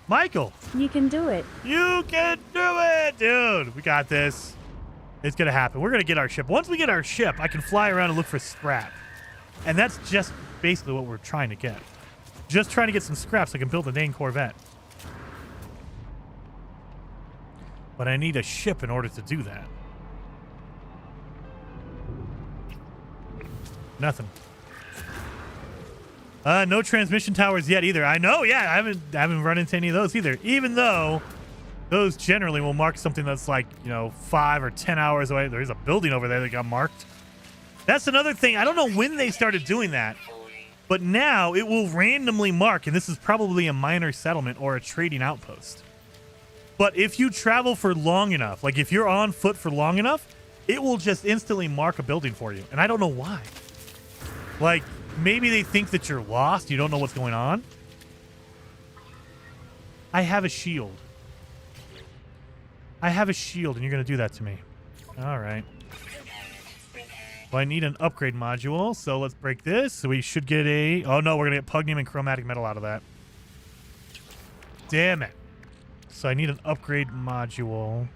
Michael. You can do it. You can do it, dude. We got this. It's going to happen. We're going to get our ship. Once we get our ship, I can fly around and look for scrap. And that's just basically what we're trying to get. Just trying to get some scrap so I can build a dang Corvette. But I need a ship in order to do that. Nothing. No transmission towers yet either. I know, yeah, I haven't run into any of those either. Even though those generally will mark something that's like, 5 or 10 hours away. There's a building over there that got marked. That's another thing. I don't know when they started doing that, but now it will randomly mark, and this is probably a minor settlement or a trading outpost. But if you travel for long enough, like if you're on foot for long enough, it will just instantly mark a building for you. And I don't know why. Like, maybe they think that you're lost. You don't know what's going on. I have a shield. I have a shield, and you're going to do that to me. All right. Well, I need an upgrade module, so let's break this. So we should get a... Oh, no, we're going to get pugnium and chromatic metal out of that. Damn it. So I need an upgrade module.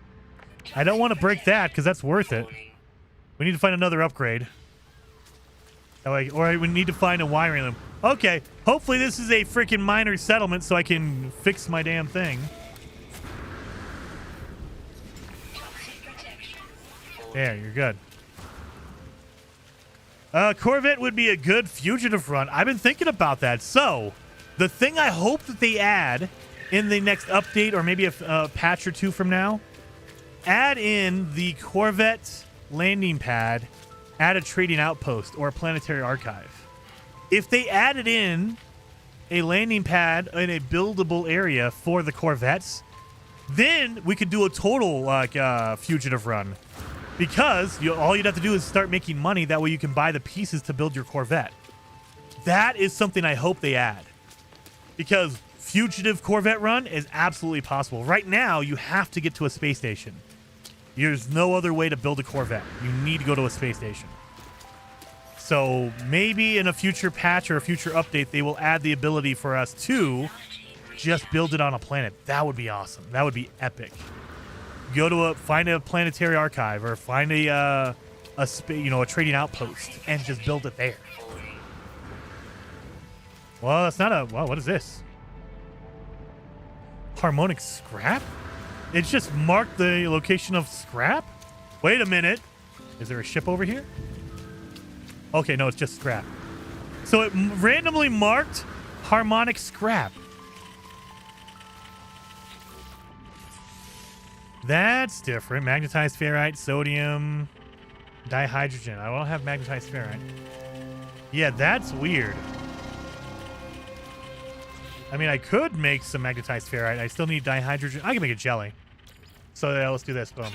I don't want to break that, because that's worth it. We need to find another upgrade. Or we need to find a wiring loom. Okay, hopefully this is a freaking minor settlement so I can fix my damn thing. There, you're good. Corvette would be a good fugitive run. I've been thinking about that. So, the thing I hope that they add in the next update, or maybe a patch or two from now, add in the Corvette landing pad at a trading outpost or a planetary archive. If they added in a landing pad in a buildable area for the Corvettes, then we could do a total fugitive run. Because all you'd have to do is start making money. That way you can buy the pieces to build your Corvette. That is something I hope they add. Because fugitive Corvette run is absolutely possible. Right now, you have to get to a space station. There's no other way to build a Corvette. You need to go to a space station. So maybe in a future patch or a future update, they will add the ability for us to just build it on a planet. That would be awesome. That would be epic. Go to find a planetary archive or find a trading outpost and just build it there. Well, that's not a... Well, what is this? Harmonic scrap? It's just marked the location of scrap? Wait a minute. Is there a ship over here? Okay, no, it's just scrap. So it randomly marked harmonic scrap. That's different. Magnetized ferrite, sodium, dihydrogen. I don't have magnetized ferrite. Yeah, that's weird. I mean, I could make some magnetized ferrite. I still need dihydrogen. I can make a jelly. So yeah, let's do this. Boom.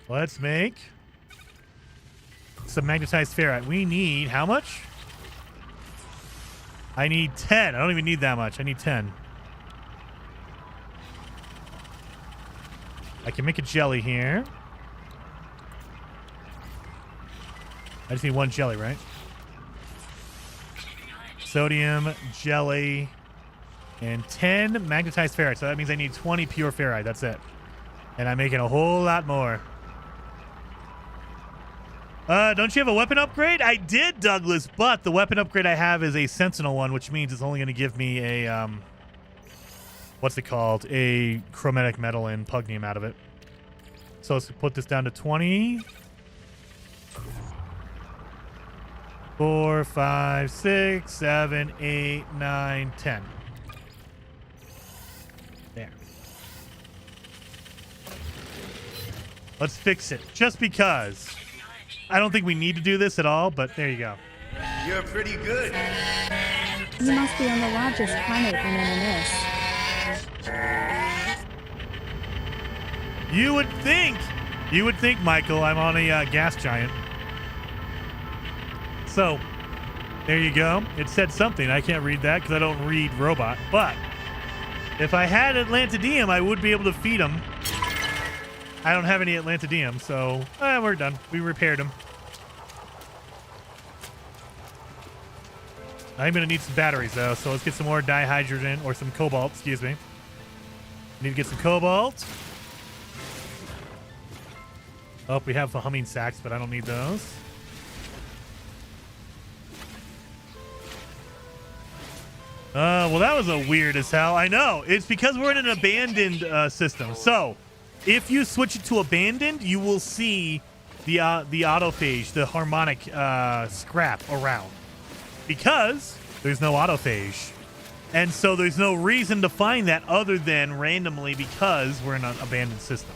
Let's make some magnetized ferrite. We need how much? I need 10. I don't even need that much. I need 10. I can make a jelly here. I just need one jelly, right? Sodium, jelly, and 10 magnetized ferrite. So that means I need 20 pure ferrite. That's it. And I'm making a whole lot more. Don't you have a weapon upgrade? I did, Douglas, but the weapon upgrade I have is a Sentinel one, which means it's only going to give me a, what's it called? A chromatic metal and pugnium out of it. So let's put this down to 20. 4, 5, 6, 7, 8, 9, 10. There. Let's fix it. Just because. I don't think we need to do this at all, but there you go. You're pretty good. You must be on the largest planet in MMS. You would think, Michael, I'm on a gas giant. So, there you go. It said something. I can't read that because I don't read robot. But if I had Atlantidium, I would be able to feed them. I don't have any Atlantidium, so we're done. We repaired them. I'm going to need some batteries, though, so let's get some more dihydrogen, or some cobalt, excuse me. Need to get some cobalt. Oh, we have the humming sacks, but I don't need those. Well, that was a weird as hell. I know. It's because we're in an abandoned system. So, if you switch it to abandoned, you will see the autophage, the harmonic scrap around. Because there's no autophage. And so there's no reason to find that other than randomly because we're in an abandoned system.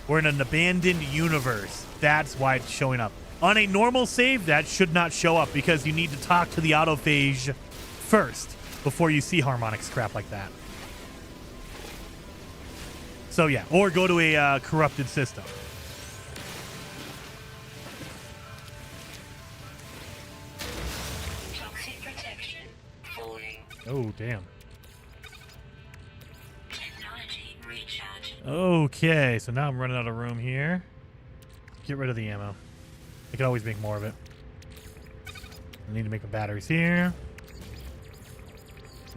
We're in an abandoned universe. That's why it's showing up. On a normal save, that should not show up because you need to talk to the autophage first before you see harmonic scrap like that. So yeah, or go to a corrupted system. Toxic protection falling. Oh, damn. Technology recharge. Okay, so now I'm running out of room here. Get rid of the ammo. I could always make more of it. I need to make the batteries here.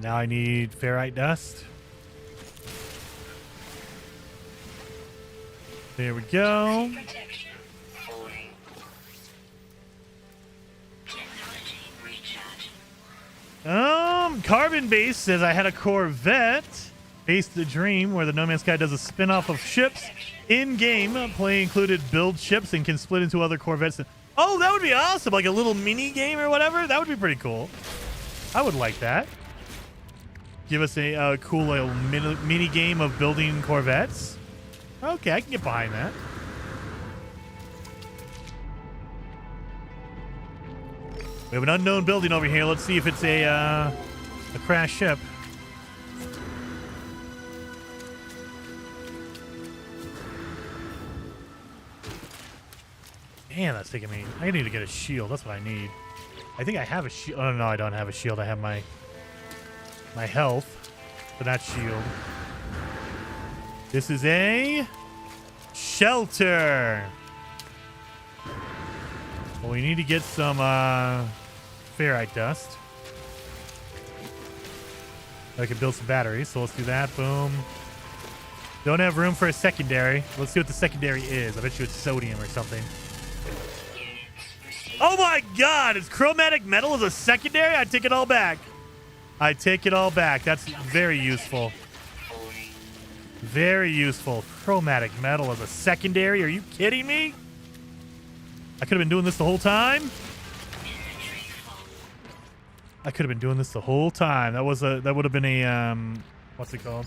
Now I need ferrite dust. There we go. Protection falling. Technology recharge. Carbon Base says I had a Corvette. Base the Dream, where the No Man's Sky does a spin-off of ships in-game. Play included build ships and can split into other Corvettes. Oh, that would be awesome. Like a little mini game or whatever. That would be pretty cool. I would like that. Give us a cool little mini game of building Corvettes. Okay, I can get behind that. We have an unknown building over here. Let's see if it's a crashed ship. Man, that's taking me. I need to get a shield. That's what I need. I think I have a shield. Oh, no, I don't have a shield. I have my health, but not shield. This is a shelter. Well, we need to get some ferrite dust. I can build some batteries, so let's do that. Boom. Don't have room for a secondary. Let's see what the secondary is. I bet you it's sodium or something. Oh my god! Is chromatic metal as a secondary? I take it all back. I take it all back. That's very useful. Very useful. Chromatic metal as a secondary? Are you kidding me? I could have been doing this the whole time. I could have been doing this the whole time. That would have been a what's it called?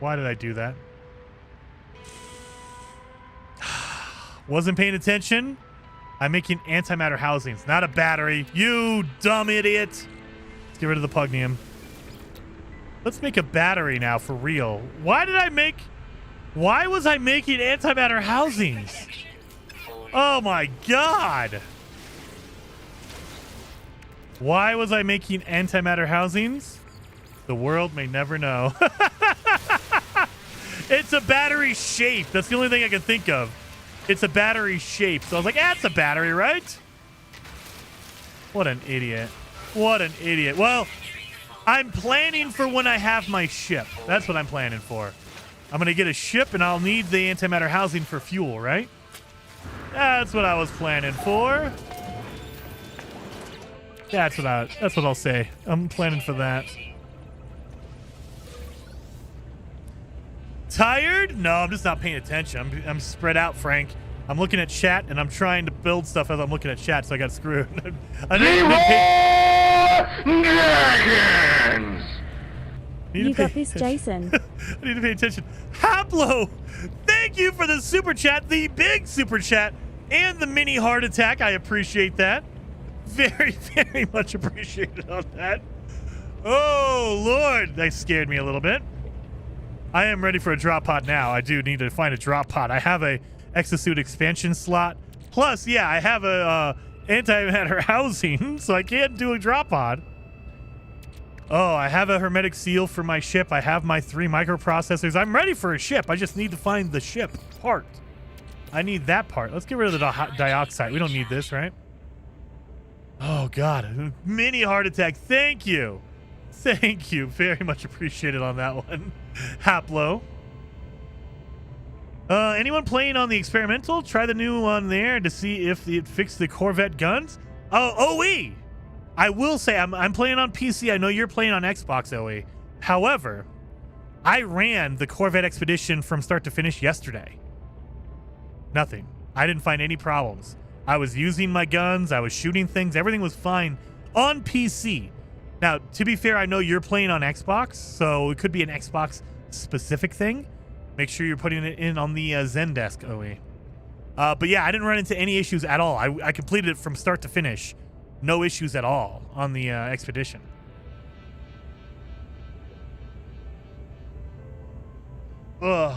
Why did I do that? Wasn't paying attention. I'm making antimatter housings, not a battery. You dumb idiot. Let's get rid of the pugnium. Let's make a battery now for real. Why was I making antimatter housings? Oh my god. Why was I making antimatter housings? The world may never know. It's a battery shape. That's the only thing I can think of. It's a battery shape. So I was like, it's a battery, right? What an idiot. What an idiot. Well, I'm planning for when I have my ship. That's what I'm planning for. I'm going to get a ship and I'll need the antimatter housing for fuel, right? That's what I was planning for. That's what I'll say. I'm planning for that. Tired? No, I'm just not paying attention. I'm spread out, Frank. I'm looking at chat and I'm trying to build stuff as I'm looking at chat, so I got screwed. You got this, Jason. I need to pay attention. Haplo, thank you for the super chat, the big super chat, and the mini heart attack. I appreciate that. Very, very much appreciated on that. Oh, Lord. That scared me a little bit. I am ready for a drop pod now. I do need to find a drop pod. I have a exosuit expansion slot. Plus, yeah, I have a antimatter housing, so I can't do a drop pod. Oh, I have a hermetic seal for my ship. I have my 3 microprocessors. I'm ready for a ship. I just need to find the ship part. I need that part. Let's get rid of the dioxide. We don't need this, right? Oh, God. Mini heart attack. Thank you. Thank you. Very much appreciated on that one. Haplo. Anyone playing on the experimental? Try the new one there to see if it fixed the Corvette guns. Oh, OE. I will say I'm playing on PC. I know you're playing on Xbox, OE. However, I ran the Corvette Expedition from start to finish yesterday. Nothing. I didn't find any problems. I was using my guns. I was shooting things. Everything was fine on PC. Now, to be fair, I know you're playing on Xbox, so it could be an Xbox specific thing. Make sure you're putting it in on the Zendesk, OE. But yeah, I didn't run into any issues at all. I completed it from start to finish. No issues at all on the expedition. Ugh.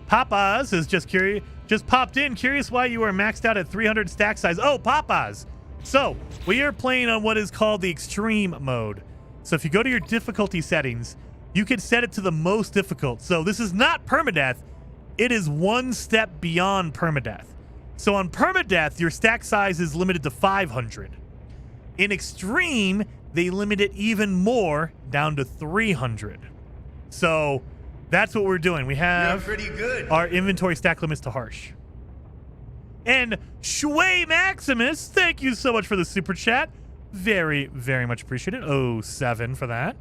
Papa's is just popped in. Curious why you are maxed out at 300 stack size. Oh, Papa's. So, we are playing on what is called the extreme mode. So if you go to your difficulty settings, you can set it to the most difficult. So this is not permadeath. It is one step beyond permadeath. So on permadeath, your stack size is limited to 500. In extreme, they limit it even more down to 300. So that's what we're doing. We have You're pretty good. our inventory stack limits to harsh. And Shui Maximus, thank you so much for the super chat. Very, very much appreciated. 07 for that.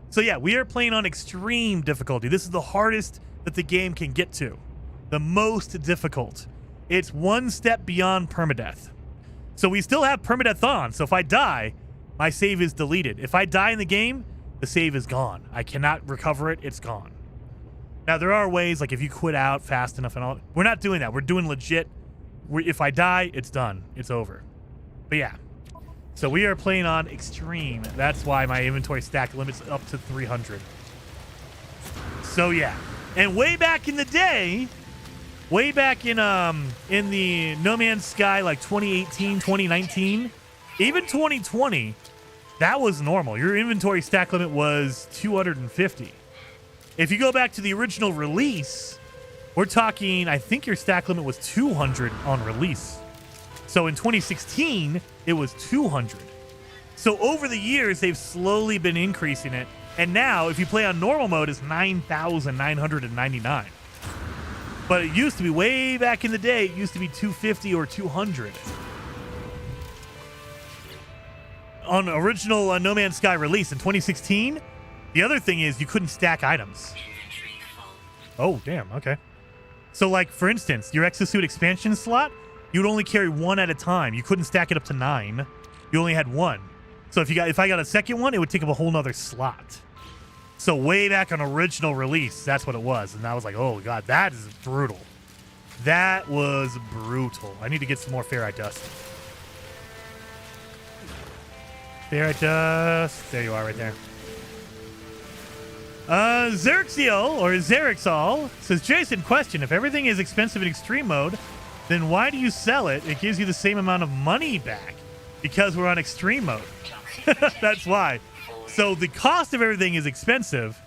So yeah, we are playing on extreme difficulty. This is the hardest that the game can get to. The most difficult. It's one step beyond permadeath. So we still have permadeath on. So if I die, my save is deleted. If I die in the game, the save is gone. I cannot recover it. It's gone. Now, there are ways, like if you quit out fast enough and all. We're not doing that. We're doing legit. If I die, it's done. It's over. But yeah. So we are playing on extreme. That's why my inventory stack limits up to 300. So yeah. And way back in the day, way back in the No Man's Sky, like 2018, 2019, even 2020, that was normal. Your inventory stack limit was 250. If you go back to the original release, we're talking, I think your stack limit was 200 on release. So in 2016, it was 200. So over the years, they've slowly been increasing it. And now, if you play on normal mode, it's 9,999. But it used to be, way back in the day, it used to be 250 or 200. On original No Man's Sky release in 2016, the other thing is you couldn't stack items. Oh, damn, okay. So, like, for instance, your exosuit expansion slot, you would only carry one at a time. You couldn't stack it up to 9. You only had one. So if I got a second one, it would take up a whole nother slot. So way back on original release, that's what it was. And I was like, oh, God, that is brutal. That was brutal. I need to get some more ferrite dust. Ferrite dust. There you are right there. Xerxiel, or Xerixol, says, Jason, question. If everything is expensive in extreme mode, then why do you sell it? It gives you the same amount of money back. Because we're on extreme mode. That's why. So the cost of everything is expensive.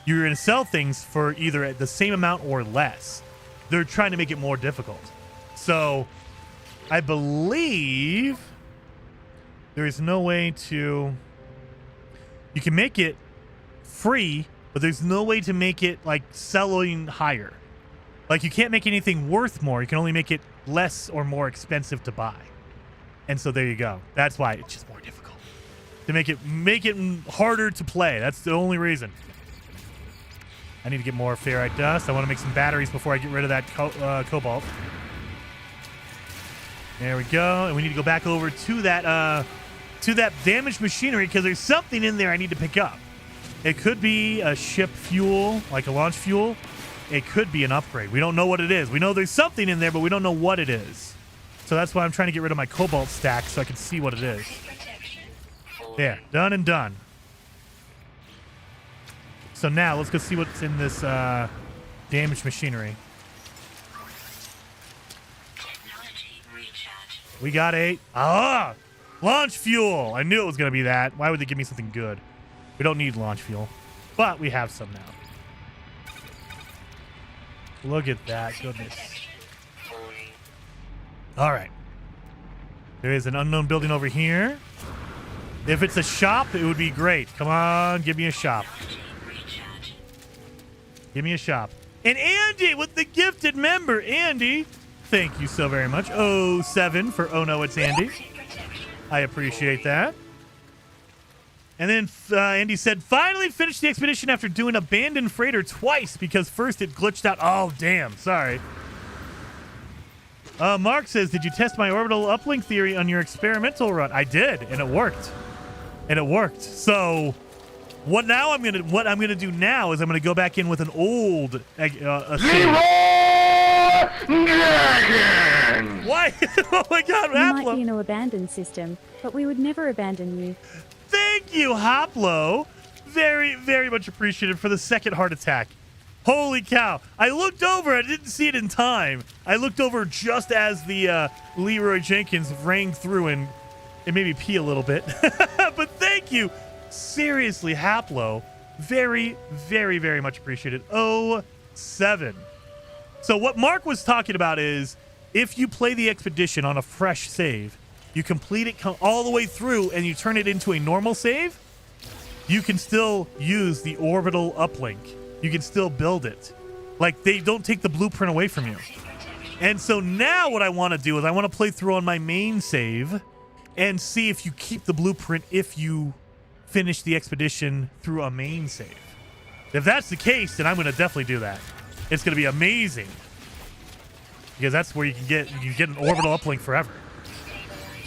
You're going to sell things for either the same amount or less. They're trying to make it more difficult. So I believe there is no way to... You can make it free, but there's no way to make it like selling higher. Like you can't make anything worth more. You can only make it less or more expensive to buy. And so there you go. That's why it's just more difficult to make it harder to play. That's the only reason. I need to get more ferrite dust. I want to make some batteries before I get rid of that cobalt. There we go. And we need to go back over to that damaged machinery because there's something in there I need to pick up. It could be a ship fuel, like a launch fuel. It could be an upgrade. We don't know what it is. We know there's something in there, but we don't know what it is. So that's why I'm trying to get rid of my cobalt stack so I can see what it is. There, done and done. So now let's go see what's in this damaged machinery. We got 8. Launch fuel. I knew it was going to be that. Why would they give me something good? We don't need launch fuel, but we have some now. Look at that. Goodness. All right. There is an unknown building over here. If it's a shop, it would be great. Come on, give me a shop. Give me a shop. And Andy with the gifted member. Andy, thank you so very much. 07 for Oh No, It's Andy. I appreciate that. And then Andy said, finally finished the expedition after doing Abandoned Freighter twice because first it glitched out. Oh, damn. Sorry. Mark says, did you test my orbital uplink theory on your experimental run? I did, and it worked. And it worked. So what I'm gonna do now is I'm gonna go back in with an old Why? Oh my God, You might Haplo. be in an abandoned system, but we would never abandon you. Thank you, Haplo. Very, very much appreciated for the second heart attack. Holy cow. I looked over. I didn't see it in time. I looked over just as the Leroy Jenkins rang through and it made me pee a little bit. But thank you. Seriously, Haplo. Very, very, very much appreciated. 07. So what Mark was talking about is if you play the expedition on a fresh save, you complete it all the way through and you turn it into a normal save, you can still use the orbital uplink. You can still build it. Like, they don't take the blueprint away from you. And so now what I want to do is I want to play through on my main save and see if you keep the blueprint if you finish the expedition through a main save. If that's the case, then I'm going to definitely do that. It's going to be amazing. Because that's where you can get an orbital uplink forever.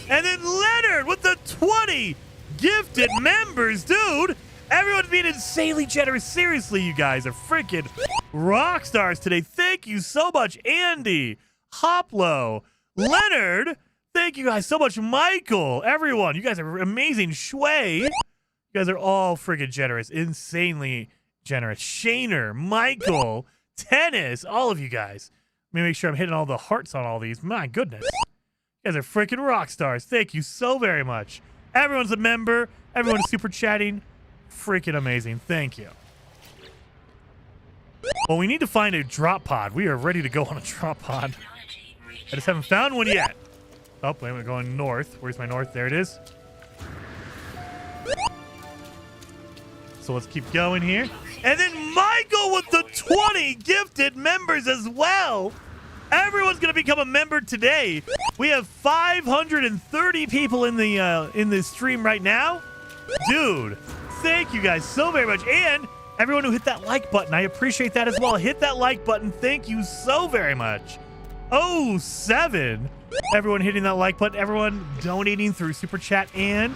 And then Leonard with the 20 gifted members, dude. Everyone's being insanely generous. Seriously, you guys are freaking rock stars today. Thank you so much, Andy, Hoplo, Leonard. Thank you guys so much, Michael. Everyone, you guys are amazing. Shui, you guys are all freaking generous, insanely generous. Shaner, Michael, Tennis, all of you guys. Let me make sure I'm hitting all the hearts on all these. My goodness. You guys are freaking rock stars. Thank you so very much. Everyone's a member. Everyone's super chatting. Freaking amazing. Thank you. Well, we need to find a drop pod. We are ready to go on a drop pod. I just haven't found one yet. Oh, wait, we're going north. Where's my north? There it is. So let's keep going here. And then Michael with the 20 gifted members as well. Everyone's going to become a member today. We have 530 people in the stream right now. Dude, thank you guys so very much. And everyone who hit that like button, I appreciate that as well. Hit that like button. Thank you so very much. 07. Everyone hitting that like button. Everyone donating through Super Chat and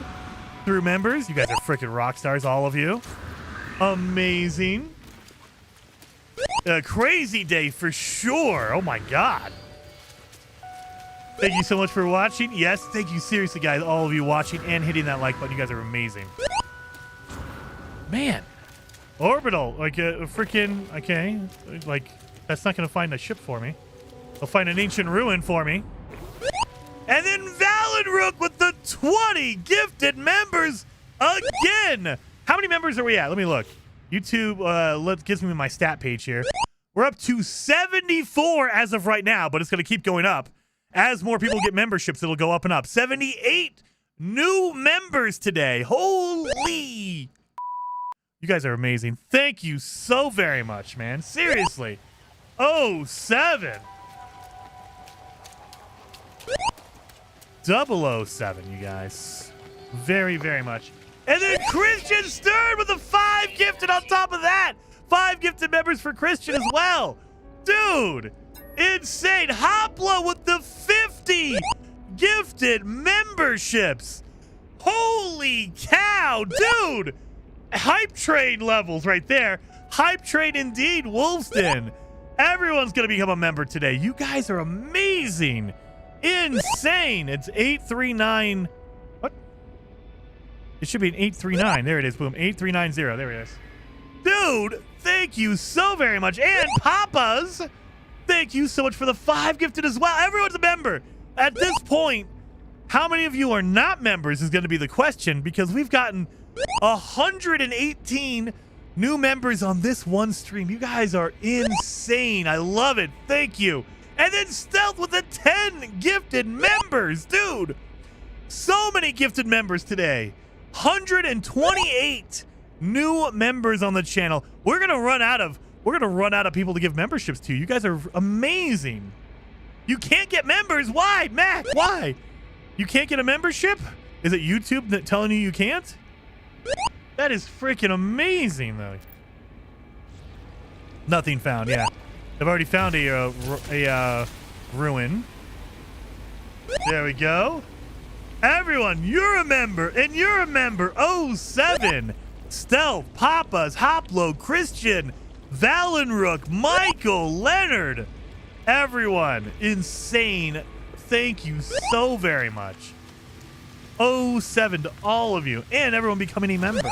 through members. You guys are freaking rock stars, all of you. Amazing. A crazy day for sure. Oh my God. Thank you so much for watching. Yes, thank you seriously, guys, all of you watching and hitting that like button. You guys are amazing. Man. Orbital. Like a freaking... Okay. Like, that's not going to find a ship for me. They'll find an ancient ruin for me. And then Valenrook with the 20 gifted members again. How many members are we at? Let me look. YouTube gives me my stat page here. We're up to 74 as of right now, but it's going to keep going up. As more people get memberships, it'll go up and up. 78 new members today. Holy. You guys are amazing. Thank you so very much, man. Seriously. 07. 007, you guys. Very, very much. And then Christian Stern with the 5 gifted on top of that. 5 gifted members for Christian as well. Dude, insane. Hopla with the 50 gifted memberships. Holy cow, dude. Hype train levels right there. Hype train indeed, Wolfston. Everyone's going to become a member today. You guys are amazing. Insane. It's 839. What? It should be an 839. There it is. Boom. 8390. There it is. Dude, thank you so very much. And Papas, thank you so much for the 5 gifted as well. Everyone's a member. At this point, how many of you are not members is going to be the question, because we've gotten 118 new members on this one stream. You guys are insane. I love it. Thank you. And then Stealth with the 10 gifted members. Dude, so many gifted members today. 128 new members on the channel. We're gonna run out of people to give memberships to. You guys are amazing. You can't get members. Why, Mac? Why? You can't get a membership? Is it YouTube that telling you can't? That is freaking amazing, though. Nothing found. Yeah, I've already found a ruin. There we go. Everyone, you're a member, and you're a member. 07. Stealth, Papas, Hoplo, Christian, Valenrook, Michael, Leonard. Everyone, insane. Thank you so very much. 07 to all of you, and everyone becoming a member.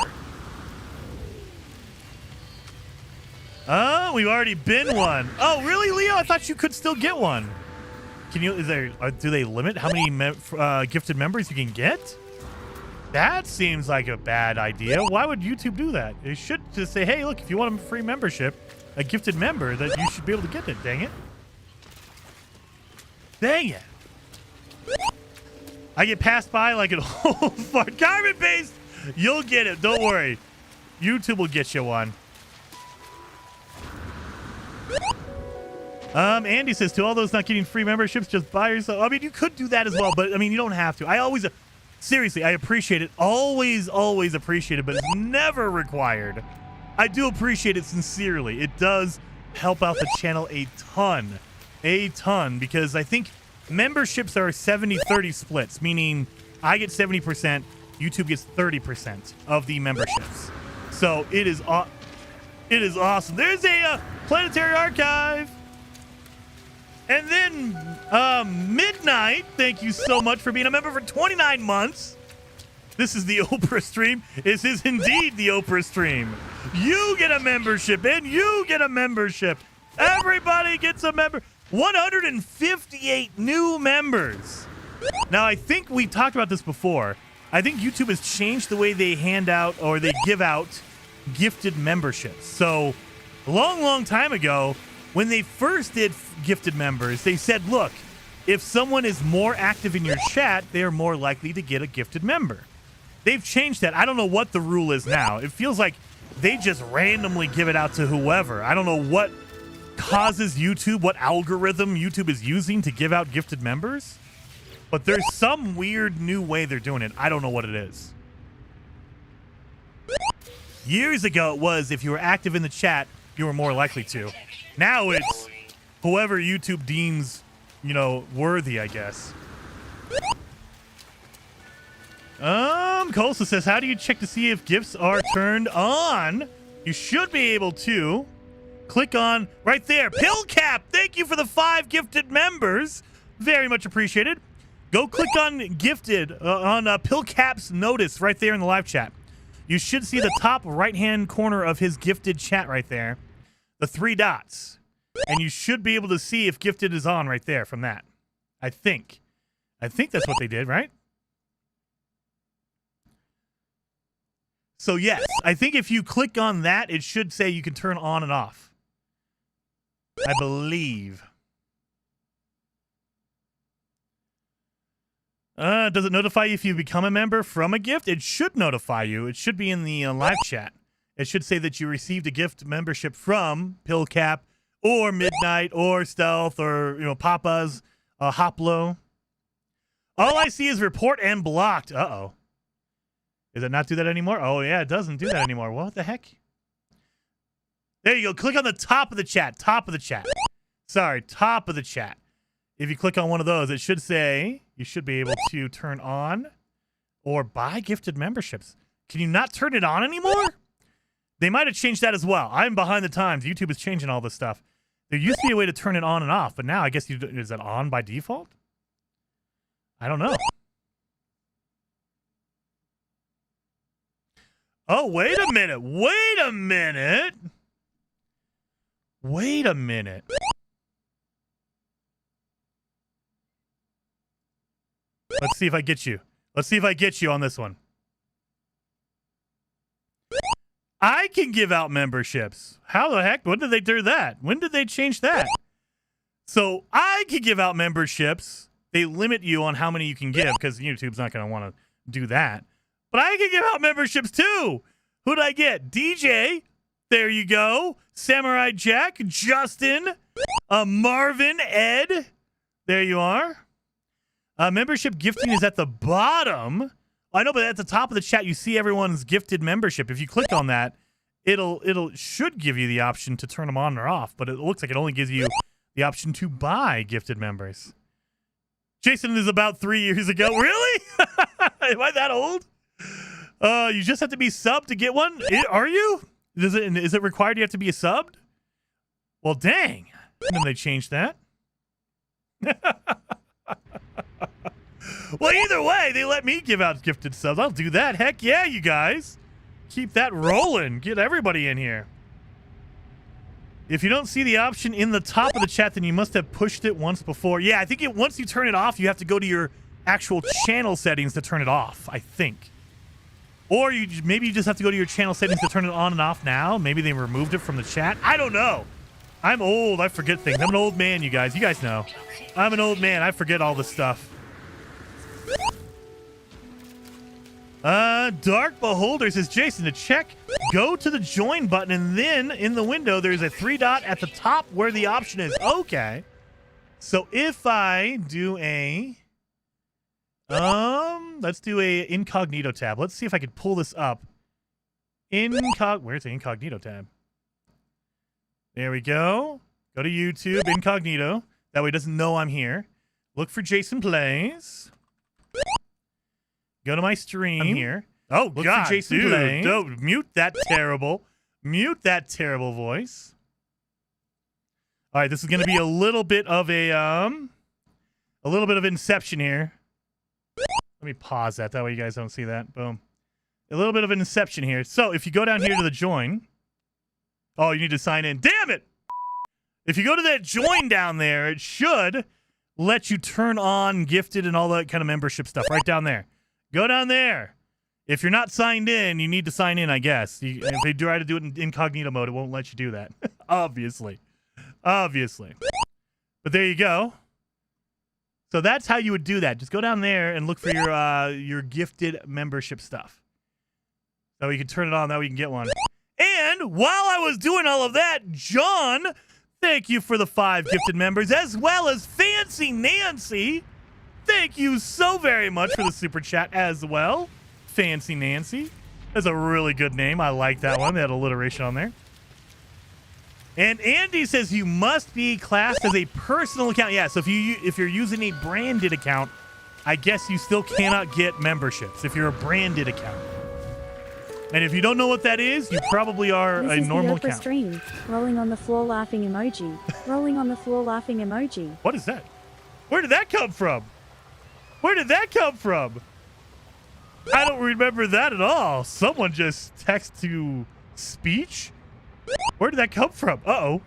Oh, we've already been one. Oh, really, Leo? I thought you could still get one. Can you? Do they limit how many gifted members you can get? That seems like a bad idea. Why would YouTube do that? They should just say, hey, look, if you want a free membership, a gifted member, that you should be able to get it. Dang it. Dang it. I get passed by like an old fart. Carbon paste, you'll get it. Don't worry. YouTube will get you one. Andy says, to all those not getting free memberships, just buy yourself. I mean, you could do that as well, but I mean, you don't have to. I always, seriously, I appreciate it. Always, always appreciate it, but it's never required. I do appreciate it sincerely. It does help out the channel a ton, because I think memberships are 70-30 splits, meaning I get 70%, YouTube gets 30% of the memberships. So it is awesome. There's a planetary archive. And then Midnight, thank you so much for being a member for 29 months. This is the Oprah stream. This is indeed the Oprah stream. You get a membership, and you get a membership. Everybody gets a member. 158 new members. Now, I think we talked about this before. I think YouTube has changed the way they hand out or they give out gifted memberships. So, a long, long time ago, when they first did gifted members, they said, look, if someone is more active in your chat, they are more likely to get a gifted member. They've changed that. I don't know what the rule is now. It feels like they just randomly give it out to whoever. I don't know what causes YouTube, what algorithm YouTube is using to give out gifted members, but there's some weird new way they're doing it. I don't know what it is. Years ago, it was if you were active in the chat, you were more likely to. Now it's whoever YouTube deems, worthy, I guess. Colsa says, how do you check to see if gifts are turned on? You should be able to click on right there. Pill Cap, thank you for the 5 gifted members. Very much appreciated. Go click on gifted on Pillcap's notice right there in the live chat. You should see the top right-hand corner of his gifted chat right there. The 3 dots. And you should be able to see if gifted is on right there from that. I think that's what they did, right? So yes, I think if you click on that, it should say you can turn on and off. I believe. Does it notify you if you become a member from a gift? It should notify you. It should be in the live chat. It should say that you received a gift membership from Pillcap or Midnight or Stealth or, Papa's Hoplo. All I see is report and blocked. Uh-oh. Does it not do that anymore? Oh, yeah, it doesn't do that anymore. What the heck? There you go. Click on the top of the chat. Top of the chat. Sorry, top of the chat. If you click on one of those, it should say you should be able to turn on or buy gifted memberships. Can you not turn it on anymore? They might have changed that as well. I'm behind the times. YouTube is changing all this stuff. There used to be a way to turn it on and off, but now I guess is it on by default? I don't know. Oh, wait a minute. Wait a minute. Wait a minute. Let's see if I get you. Let's see if I get you on this one. I can give out memberships. How the heck? When did they do that? When did they change that? So I can give out memberships. They limit you on how many you can give because YouTube's not going to want to do that. But I can give out memberships too. Who'd I get? DJ. There you go. Samurai Jack. Justin. Marvin. Ed. There you are. Membership gifting is at the bottom. I know, but at the top of the chat, you see everyone's gifted membership. If you click on that, it'll should give you the option to turn them on or off, but it looks like it only gives you the option to buy gifted members. Jason is about 3 years ago. Really? Am I that old? You just have to be subbed to get one? Are you? Is it required you have to be subbed? Well, dang. And then they changed that. Well, either way, they let me give out gifted subs. I'll do that. Heck yeah, you guys. Keep that rolling. Get everybody in here. If you don't see the option in the top of the chat, then you must have pushed it once before. Yeah, I think once you turn it off, you have to go to your actual channel settings to turn it off, I think. Or maybe you just have to go to your channel settings to turn it on and off now. Maybe they removed it from the chat. I don't know. I'm old. I forget things. I'm an old man, you guys. You guys know. I'm an old man. I forget all this stuff. Dark Beholder says, Jason, to check, go to the join button, and then in the window, there's a 3 dot at the top where the option is. Okay. So if I do a, let's do a incognito tab. Let's see if I can pull this up. Where's the incognito tab? There we go. Go to YouTube, incognito. That way it doesn't know I'm here. Look for Jason Plays. Go to my stream. I'm here. Oh, look God, for Jason Plays. Don't mute that terrible voice. All right, this is going to be a little bit of Inception here. Let me pause that. That way you guys don't see that. Boom. A little bit of an Inception here. So if you go down here to the join. Oh, you need to sign in. Damn it! If you go to that join down there, it should let you turn on gifted and all that kind of membership stuff right down there. Go down there. If you're not signed in, you need to sign in, I guess. If they try to do it in incognito mode, it won't let you do that. Obviously. But there you go. So that's how you would do that. Just go down there and look for your gifted membership stuff. So you can turn it on. That way you can get one. And while I was doing all of that, John, thank you for the 5 gifted members, as well as Fancy Nancy. Thank you so very much for the super chat as well. Fancy Nancy. That's a really good name. I like that one. They had alliteration on there. And Andy says you must be classed as a personal account. Yeah, so if you're using a branded account, I guess you still cannot get memberships if you're a branded account. And if you don't know what that is, you probably are a normal account. Stream. Rolling on the floor laughing emoji. Rolling on the floor laughing emoji. What is that? Where did that come from? Where did that come from? I don't remember that at all. Someone just text to speech? Where did that come from? Uh-oh.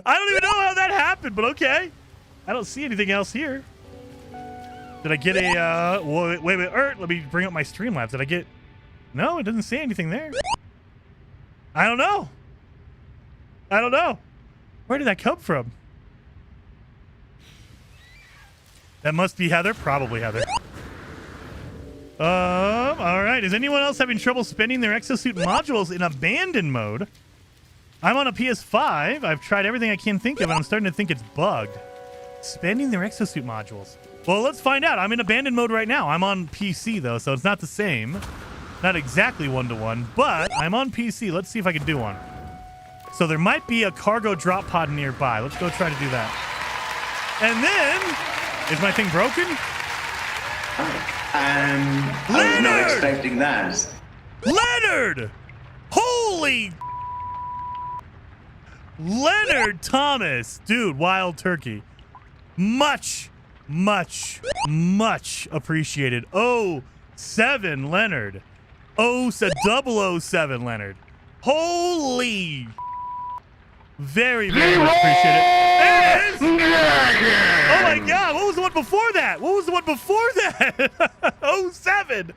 I don't even know how that happened, but okay. I don't see anything else here. Did I get a, wait, let me bring up my Streamlabs. Did I get, no, it doesn't say anything there. I don't know. I don't know. Where did that come from? That must be Heather. Probably Heather. All right. Is anyone else having trouble spending their exosuit modules in abandoned mode? I'm on a PS5. I've tried everything I can think of, and I'm starting to think it's bugged. Spending their exosuit modules. Well, let's find out. I'm in abandoned mode right now. I'm on PC, though, so it's not the same. Not exactly one-to-one, but I'm on PC. Let's see if I can do one. So there might be a cargo drop pod nearby. Let's go try to do that. And then, is my thing broken? I was not expecting that. Leonard! Holy... Leonard Thomas. Dude, wild turkey. Much appreciated. 07 Leonard. 007 Leonard. Holy... Very much appreciated. There it is! Oh my god, what was the one before that? What was the one before that? 07.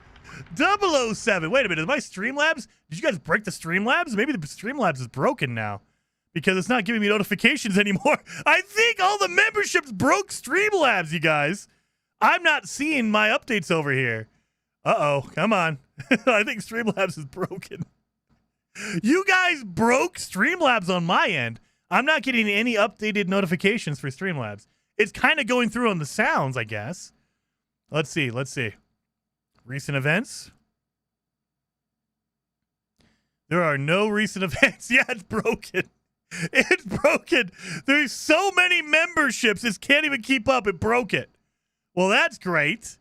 007. Wait a minute, is my Streamlabs? Did you guys break the Streamlabs? Maybe the Streamlabs is broken now because it's not giving me notifications anymore. I think all the memberships broke Streamlabs, you guys. I'm not seeing my updates over here. Uh-oh, come on. I think Streamlabs is broken. You guys broke Streamlabs on my end. I'm not getting any updated notifications for Streamlabs. It's kind of going through on the sounds, I guess. Let's see. Recent events. There are no recent events. Yeah, it's broken. It's broken. There's so many memberships, it can't even keep up. It broke it. Well, that's great.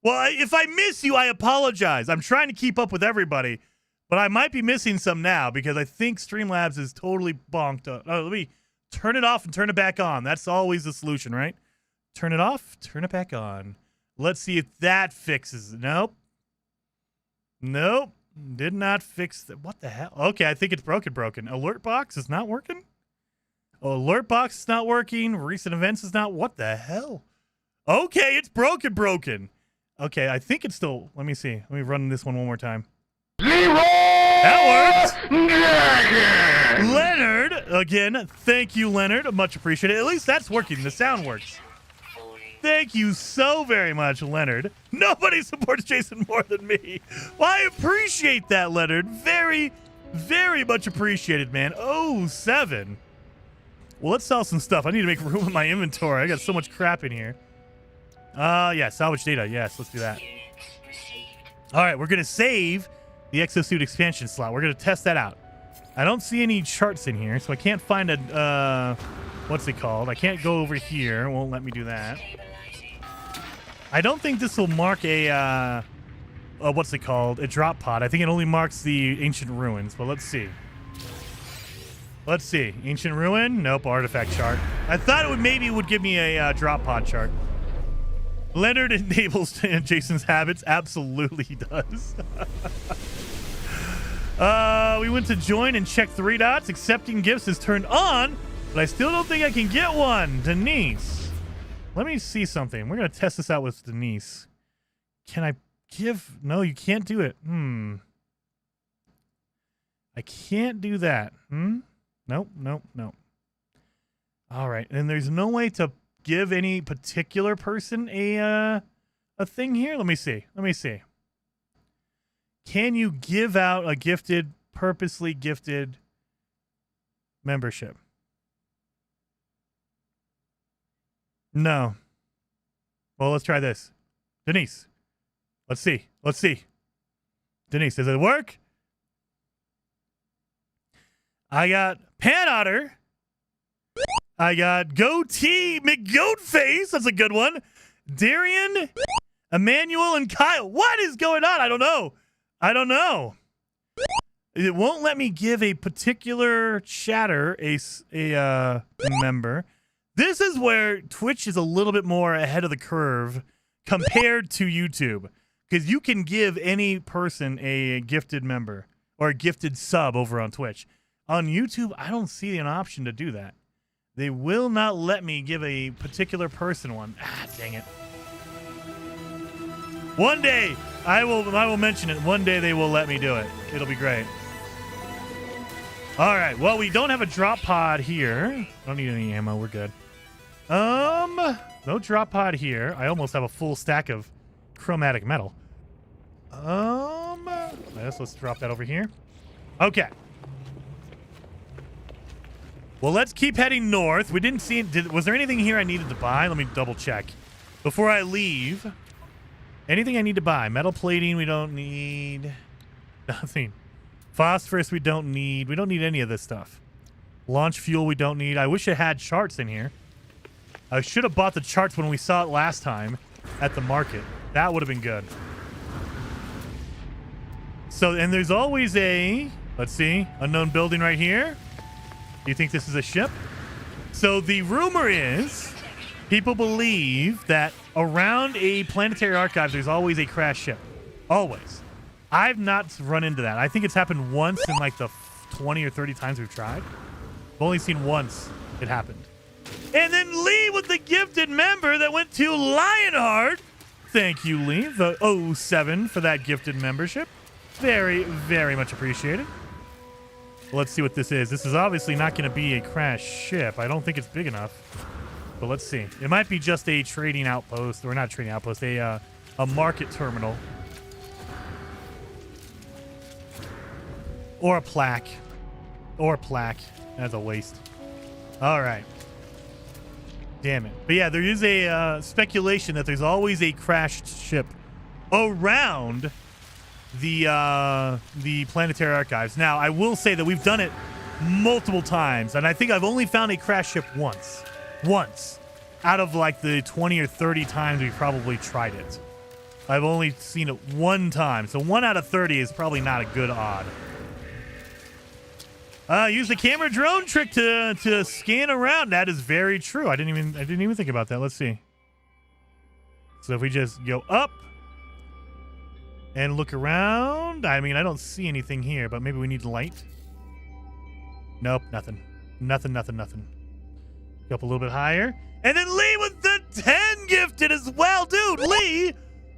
Well, if I miss you, I apologize. I'm trying to keep up with everybody. But I might be missing some now because I think Streamlabs is totally bonked up. Oh, let me turn it off and turn it back on. That's always the solution, right? Turn it off, turn it back on. Let's see if that fixes it. Nope. Did not fix that. What the hell? Okay, I think it's broken. Alert box is not working? Alert box is not working. Recent events is not. What the hell? Okay, it's broken. Okay, I think it's still. Let me see. Let me run this one more time. That worked. Leonard, again, thank you, Leonard. Much appreciated. At least that's working. The sound works. Thank you so very much, Leonard. Nobody supports Jason more than me. Well, I appreciate that, Leonard. Very, very much appreciated, man. 07. Well, let's sell some stuff. I need to make room in my inventory. I got so much crap in here. Yeah, salvage data. Yes, let's do that. All right, we're going to save the exosuit expansion slot. We're going to test that out. I don't see any charts in here, so I can't find a, what's it called? I can't go over here. It won't let me do that. I don't think this will mark a, what's it called? A drop pod. I think it only marks the ancient ruins, but let's see. Let's see. Ancient ruin? Nope. Artifact chart. I thought it would give me a drop pod chart. Leonard enables Jason's habits. Absolutely he does. We went to join and check 3 dots. Accepting gifts is turned on, but I still don't think I can get one. Denise. Let me see something. We're going to test this out with Denise. Can I give? No, you can't do it. I can't do that. Nope. All right. And there's no way to give any particular person a thing here. Let me see. Can you give out a purposely gifted membership? No. Well, let's try this. Denise. Let's see. Denise, does it work? I got Pan Otter. I got Goatee McGoatface. That's a good one. Darian, Emmanuel, and Kyle. What is going on? I don't know. It won't let me give a particular chatter a member. This is where Twitch is a little bit more ahead of the curve compared to YouTube, because you can give any person a gifted member or a gifted sub over on Twitch. On YouTube, I don't see an option to do that. They will not let me give a particular person one. Ah, dang it. One day, I will mention it. One day they will let me do it. It'll be great. All right. Well, we don't have a drop pod here. Don't need any ammo. We're good. No drop pod here. I almost have a full stack of chromatic metal. Let's drop that over here. Okay. Well, let's keep heading north. We didn't see it. Was there anything here I needed to buy? Let me double check before I leave. Anything I need to buy? Metal plating we don't need. Nothing. Phosphorus we don't need. We don't need any of this stuff. Launch fuel we don't need. I wish it had charts in here. I should have bought the charts when we saw it last time at the market. That would have been good. So, and there's always a, let's see, unknown building right here. Do you think this is a ship? So the rumor is, people believe that around a planetary archive, there's always a crashed ship. Always. I've not run into that. I think it's happened once in like the 20 or 30 times we've tried. I've only seen once it happened. And then Lee with the gifted member that went to Lionheart. Thank you, Lee, the 07 for that gifted membership. Very, very much appreciated. Let's see what this is. This is obviously not going to be a crashed ship. I don't think it's big enough. But let's see. It might be just a trading outpost, or not a trading outpost, a market terminal. Or a plaque. Or a plaque. That's a waste. All right. Damn it. But yeah, there is a speculation that there's always a crashed ship around the planetary archives. Now, I will say that we've done it multiple times, and I think I've only found a crashed ship once. Once. Out of like the 20 or 30 times we've probably tried it. I've only seen it one time. So 1 out of 30 is probably not a good odd. Use the camera drone trick to scan around. That is very true. I didn't even think about that. Let's see. So if we just go up and look around. I mean, I don't see anything here, but maybe we need light. Nope, nothing. Nothing. Go up a little bit higher. And then Lee with the 10 gifted as well. Dude, Lee,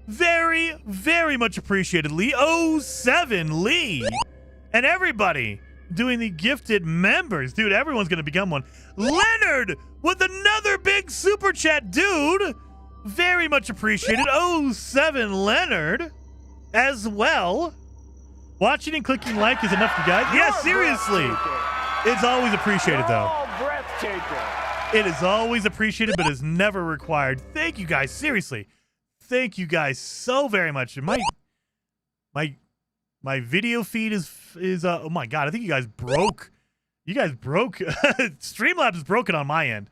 very, very much appreciated. Lee, 07 Lee. And everybody doing the gifted members. Dude, everyone's going to become one. Leonard with another big super chat. Dude, very much appreciated. 07 Leonard as well. Watching and clicking like is enough, you guys. Yeah, seriously. It's always appreciated, though. It is always appreciated, but is never required. Thank you guys. Seriously. Thank you guys so very much. My video feed is oh my god, I think you guys broke. Streamlabs is broken on my end.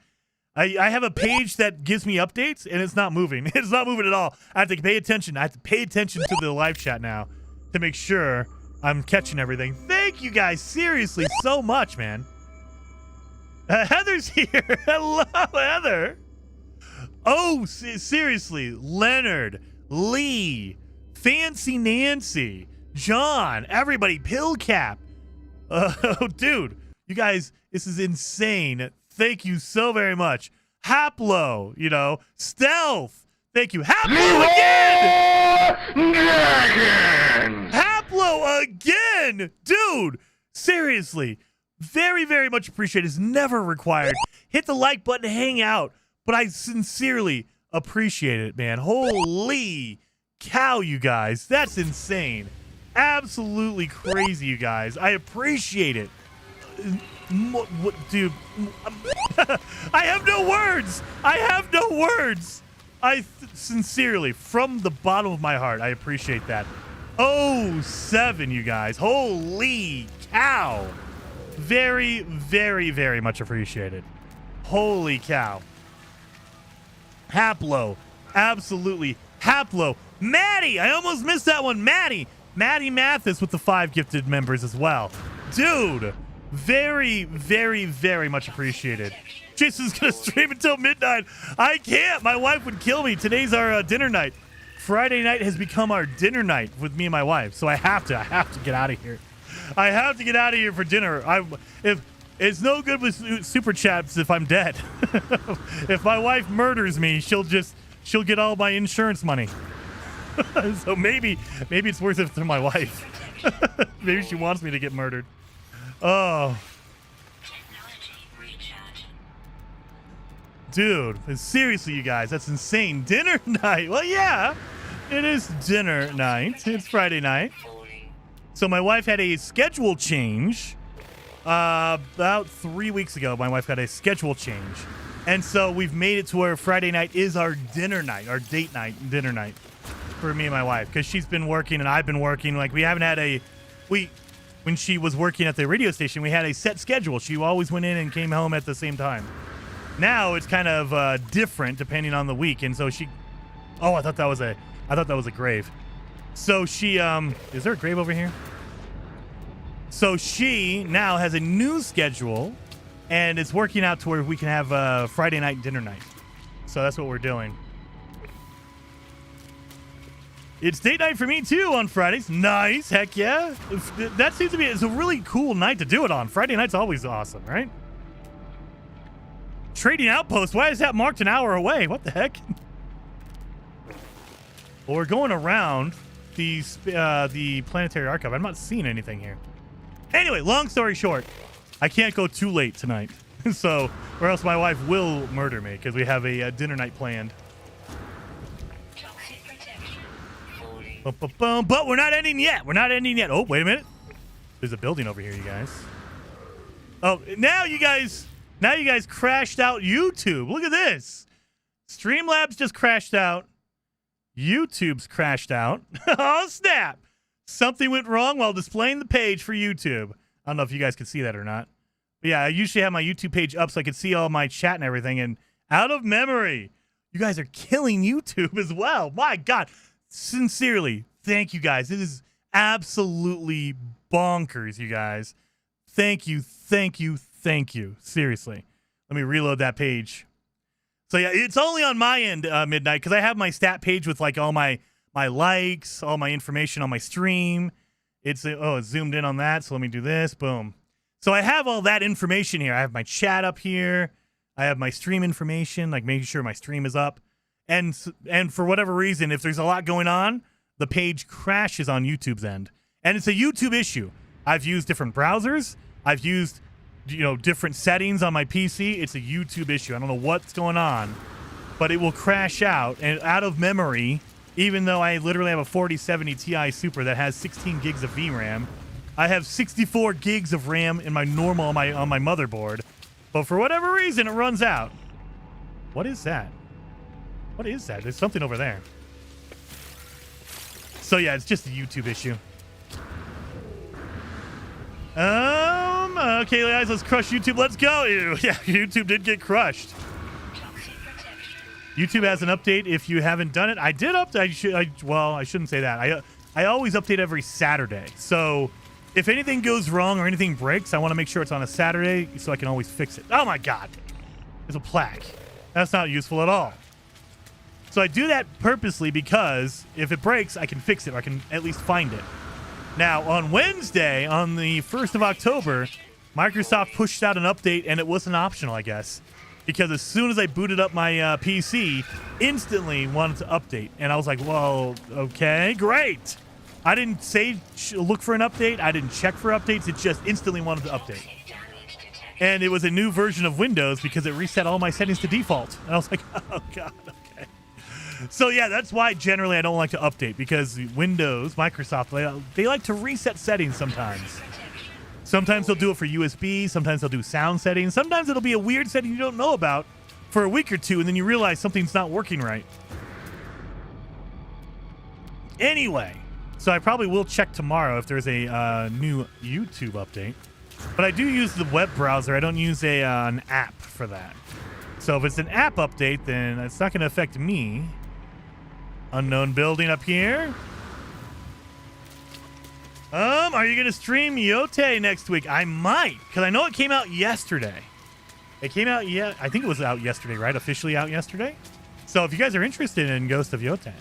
I have a page that gives me updates, and it's not moving. It's not moving at all. I have to pay attention. I have to pay attention to the live chat now to make sure I'm catching everything. Thank you guys, seriously, so much, man. Heather's here. Hello, Heather. Oh, seriously, Leonard, Lee, Fancy Nancy, John, everybody, Pillcap. Oh, dude, you guys, this is insane. Thank you so very much. Haplo, Stealth. Thank you. Haplo again! Haplo again! Dude, seriously, very, very much appreciated. It's never required. Hit the like button, hang out. But I sincerely appreciate it, man. Holy cow, you guys. That's insane. Absolutely crazy, you guys. I appreciate it. Dude, I have no words. Sincerely, from the bottom of my heart, I appreciate that. 07, you guys. Holy cow. Very, very, very much appreciated. Holy cow. Haplo. Absolutely. Haplo. Maddie. I almost missed that one. Maddie Mathis with the 5 gifted members as well. Dude, Very, very, very much appreciated. Jason's gonna stream until midnight. I can't. My wife would kill me. Today's our dinner night. Friday night has become our dinner night with me and my wife. So I have to get out of here. I have to get out of here for dinner. If it's no good with super chats if I'm dead. If my wife murders me, she'll get all my insurance money. So maybe it's worth it to my wife. Maybe she wants me to get murdered. Oh. Technology recharging. Dude, seriously, you guys, that's insane. Dinner night. Well, yeah, it is dinner night. It's Friday night. Falling. So my wife had a schedule change. About 3 weeks ago, my wife got a schedule change. And so we've made it to where Friday night is our dinner night, our date night, dinner night for me and my wife. Because she's been working and I've been working. Like, we haven't had when she was working at the radio station, we had a set schedule. She always went in and came home at the same time. Now it's kind of different depending on the week. And so I thought that was a grave. So she, is there a grave over here? So she now has a new schedule, and it's working out to where we can have a Friday night dinner night. So that's what we're doing. It's date night for me too on Fridays. Nice, heck yeah. That seems to be it's a really cool night to do it on. Friday night's always awesome, right? Trading outpost. Why is that marked an hour away? What the heck? Well, we're going around the planetary archive. I'm not seeing anything here. Anyway, long story short, I can't go too late tonight, so or else my wife will murder me because we have a dinner night planned. Toxic protection. Falling. But we're not ending yet. We're not ending yet. Oh, wait a minute. There's a building over here, you guys. Oh, now you guys crashed out YouTube. Look at this. Streamlabs just crashed out. YouTube's crashed out. Oh, snap. Something went wrong while displaying the page for YouTube. I don't know if you guys can see that or not. But yeah, I usually have my YouTube page up so I can see all my chat and everything. And out of memory, you guys are killing YouTube as well. My God. Sincerely, thank you guys. It is absolutely bonkers, you guys. Thank you, thank you, thank you. Seriously. Let me reload that page. So yeah, it's only on my end midnight because I have my stat page with like all my likes, all my information on my stream. It's zoomed in on that. So let me do this. Boom. So I have all that information here. I have my chat up here. I have my stream information, like making sure my stream is up. And for whatever reason, if there's a lot going on, the page crashes on YouTube's end. And it's a YouTube issue. I've used different browsers. I've used different settings on my PC. It's a YouTube issue. I don't know what's going on, but it will crash out and out of memory. Even though I literally have a 4070 Ti Super that has 16 gigs of VRAM, I have 64 gigs of RAM in my normal on my motherboard. But for whatever reason, it runs out. What is that? What is that? There's something over there. So yeah, it's just a YouTube issue. Okay, guys, let's crush YouTube. Let's go. Ew. Yeah, YouTube did get crushed. Toxic protection. YouTube has an update if you haven't done it. I did update. Well, I shouldn't say that. I always update every Saturday. So if anything goes wrong or anything breaks, I want to make sure it's on a Saturday so I can always fix it. Oh my God. There's a plaque. That's not useful at all. So I do that purposely because if it breaks, I can fix it or I can at least find it. Now, on Wednesday, on the 1st of October, Microsoft pushed out an update, and it wasn't optional, I guess, because as soon as I booted up my PC, instantly wanted to update. And I was like, well, okay, great. I didn't say look for an update. I didn't check for updates. It just instantly wanted to update. Damage detection. And it was a new version of Windows because it reset all my settings to default. And I was like, oh, God, okay. So yeah, that's why generally I don't like to update because Windows, Microsoft, they like to reset settings sometimes. Sometimes they'll do it for USB. Sometimes they'll do sound settings. Sometimes it'll be a weird setting you don't know about for a week or two, and then you realize something's not working right. Anyway, so I probably will check tomorrow if there's a new YouTube update. But I do use the web browser. I don't use an app for that. So if it's an app update, then it's not going to affect me. Unknown building up here. Are you gonna stream Yote next week? I might, because I know it came out yesterday. It came out, I think it was out yesterday, right? Officially out yesterday. So if you guys are interested in Ghost of Yote,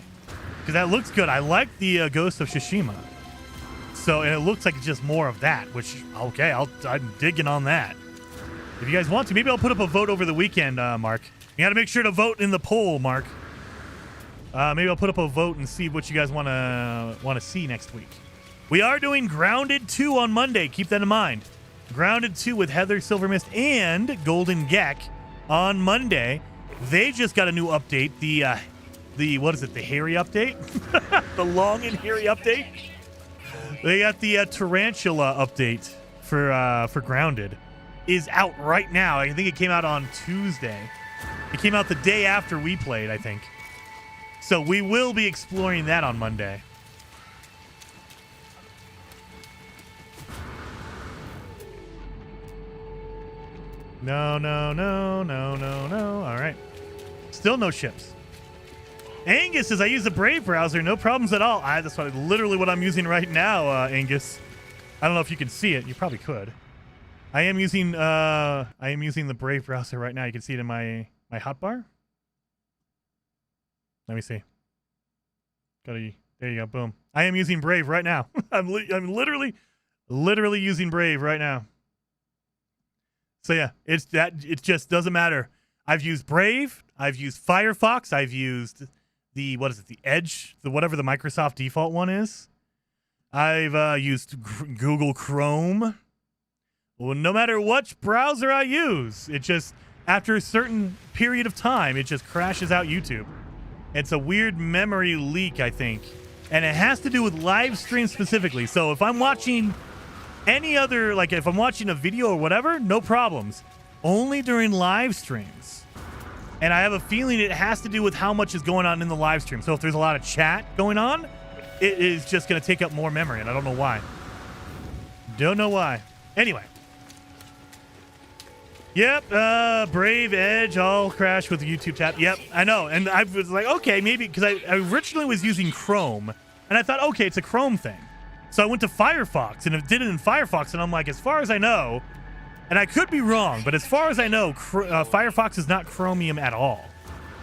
because that looks good. I like the Ghost of Tsushima. So, and it looks like it's just more of that, which, okay, I'm digging on that. If you guys want to, maybe I'll put up a vote over the weekend, Mark. You got to make sure to vote in the poll, Mark. Maybe I'll put up a vote and see what you guys want to see next week. We are doing Grounded 2 on Monday. Keep that in mind. Grounded 2 with Heather Silvermist and Golden Gek on Monday. They just got a new update. The what is it? The hairy update? The long and hairy update? They got the Tarantula update for Grounded. Is out right now. I think it came out on Tuesday. It came out the day after we played, I think. So we will be exploring that on Monday. No. All right. Still no ships. Angus says, I use the Brave browser. No problems at all. That's literally what I'm using right now, Angus. I don't know if you can see it. You probably could. I am using the Brave browser right now. You can see it in my hotbar. Let me see. There you go. Boom. I am using Brave right now. I'm literally using Brave right now. So yeah, it just doesn't matter. I've used Brave, I've used Firefox, I've used the Edge, whatever the Microsoft default one is. I've used Google Chrome. Well, no matter which browser I use, it just, after a certain period of time, it just crashes out YouTube. It's a weird memory leak, I think. And it has to do with live streams specifically. So if I'm watching any other, like if I'm watching a video or whatever, no problems. Only during live streams. And I have a feeling it has to do with how much is going on in the live stream. So if there's a lot of chat going on, it is just going to take up more memory. And I don't know why. Don't know why. Anyway. Yep, Brave, Edge, all crash with the YouTube tab. Yep, I know. And I was like, okay, maybe, because I originally was using Chrome. And I thought, okay, it's a Chrome thing. So I went to Firefox, and it did it in Firefox. And I'm like, as far as I know, and I could be wrong, but as far as I know, Firefox is not Chromium at all.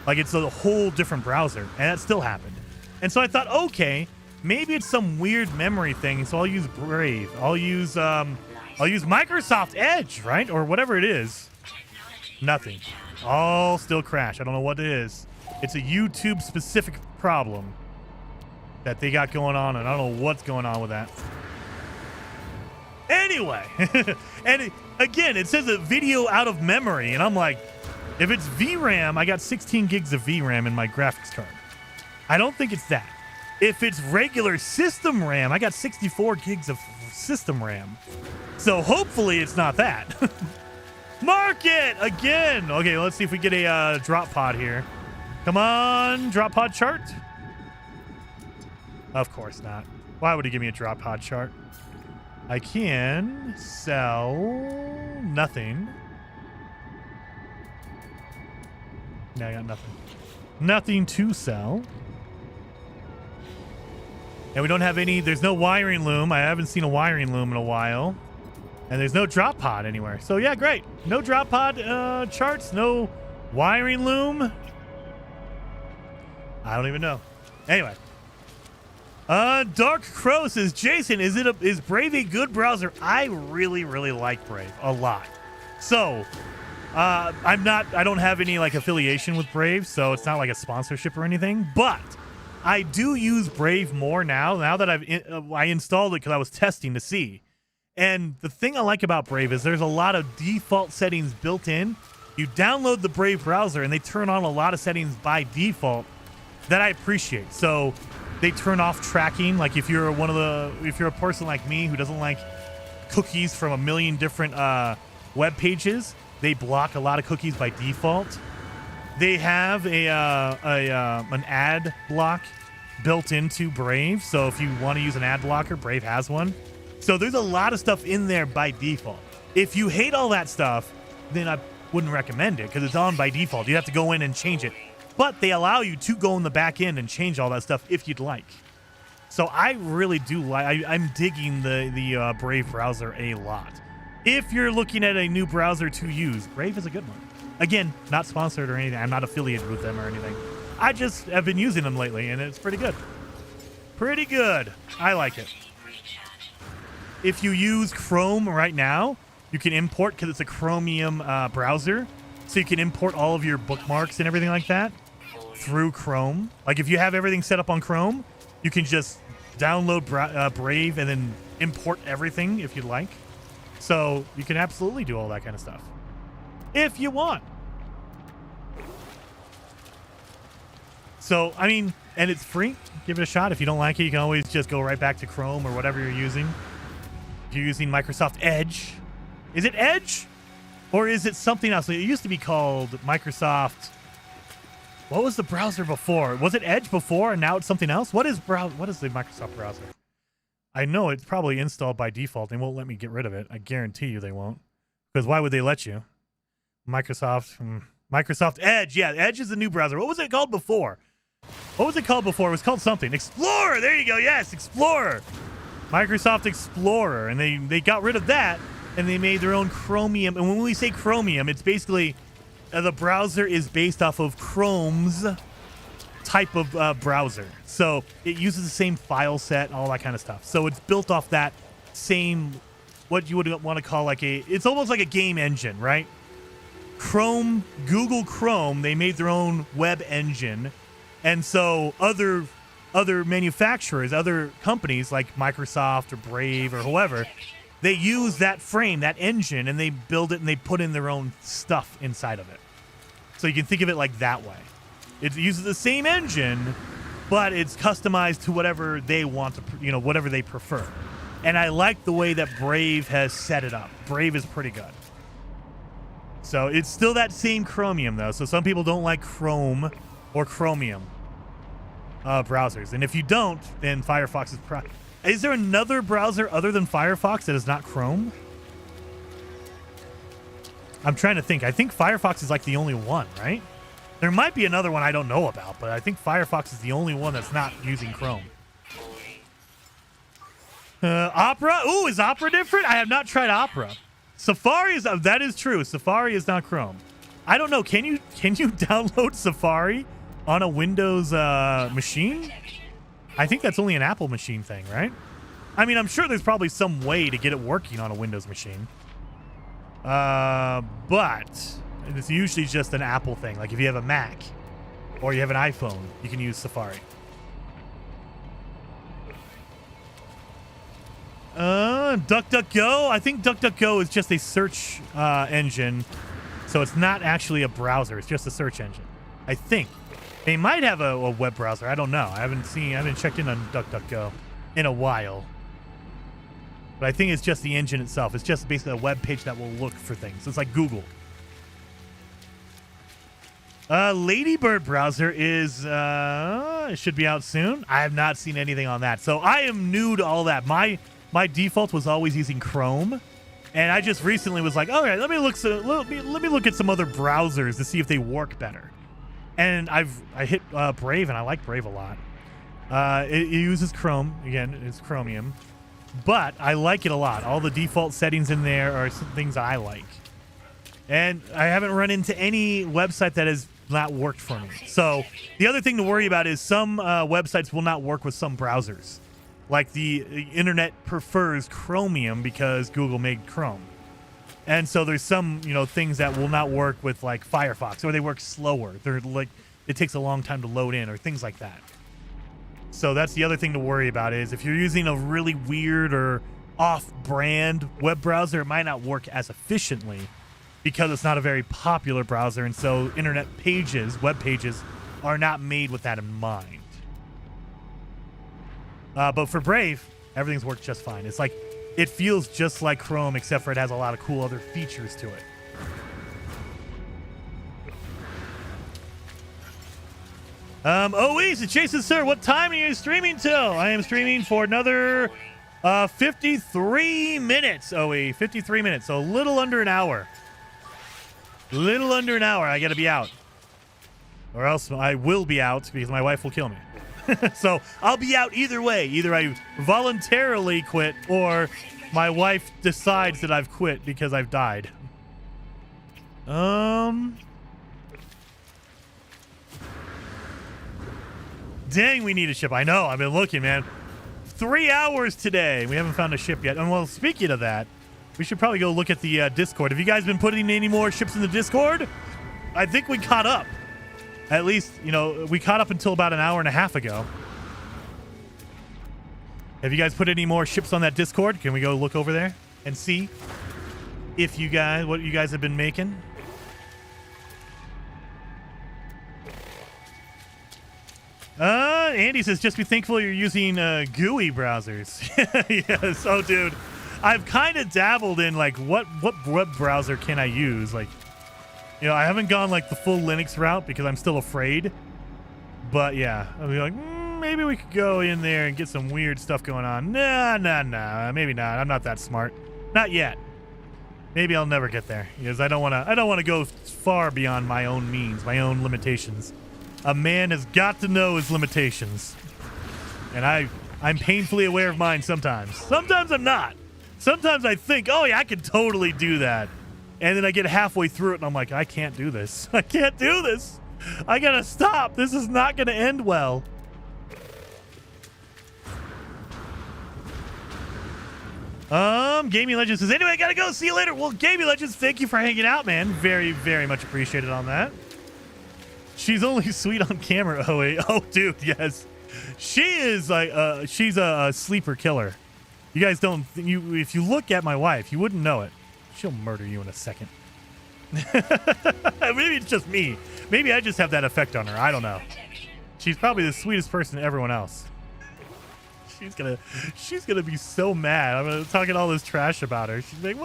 Like, it's a whole different browser. And that still happened. And so I thought, okay, maybe it's some weird memory thing. So I'll use Brave. I'll use Microsoft Edge, right? Or whatever it is. Nothing. All still crash. I don't know what it is. It's a YouTube specific problem that they got going on, and I don't know what's going on with that. Anyway, and again, it says a video out of memory, and I'm like, if it's VRAM, I got 16 gigs of VRAM in my graphics card. I don't think it's that. If it's regular system RAM, I got 64 gigs of system RAM. So hopefully it's not that. Mark it again. Okay, let's see if we get a drop pod here. Come on, drop pod chart. Of course not. Why would he give me a drop pod chart? I can sell nothing. No, I got nothing. Nothing to sell. And we don't have any, there's no wiring loom. I haven't seen a wiring loom in a while. And there's no drop pod anywhere. So yeah, great. No drop pod charts, no wiring loom. I don't even know. Anyway. Dark Crow says, Jason, is Brave a good browser? I really, really like Brave a lot. So, I don't have any like affiliation with Brave, so it's not like a sponsorship or anything, but I do use Brave more now that I installed it because I was testing to see. And the thing I like about Brave is there's a lot of default settings built in. You download the Brave browser and they turn on a lot of settings by default that I appreciate. So they turn off tracking. Like if you're a person like me who doesn't like cookies from a million different web pages, they block a lot of cookies by default. They have an ad block built into Brave. So if you want to use an ad blocker, Brave has one. So there's a lot of stuff in there by default. If you hate all that stuff, then I wouldn't recommend it because it's on by default. You have to go in and change it. But they allow you to go in the back end and change all that stuff if you'd like. So I really do like. I'm digging the Brave browser a lot. If you're looking at a new browser to use, Brave is a good one. Again, not sponsored or anything. I'm not affiliated with them or anything. I just have been using them lately, and it's pretty good. Pretty good. I like it. If you use Chrome right now, you can import, because it's a Chromium browser, so you can import all of your bookmarks and everything like that through Chrome. Like if you have everything set up on Chrome, you can just download Brave and then import everything if you'd like. So you can absolutely do all that kind of stuff if you want. So, I mean, and it's free. Give it a shot. If you don't like it, you can always just go right back to Chrome or whatever you're using. If you're using Microsoft Edge. Is it Edge? Or is it something else? It used to be called Microsoft. What was the browser before? Was it Edge before and now it's something else? What is the Microsoft browser? I know it's probably installed by default. They won't let me get rid of it. I guarantee you they won't. Because why would they let you? Microsoft Edge. Yeah, Edge is the new browser. What was it called before? What was it called before? It was called something. Explorer. There you go. Yes, Explorer. Microsoft Explorer. And they got rid of that and they made their own Chromium. And when we say Chromium, it's basically the browser is based off of Chrome's type of browser. So it uses the same file set, all that kind of stuff. So it's built off that same, what you would want to call like it's almost like a game engine, right? Chrome, Google Chrome, they made their own web engine. And so other manufacturers, other companies like Microsoft or Brave or whoever, they use that frame, that engine, and they build it and they put in their own stuff inside of it. So you can think of it like that way. It uses the same engine, but it's customized to whatever they want to, whatever they prefer. And I like the way that Brave has set it up. Brave is pretty good. So it's still that same Chromium, though. So some people don't like Chrome or Chromium browsers. And if you don't, then Firefox is... Is there another browser other than Firefox that is not Chrome? I'm trying to think. I think Firefox is like the only one, right? There might be another one I don't know about, but I think Firefox is the only one that's not using Chrome. Opera? Ooh, is Opera different? I have not tried Opera. Safari is... that is true. Safari is not Chrome. I don't know. Can you download Safari on a Windows machine? I think that's only an Apple machine thing, right? I mean, I'm sure there's probably some way to get it working on a Windows machine. But it's usually just an Apple thing. Like if you have a Mac or you have an iPhone, you can use Safari. DuckDuckGo. I think DuckDuckGo is just a search engine. So it's not actually a browser. It's just a search engine. I think. They might have a web browser. I don't know. I haven't checked in on DuckDuckGo in a while. But I think it's just the engine itself. It's just basically a web page that will look for things. It's like Google. Ladybird browser is it should be out soon. I have not seen anything on that. So I am new to all that. My default was always using Chrome. And I just recently was like, all right, let me look at some other browsers to see if they work better. And I hit Brave, and I like Brave a lot. It uses Chrome. Again, it's Chromium. But I like it a lot. All the default settings in there are some things I like. And I haven't run into any website that has not worked for me. So the other thing to worry about is some websites will not work with some browsers. Like the internet prefers Chromium because Google made Chrome. And so there's some, things that will not work with like Firefox, or they work slower. They're like, it takes a long time to load in or things like that. So that's the other thing to worry about is if you're using a really weird or off-brand web browser, it might not work as efficiently because it's not a very popular browser. And so internet pages, web pages, are not made with that in mind. But for Brave, everything's worked just fine. It's like, it feels just like Chrome, except for it has a lot of cool other features to it. Easy, Jason, sir, what time are you streaming till? I am streaming for another 53 minutes, 53 minutes, so a little under an hour. I gotta be out. Or else I will be out because my wife will kill me. So I'll be out either way. Either I voluntarily quit or my wife decides that I've quit because I've died. Dang, we need a ship. I know. I've been looking, man. 3 hours today. We haven't found a ship yet. And well, speaking of that, we should probably go look at the Discord. Have you guys been putting any more ships in the Discord? I think we caught up. At least, you know, we caught up until about an hour and a half ago. Have you guys put any more ships on that Discord? Can we go look over there and see if you guys, what you guys have been making? Andy says, just be thankful you're using GUI browsers. Yes. Oh, dude. I've kind of dabbled in, like, what web browser can I use? Like, you know, I haven't gone, like, the full Linux route because I'm still afraid. But, yeah. I'll be like, maybe we could go in there and get some weird stuff going on. Nah. Maybe not. I'm not that smart. Not yet. Maybe I'll never get there because I don't want to go far beyond my own means, my own limitations. A man has got to know his limitations. And I'm painfully aware of mine sometimes. Sometimes I'm not. Sometimes I think, oh yeah, I could totally do that. And then I get halfway through it and I'm like, I can't do this. I can't do this. I gotta stop. This is not gonna end well. Gaming Legends says, anyway, I gotta go. See you later. Well, Gaming Legends, thank you for hanging out, man. Very, very much appreciated on that. She's only sweet on camera. Oh, wait. Oh, dude, yes. She is like, she's a sleeper killer. You guys don't, if you look at my wife, you wouldn't know it. She'll murder you in a second. Maybe it's just me. Maybe I just have that effect on her. I don't know. She's probably the sweetest person to everyone else. She's gonna be so mad. I'm talking all this trash about her. She's like,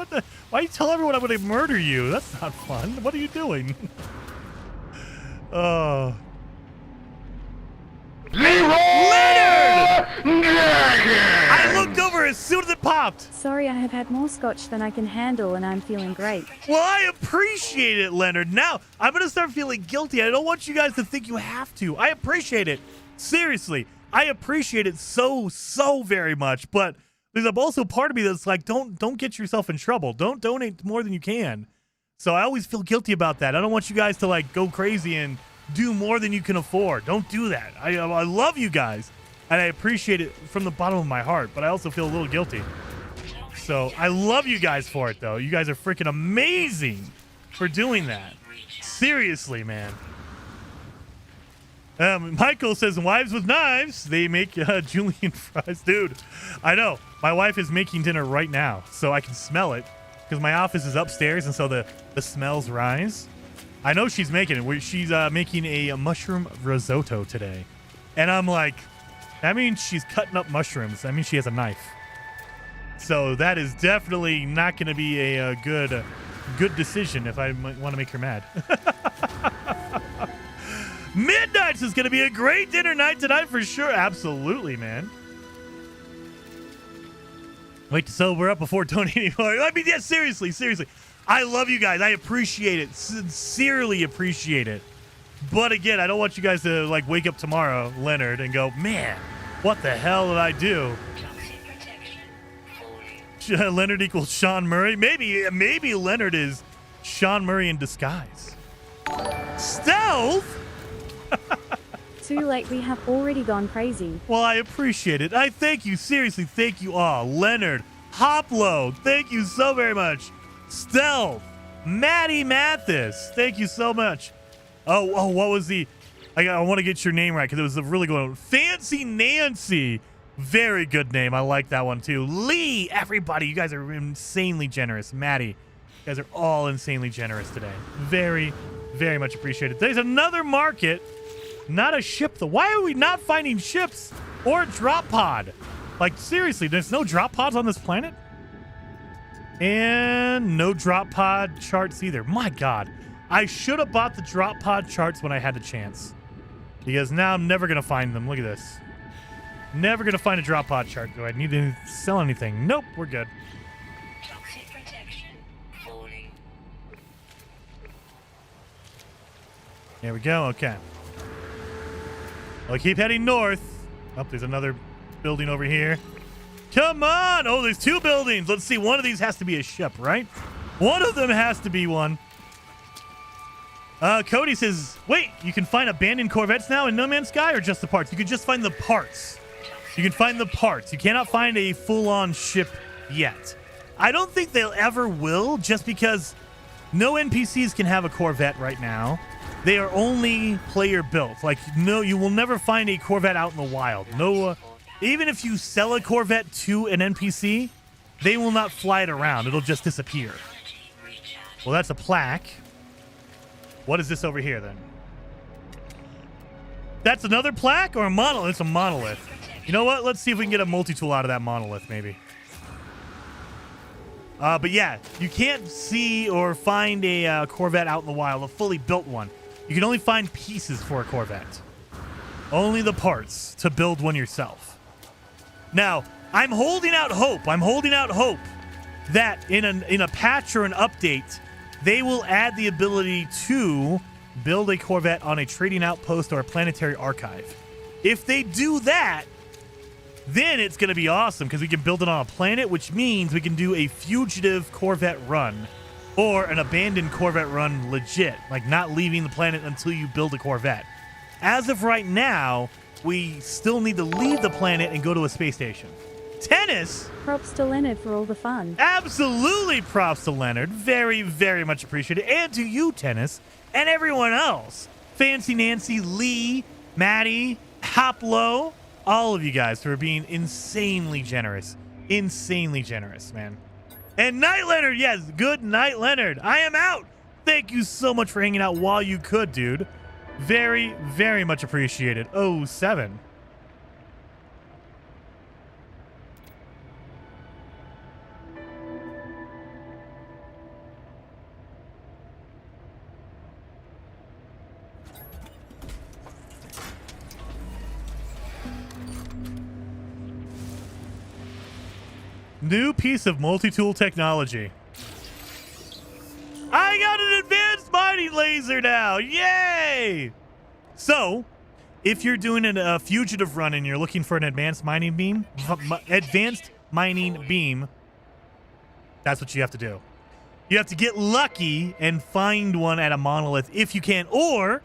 why you tell everyone I'm gonna murder you? That's not fun. What are you doing? Oh. Leonard! I looked over as soon as it popped. Sorry, I have had more scotch than I can handle and I'm feeling great. Well, I appreciate it, Leonard. Now, I'm going to start feeling guilty. I don't want you guys to think you have to. I appreciate it. Seriously. I appreciate it so very much. But there's also part of me that's like, don't get yourself in trouble. Don't donate more than you can. So I always feel guilty about that. I don't want you guys to like go crazy and do more than you can afford. Don't do that. I love you guys, and I appreciate it from the bottom of my heart, but I also feel a little guilty. So I love you guys for it, though. You guys are freaking amazing for doing that. Seriously, man. Michael says, wives with knives, they make julienne fries. Dude, I know. My wife is making dinner right now, so I can smell it. Because my office is upstairs, and so the smells rise. I know she's making it. She's making a mushroom risotto today. And I'm like, that means she's cutting up mushrooms. That means she has a knife. So that is definitely not going to be a good decision if I want to make her mad. Midnights is going to be a great dinner night tonight for sure. Absolutely, man. Wait to sober up before donating more. I mean, yeah, seriously. I love you guys. I appreciate it. Sincerely appreciate it. But again, I don't want you guys to like wake up tomorrow, Leonard, and go, man, what the hell did I do? Leonard equals Sean Murray. Maybe Leonard is Sean Murray in disguise. Stealth? Too late, we have already gone crazy. Well, I appreciate it. I thank you. Seriously, thank you all. Leonard, Hoplo, thank you so very much. Stealth, Maddie Mathis, thank you so much. Oh, what was the... I want to get your name right because it was a really good one. Fancy Nancy. Very good name. I like that one too. Lee, everybody, you guys are insanely generous. Maddie, you guys are all insanely generous today. Very, very much appreciated. There's another market. Not a ship, though. Why are we not finding ships or a drop pod? Like, seriously, there's no drop pods on this planet? And no drop pod charts either. My God. I should have bought the drop pod charts when I had the chance. Because now I'm never going to find them. Look at this. Never going to find a drop pod chart. Do I need to sell anything? Nope, we're good. Toxic protection. Falling. There we go. Okay. I'll keep heading north. Oh, there's another building over here. Come on! Oh, there's 2 buildings. Let's see. One of these has to be a ship, right? One of them has to be one. Cody says, wait, you can find abandoned Corvettes now in No Man's Sky or just the parts? You can just find the parts. You can find the parts. You cannot find a full-on ship yet. I don't think they'll ever will, just because no NPCs can have a Corvette right now. They are only player built. Like, no, you will never find a Corvette out in the wild. No, even if you sell a Corvette to an NPC, they will not fly it around. It'll just disappear. Well, that's a plaque. What is this over here, then? That's another plaque or a monolith? It's a monolith. You know what? Let's see if we can get a multi-tool out of that monolith, maybe. But yeah, you can't see or find a Corvette out in the wild, a fully built one. You can only find pieces for a Corvette. Only the parts to build one yourself. Now, I'm holding out hope. I'm holding out hope that in a patch or an update, they will add the ability to build a Corvette on a trading outpost or a planetary archive. If they do that, then it's going to be awesome because we can build it on a planet, which means we can do a fugitive Corvette run or an abandoned Corvette run legit, like not leaving the planet until you build a Corvette. As of right now, we still need to leave the planet and go to a space station. Tennis! Props to Leonard for all the fun. Absolutely props to Leonard. Very, very much appreciated. And to you, Tennis, and everyone else. Fancy Nancy, Lee, Maddie, Hoplo, all of you guys for being insanely generous. Insanely generous, man. And Night Leonard, yes, good night, Leonard. I am out. Thank you so much for hanging out while you could, dude. Very, very much appreciated. 07. New piece of multi-tool technology. I got an advanced mining laser now. Yay! So, if you're doing a fugitive run and you're looking for an advanced mining beam, that's what you have to do. You have to get lucky and find one at a monolith if you can, or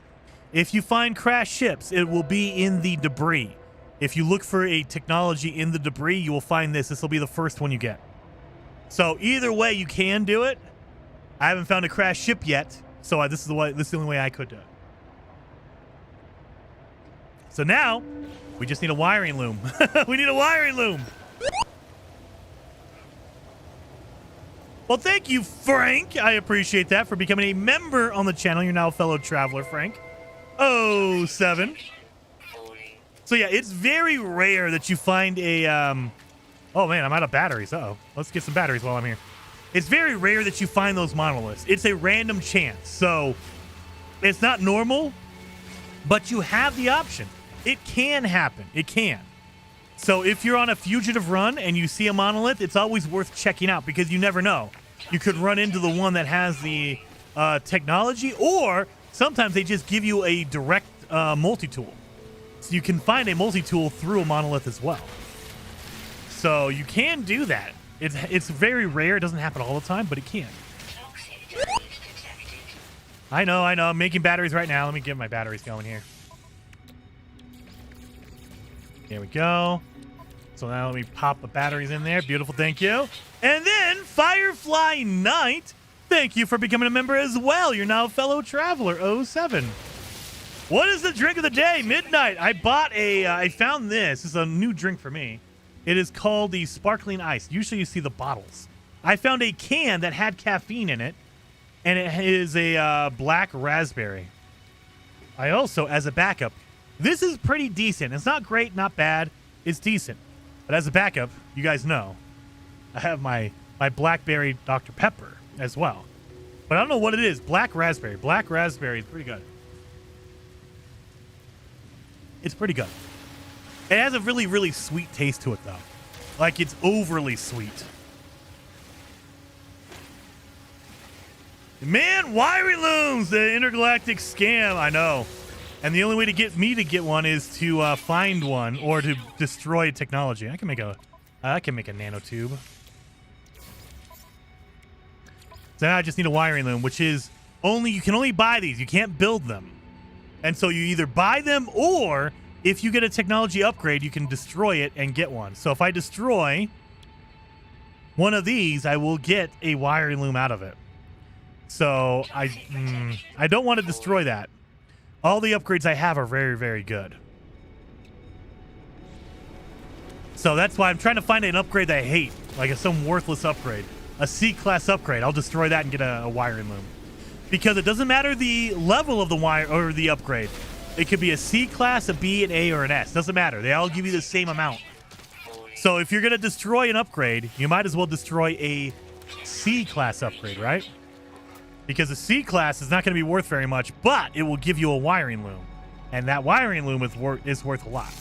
if you find crashed ships, it will be in the debris. If you look for a technology in the debris, you will find this. This will be the first one you get. So either way, you can do it. I haven't found a crashed ship yet, so this is the only way I could do it. So now, we just need a wiring loom. We need a wiring loom. Well, thank you, Frank. I appreciate that for becoming a member on the channel. You're now a fellow traveler, Frank. 07. So yeah, it's very rare that you find a, oh man, I'm out of batteries. Uh-oh. Let's get some batteries while I'm here. It's very rare that you find those monoliths. It's a random chance. So it's not normal, but you have the option. It can happen. It can. So if you're on a fugitive run and you see a monolith, it's always worth checking out because you never know. You could run into the one that has the technology, or sometimes they just give you a direct multi-tool. So you can find a multi-tool through a monolith as well. So you can do that. It's very rare. It doesn't happen all the time, but it can. I know. I'm making batteries right now. Let me get my batteries going here. Here we go. So now let me pop the batteries in there. Beautiful, thank you. And then Firefly Knight, thank you for becoming a member as well. You're now a fellow traveler, 07. What is the drink of the day? Midnight. I bought I found this. This is a new drink for me. It is called the Sparkling Ice. Usually you see the bottles. I found a can that had caffeine in it, and it is a black raspberry. I also, as a backup, this is pretty decent. It's not great, not bad. It's decent. But as a backup, you guys know, I have my blackberry Dr. Pepper as well. But I don't know what it is. Black raspberry. Black raspberry is pretty good. It's pretty good. It has a really, really sweet taste to it, though. Like, it's overly sweet. Man, wiring looms, the intergalactic scam. I know. And the only way to get me to get one is to find one or to destroy technology. I can make a nanotube. So now I just need a wiring loom, which is you can only buy these. You can't build them. And so you either buy them, or if you get a technology upgrade, you can destroy it and get one. So if I destroy one of these, I will get a wiring loom out of it. So I don't want to destroy that. All the upgrades I have are very, very good. So that's why I'm trying to find an upgrade that I hate, like some worthless upgrade. A C-class upgrade. I'll destroy that and get a wiring loom. Because it doesn't matter the level of the wire or the upgrade. It could be a C-class, a B, an A, or an S. Doesn't matter. They all give you the same amount. So if you're going to destroy an upgrade, you might as well destroy a C-class upgrade, right? Because a C-class is not going to be worth very much, but it will give you a wiring loom. And that wiring loom is worth a lot.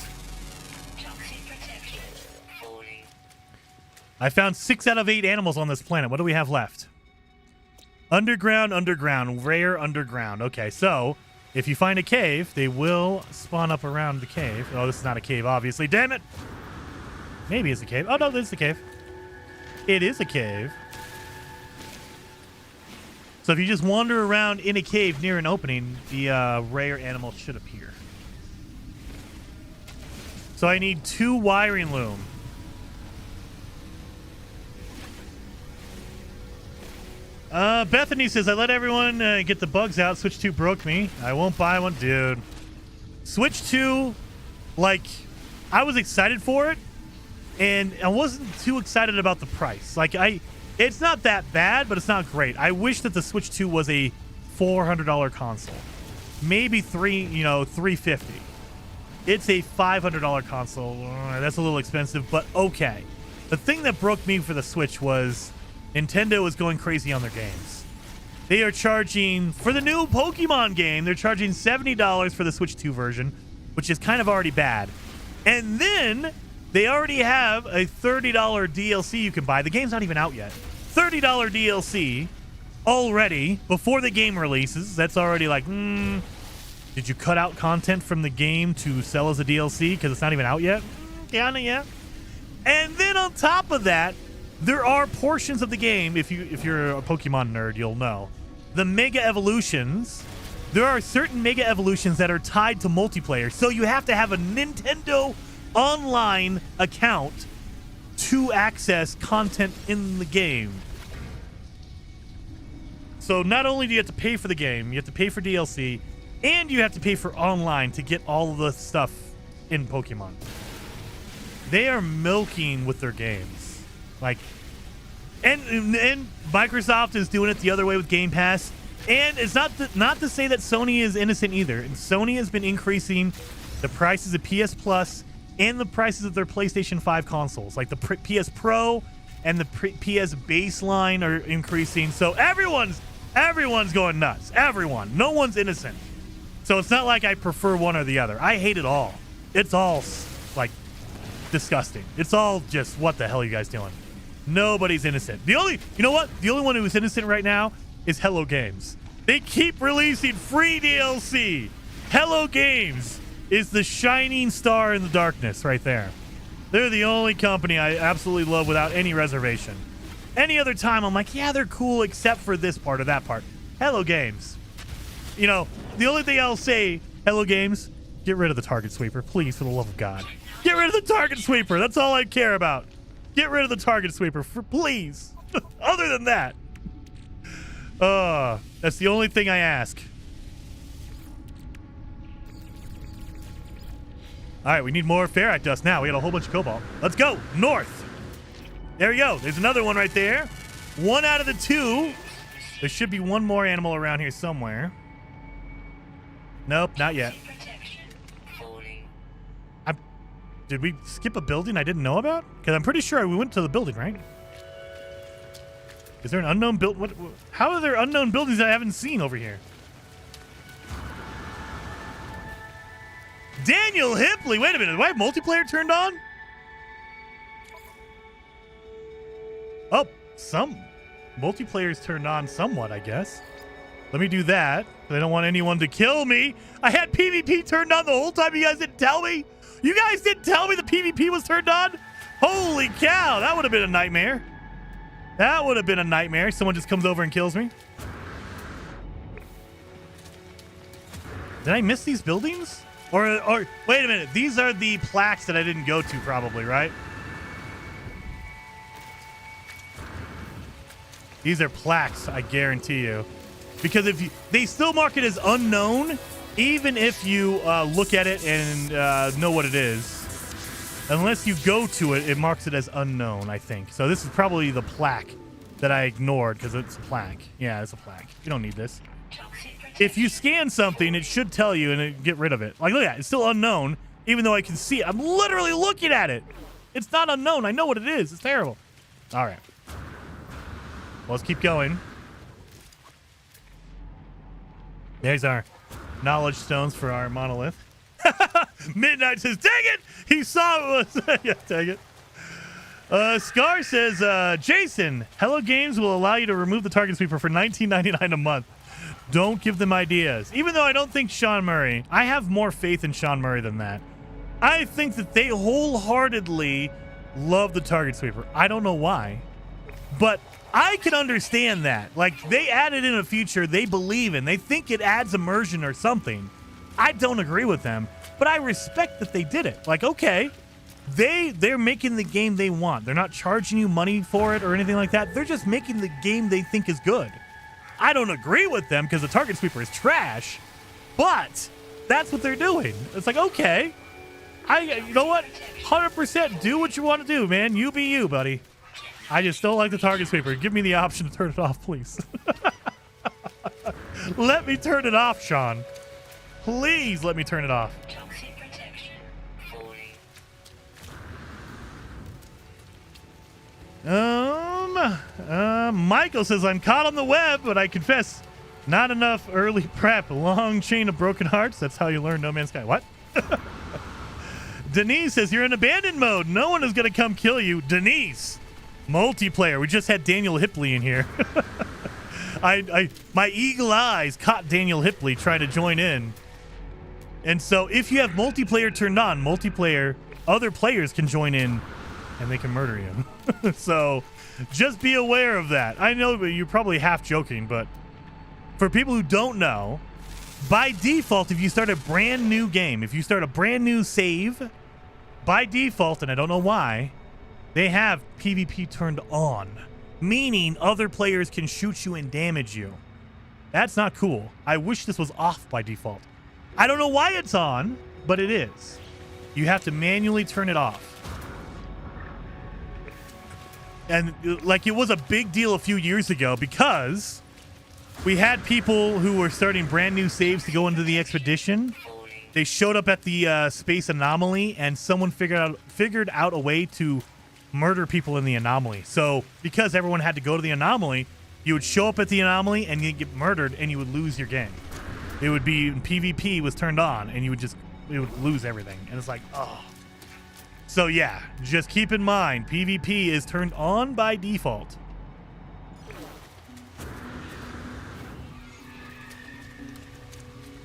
I found 6 out of 8 animals on this planet. What do we have left? Underground, rare underground. Okay, so if you find a cave, they will spawn up around the cave. Oh, this is not a cave, obviously. Damn it! Maybe it's a cave. Oh, no, this is a cave. It is a cave. So if you just wander around in a cave near an opening, the rare animal should appear. So I need 2 wiring loom. Bethany says, I let everyone get the bugs out. Switch 2 broke me. I won't buy one. Dude. Switch 2, like, I was excited for it, and I wasn't too excited about the price. Like, it's not that bad, but it's not great. I wish that the Switch 2 was a $400 console. Maybe $350. It's a $500 console. That's a little expensive, but okay. The thing that broke me for the Switch was Nintendo is going crazy on their games. They are charging, for the new Pokemon game, they're charging $70 for the Switch 2 version, which is kind of already bad. And then they already have a $30 DLC you can buy. The game's not even out yet. $30 DLC already before the game releases. That's already like, did you cut out content from the game to sell as a DLC because it's not even out yet? Yeah. And then on top of that, there are portions of the game, if you're a Pokemon nerd, you'll know. The Mega Evolutions, there are certain Mega Evolutions that are tied to multiplayer. So you have to have a Nintendo Online account to access content in the game. So not only do you have to pay for the game, you have to pay for DLC, and you have to pay for online to get all of the stuff in Pokemon. They are milking with their games. Like, and Microsoft is doing it the other way with Game Pass. And it's not to say that Sony is innocent either. And Sony has been increasing the prices of PS Plus and the prices of their PlayStation 5 consoles. Like the PS Pro and the PS Baseline are increasing. So everyone's going nuts. Everyone. No one's innocent. So it's not like I prefer one or the other. I hate it all. It's all, like, disgusting. It's all just, what the hell are you guys doing? Nobody's innocent. You know what? The only one who is innocent right now is Hello Games. They keep releasing free DLC. Hello Games is the shining star in the darkness right there. They're the only company I absolutely love without any reservation. Any other time, I'm like, yeah, they're cool except for this part or that part. Hello Games. You know, the only thing I'll say, Hello Games, get rid of the target sweeper, please, for the love of God. Get rid of the target sweeper. That's all I care about. Get rid of the target sweeper, please. Other than that. That's the only thing I ask. All right, we need more ferrite dust now. We got a whole bunch of cobalt. Let's go north. There we go. There's another one right there. 1 out of the 2. There should be one more animal around here somewhere. Nope, not yet. Did we skip a building I didn't know about? Because I'm pretty sure we went to the building, right? Is there an unknown build? How are there unknown buildings I haven't seen over here? Daniel Hipley! Wait a minute, do I have multiplayer turned on? Oh, some multiplayer's turned on somewhat, I guess. Let me do that. I don't want anyone to kill me. I had PvP turned on the whole time. You guys didn't tell me. You guys didn't tell me the PvP was turned on. Holy cow. That would have been a nightmare. That would have been a nightmare. Someone just comes over and kills me. Did I miss these buildings? Or wait a minute. These are the plaques that I didn't go to probably, right? These are plaques, I guarantee you. Because if you, they still mark it as unknown, even if you look at it and know what it is. Unless you go to it, it marks it as unknown, I think. So this is probably the plaque that I ignored because it's a plaque. Yeah, it's a plaque. You don't need this. If you scan something, it should tell you and it, get rid of it. Like, look at it. It's still unknown, even though I can see it. I'm literally looking at it. It's not unknown. I know what it is. It's terrible. All right. Well, let's keep going. There's our knowledge stones for our monolith. Midnight says, dang it! He saw it was. Yeah, dang it. Scar says, Jason, Hello Games will allow you to remove the target sweeper for $19.99 a month. Don't give them ideas. Even though I don't think Sean Murray, I have more faith in Sean Murray than that. I think that they wholeheartedly love the target sweeper. I don't know why, but I can understand that. Like, they added in a feature they believe in. They think it adds immersion or something. I don't agree with them, but I respect that they did it. Like, okay, they're making the game they want. They're not charging you money for it or anything like that. They're just making the game they think is good. I don't agree with them because the target sweeper is trash, but that's what they're doing. It's like, okay, you know what? 100% do what you want to do, man. You be you, buddy. I just don't like the target sweeper. Give me the option to turn it off, please. Let me turn it off, Sean. Please let me turn it off. Toxic protection. Michael says, I'm caught on the web, but I confess, not enough early prep. Long chain of broken hearts. That's how you learn No Man's Sky. What? Denise says, you're in abandoned mode. No one is going to come kill you. Denise, multiplayer. We just had Daniel Hipley in here. My eagle eyes caught Daniel Hipley trying to join in. And so if you have multiplayer turned on, other players can join in and they can murder you. So just be aware of that. I know you're probably half joking, but for people who don't know, by default, if you start a brand new game, if you start a brand new save, by default, and I don't know why, they have PvP turned on, meaning other players can shoot you and damage you. That's not cool. I wish this was off by default. I don't know why it's on, but it is. You have to manually turn it off. And like, it was a big deal a few years ago because we had people who were starting brand new saves to go into the expedition. They showed up at the space anomaly, and someone figured out a way to murder people in the anomaly. So because everyone had to go to the anomaly, you would show up at the anomaly and you'd get murdered and you would lose your game. It would be PvP was turned on and you would lose everything. And it's like, oh. So yeah, just keep in mind, PvP is turned on by default.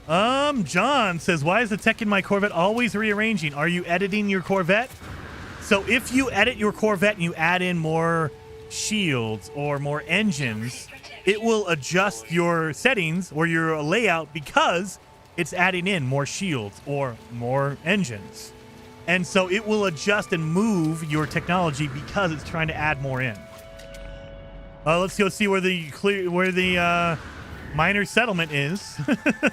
John says, why is the tech in my Corvette always rearranging? Are you editing your Corvette? So if you edit your Corvette and you add in more shields or more engines, it will adjust your settings or your layout because it's adding in more shields or more engines. And so it will adjust and move your technology because it's trying to add more in. Let's go see where the miner settlement is.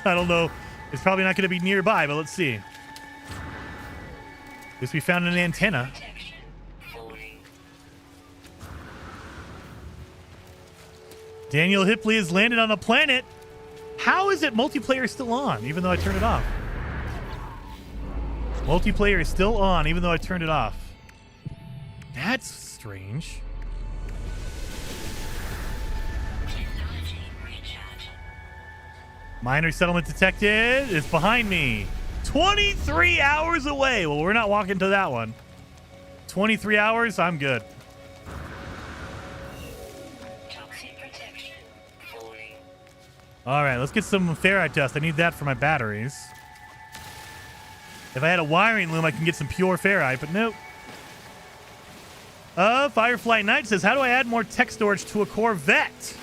I don't know. It's probably not going to be nearby, but let's see. Guess we found an antenna. Daniel Hipley has landed on a planet. How is it multiplayer still on, even though I turned it off? Multiplayer is still on, even though I turned it off. That's strange. Miner settlement detected. It's behind me. 23 hours away. Well, we're not walking to that one. 23 hours, I'm good. All right, let's get some ferrite dust. I need that for my batteries. If I had a wiring loom, I can get some pure ferrite, but nope. Firefly Knight says, how do I add more tech storage to a Corvette?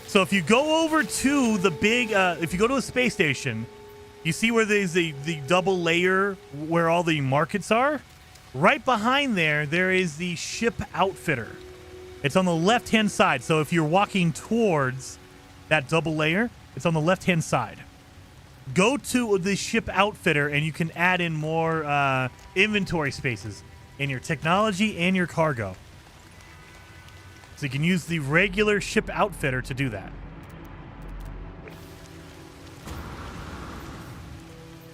So if you go over to the big, if you go to a space station, you see where there's the double layer where all the markets are? Right behind there is the ship outfitter. It's on the left-hand side. So if you're walking towards that double layer, it's on the left-hand side. Go to the ship outfitter and you can add in more inventory spaces in your technology and your cargo. So you can use the regular ship outfitter to do that.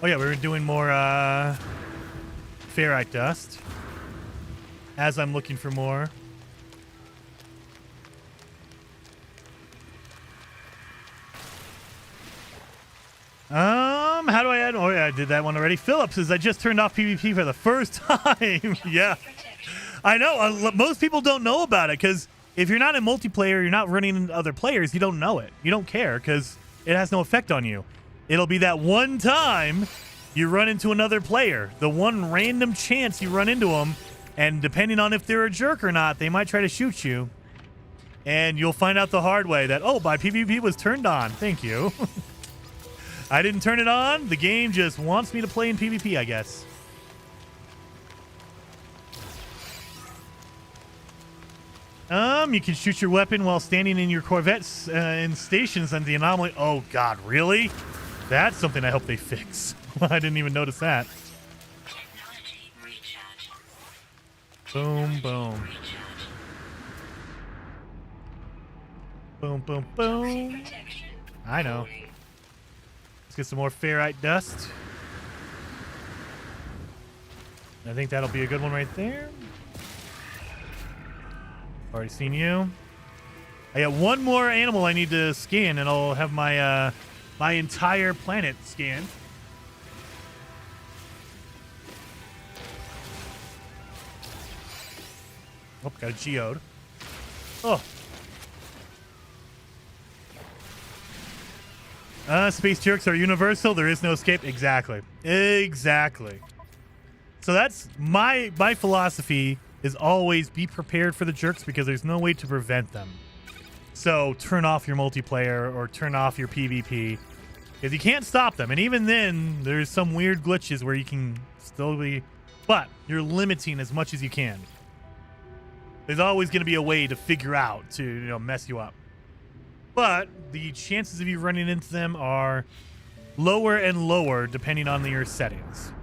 Oh yeah, we were doing more ferrite dust. As I'm looking for more. How do I add? Oh yeah, I did that one already. Philip says I just turned off PvP for the first time. Yeah, I know. Most people don't know about it because if you're not in multiplayer, you're not running into other players. You don't know it. You don't care because it has no effect on you. It'll be that one time you run into another player, the one random chance you run into them, and depending on if they're a jerk or not, they might try to shoot you. And you'll find out the hard way that, oh, my PvP was turned on. Thank you. I didn't turn it on. The game just wants me to play in PvP, I guess. You can shoot your weapon while standing in your Corvettes in stations and the anomaly. Oh, God, really? That's something I hope they fix. I didn't even notice that. Technology recharge. Boom, boom. Boom, boom, boom. Protection. I know. Let's get some more ferrite dust. I think that'll be a good one right there. Already seen you. I got one more animal I need to scan, and I'll have my my entire planet scanned. Oh, got a geode. Oh. Space jerks are universal. There is no escape. Exactly. Exactly. So that's my philosophy is always be prepared for the jerks because there's no way to prevent them. So turn off your multiplayer or turn off your PvP because you can't stop them. And even then, there's some weird glitches where you can still be, but you're limiting as much as you can. There's always going to be a way to figure out to, mess you up. But the chances of you running into them are lower and lower depending on your settings.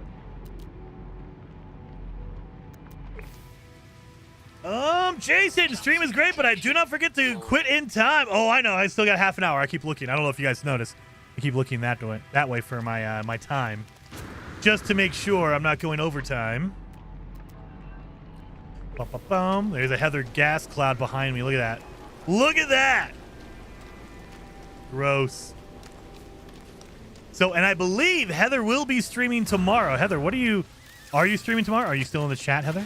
Jason, stream is great, but I do not forget to quit in time. Oh, I know. I still got half an hour. I keep looking. I don't know if you guys noticed. I keep looking that way for my my time, just to make sure I'm not going overtime. Bum, bum, bum. There's a Heather gas cloud behind me. Look at that. Look at that. Gross. So, and I believe Heather will be streaming tomorrow. Heather, are you streaming tomorrow? Are you still in the chat, Heather?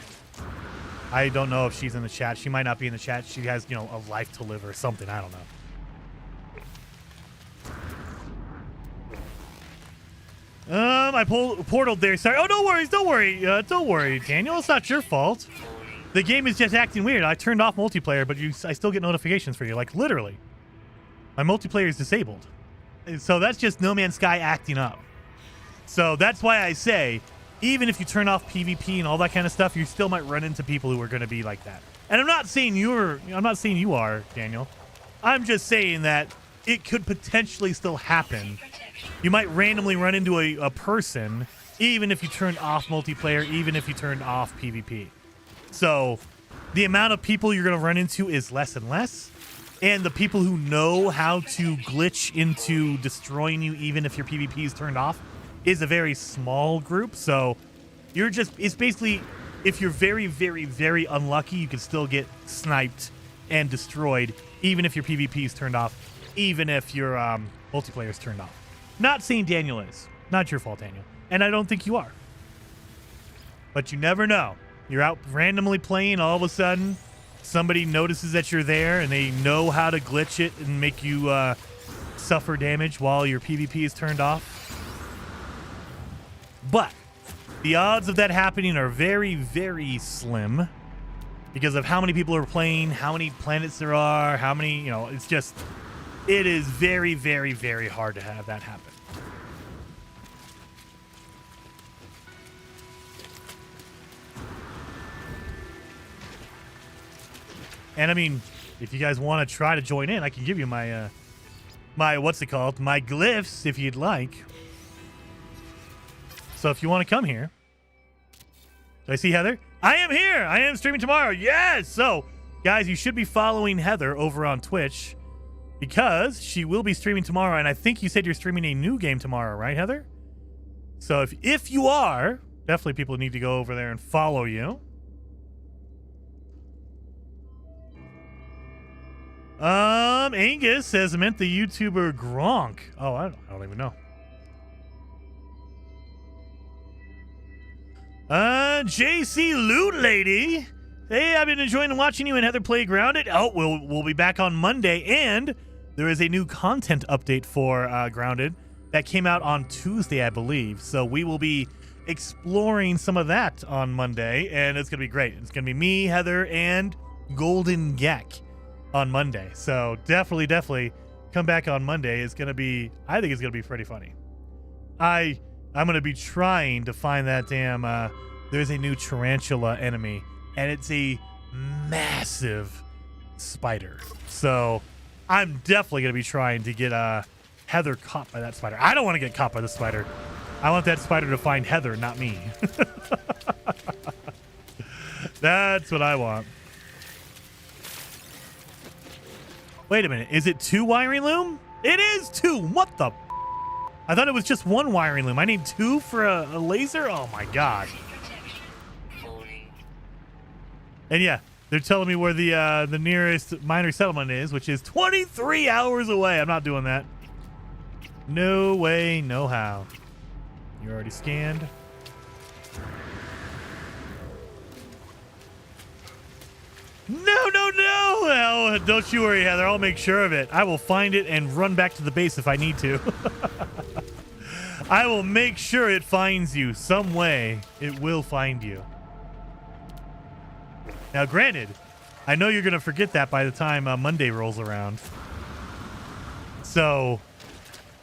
I don't know if she's in the chat. She might not be in the chat. She has, a life to live or something. I don't know. I portaled there. Sorry. Oh, don't worry. Don't worry, Daniel. It's not your fault. The game is just acting weird. I turned off multiplayer, but I still get notifications for you. Like, literally. My multiplayer is disabled. So that's just No Man's Sky acting up. So that's why I say, even if you turn off PvP and all that kind of stuff, you still might run into people who are going to be like that. And I'm not saying you are, Daniel. I'm just saying that it could potentially still happen. You might randomly run into a person, even if you turned off multiplayer, even if you turned off PvP. So the amount of people you're going to run into is less and less. And the people who know how to glitch into destroying you, even if your PvP is turned off, is a very small group. So it's basically, if you're very, very, very unlucky, you can still get sniped and destroyed, even if your PvP is turned off, even if your multiplayer is turned off. Not saying Daniel is. Not your fault, Daniel. And I don't think you are. But you never know. You're out randomly playing, all of a sudden, somebody notices that you're there, and they know how to glitch it and make you suffer damage while your PvP is turned off. But the odds of that happening are very, very slim because of how many people are playing, how many planets there are, how many, you know, it's just, it is very, very, very hard to have that happen. And I mean, if you guys want to try to join in, I can give you my, my glyphs if you'd like. So if you want to come here. Do I see Heather? I am here. I am streaming tomorrow. Yes. So, guys, you should be following Heather over on Twitch because she will be streaming tomorrow. And I think you said you're streaming a new game tomorrow, right, Heather? So if you are, definitely people need to go over there and follow you. Angus says I meant the YouTuber Gronk. Oh, I don't even know. JC Loot Lady. Hey, I've been enjoying watching you and Heather play Grounded. Oh, we'll be back on Monday, and there is a new content update for Grounded that came out on Tuesday, I believe. So we will be exploring some of that on Monday, and it's gonna be great. It's gonna be me, Heather, and Golden Gek on Monday. So definitely come back on Monday. It's gonna be, I think it's gonna be pretty funny. I'm gonna be trying to find that damn there's a new tarantula enemy, and it's a massive spider. So I'm definitely gonna be trying to get Heather caught by that spider. I don't want to get caught by the spider. I want that spider to find Heather, not me. That's what I want. Wait a minute. Is it 2 wiring loom? It is 2. What the? I thought it was just 1 wiring loom. I need 2 for a laser? Oh, my God. And, yeah, they're telling me where the nearest miner settlement is, which is 23 hours away. I'm not doing that. No way, no how. You're already scanned. No. Well, don't you worry, Heather. I'll make sure of it. I will find it and run back to the base if I need to. I will make sure it finds you some way. It will find you. Now, granted, I know you're going to forget that by the time Monday rolls around. So,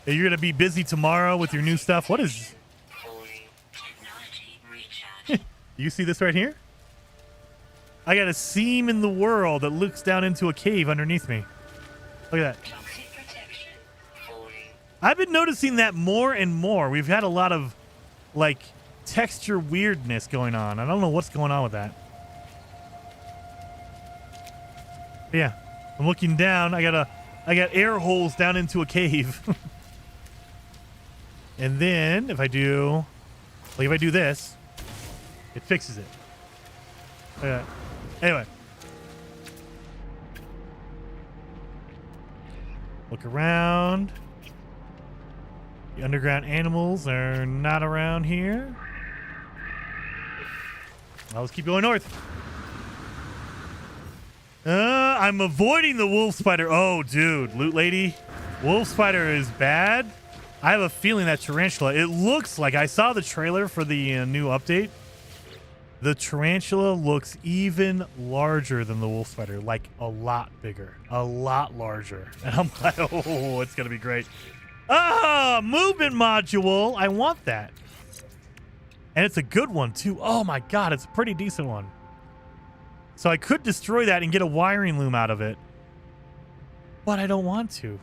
you're going to be busy tomorrow with your new stuff. What is... You see this right here? I got a seam in the world that looks down into a cave underneath me. Look at that. I've been noticing that more and more. We've had a lot of, like, texture weirdness going on. I don't know what's going on with that. But yeah, I'm looking down. I got air holes down into a cave. And then if I do this, it fixes it. Look at that. Anyway. Look around. The underground animals are not around here. Well, let's keep going north. I'm avoiding the wolf spider. Oh, dude. Loot lady. Wolf spider is bad. I have a feeling that tarantula. It looks like I saw the trailer for the new update. The tarantula looks even larger than the wolf spider, like a lot bigger, a lot larger. And I'm like, oh, it's going to be great. Ah, movement module. I want that. And it's a good one, too. Oh, my God. It's a pretty decent one. So I could destroy that and get a wiring loom out of it. But I don't want to.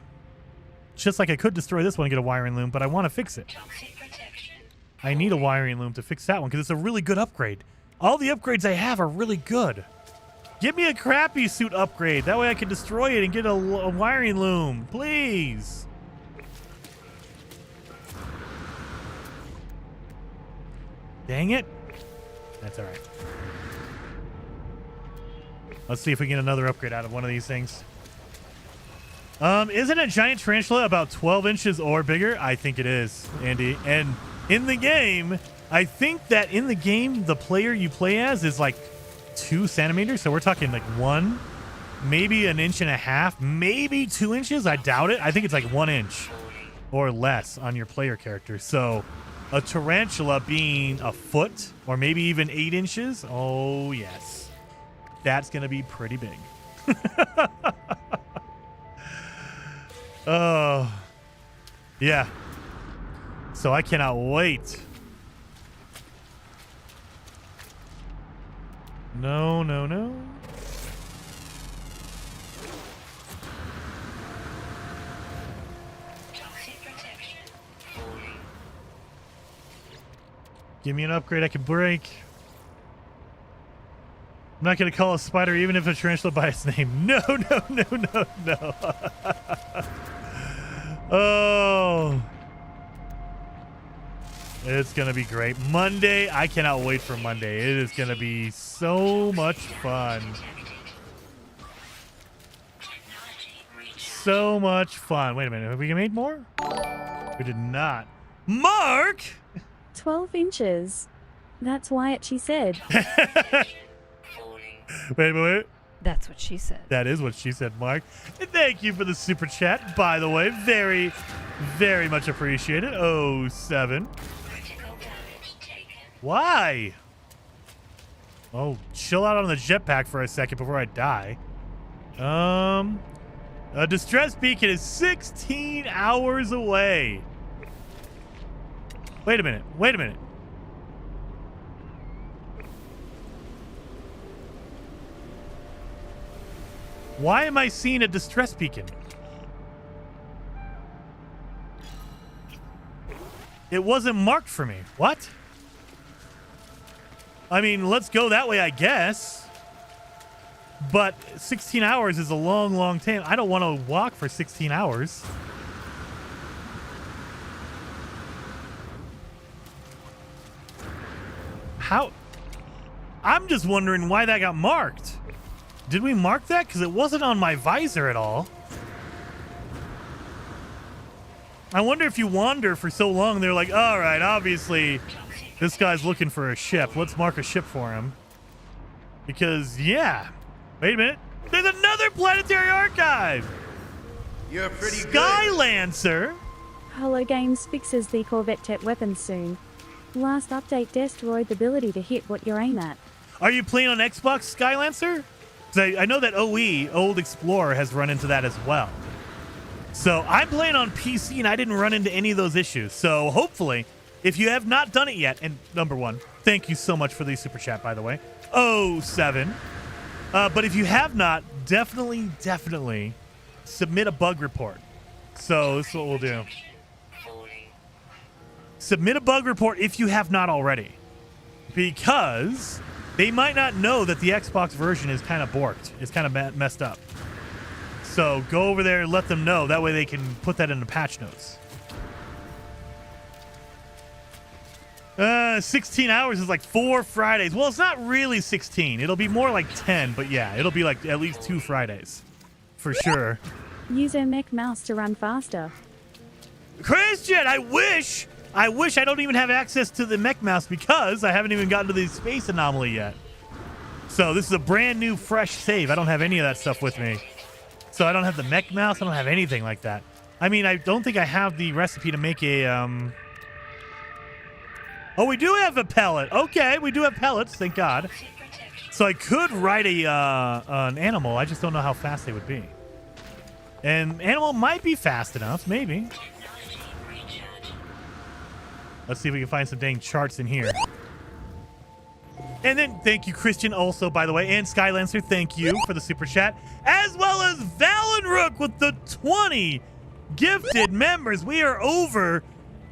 Just like I could destroy this one and get a wiring loom, but I want to fix it. I need a wiring loom to fix that one because it's a really good upgrade. All the upgrades I have are really good. Give me a crappy suit upgrade. That way I can destroy it and get a wiring loom. Please. Dang it. That's all right. Let's see if we get another upgrade out of one of these things. Isn't a giant tarantula about 12 inches or bigger? I think it is, Andy. And in the game, I think that in the game, the player you play as is like 2 centimeters. So we're talking like 1. maybe an inch and a half, maybe 2 inches. I doubt it. I think it's like 1 inch or less on your player character. So a tarantula being a foot or maybe even 8 inches. Oh, yes. That's going to be pretty big. Oh, yeah. So I cannot wait. No, no, no. Toxic protection. Falling. Give me an upgrade I can break. I'm not going to call a spider even if a tarantula by its name. No, no, no, no, no. Oh. It's going to be great. Monday, I cannot wait for Monday. It is going to be so much fun. So much fun. Wait a minute. Have we made more? We did not. Mark! 12 inches. That's what she said. Wait. That's what she said. That is what she said, Mark. And thank you for the super chat, by the way. Very, very much appreciated. 07. Critical damage taken. Why? Oh, chill out on the jetpack for a second before I die. A distress beacon is 16 hours away. Wait a minute. Why am I seeing a distress beacon? It wasn't marked for me. What? I mean, let's go that way, I guess. But 16 hours is a long, long time. I don't want to walk for 16 hours. How? I'm just wondering why that got marked. Did we mark that? Because it wasn't on my visor at all. I wonder if you wander for so long, they're like, all right, obviously this guy's looking for a ship. Let's mark a ship for him. Because, yeah. Wait a minute. There's another planetary archive. You're pretty good. Skylancer. Holo Games fixes the Corvette weapon soon. Last update destroyed the ability to hit what you aim at. Are you playing on Xbox, Skylancer? 'Cause I know that OE, Old Explorer, has run into that as well. So I'm playing on PC and I didn't run into any of those issues. So hopefully, if you have not done it yet, and number one, thank you so much for the super chat, by the way. 07. But if you have not, definitely submit a bug report. So this is what we'll do. Submit a bug report if you have not already. Because they might not know that the Xbox version is kind of borked. It's kind of messed up. So go over there and let them know. That way they can put that in the patch notes. 16 hours is like 4 Fridays. Well, it's not really 16. It'll be more like 10, but yeah, it'll be like at least 2 Fridays. For sure. Use a mech mouse to run faster. Christian, I wish I don't even have access to the mech mouse because I haven't even gotten to the space anomaly yet. So this is a brand new, fresh save. I don't have any of that stuff with me. So I don't have the mech mouse. I don't have anything like that. I mean, I don't think I have the recipe to make a, Oh, we do have a pellet. Okay, we do have pellets, thank God. So I could ride an animal. I just don't know how fast they would be. And animal might be fast enough, maybe. Let's see if we can find some dang charts in here. And then thank you, Christian, also, by the way, and Skylancer, thank you for the super chat, as well as Valenrook with the 20 gifted members. We are over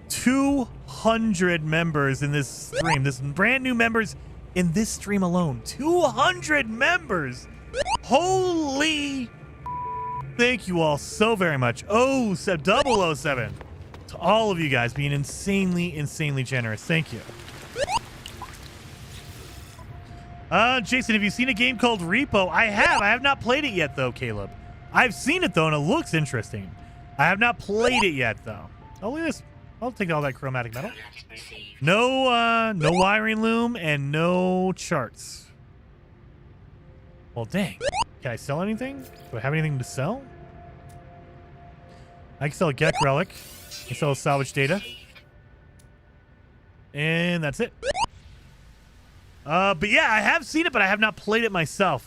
200 members in this stream. This brand new members in this stream alone. 200 members. Holy. Thank you all so very much. 007. To all of you guys being insanely generous. Thank you. Jason, have you seen a game called Repo? I have. I have not played it yet, though, Caleb. I've seen it, though, and it looks interesting. I have not played it yet, though. Oh, look at this. I'll take all that chromatic metal. No wiring loom and no charts. Well, dang. Can I sell anything? Do I have anything to sell? I can sell a Gek Relic. I can sell a salvage data. And that's it. But yeah, I have seen it, but I have not played it myself,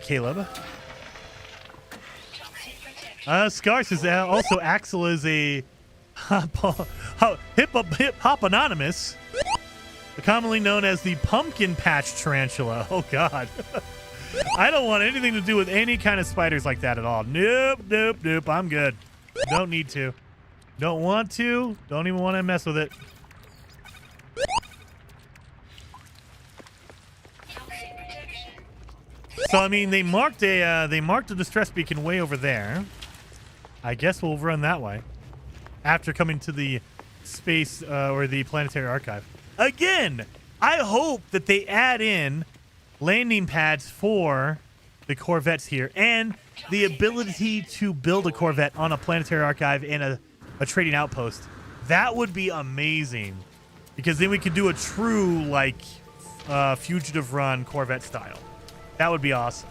Caleb. Scar says also Axel is a hip-hop anonymous, commonly known as the pumpkin patch tarantula. Oh, God. I don't want anything to do with any kind of spiders like that at all. Nope, nope, nope. I'm good. Don't need to. Don't want to. Don't even want to mess with it. So I mean, they marked a distress beacon way over there. I guess we'll run that way after coming to the space or the planetary archive. Again, I hope that they add in landing pads for the Corvettes here and the ability to build a Corvette on a planetary archive and a trading outpost. That would be amazing, because then we could do a true like fugitive run Corvette style. That would be awesome.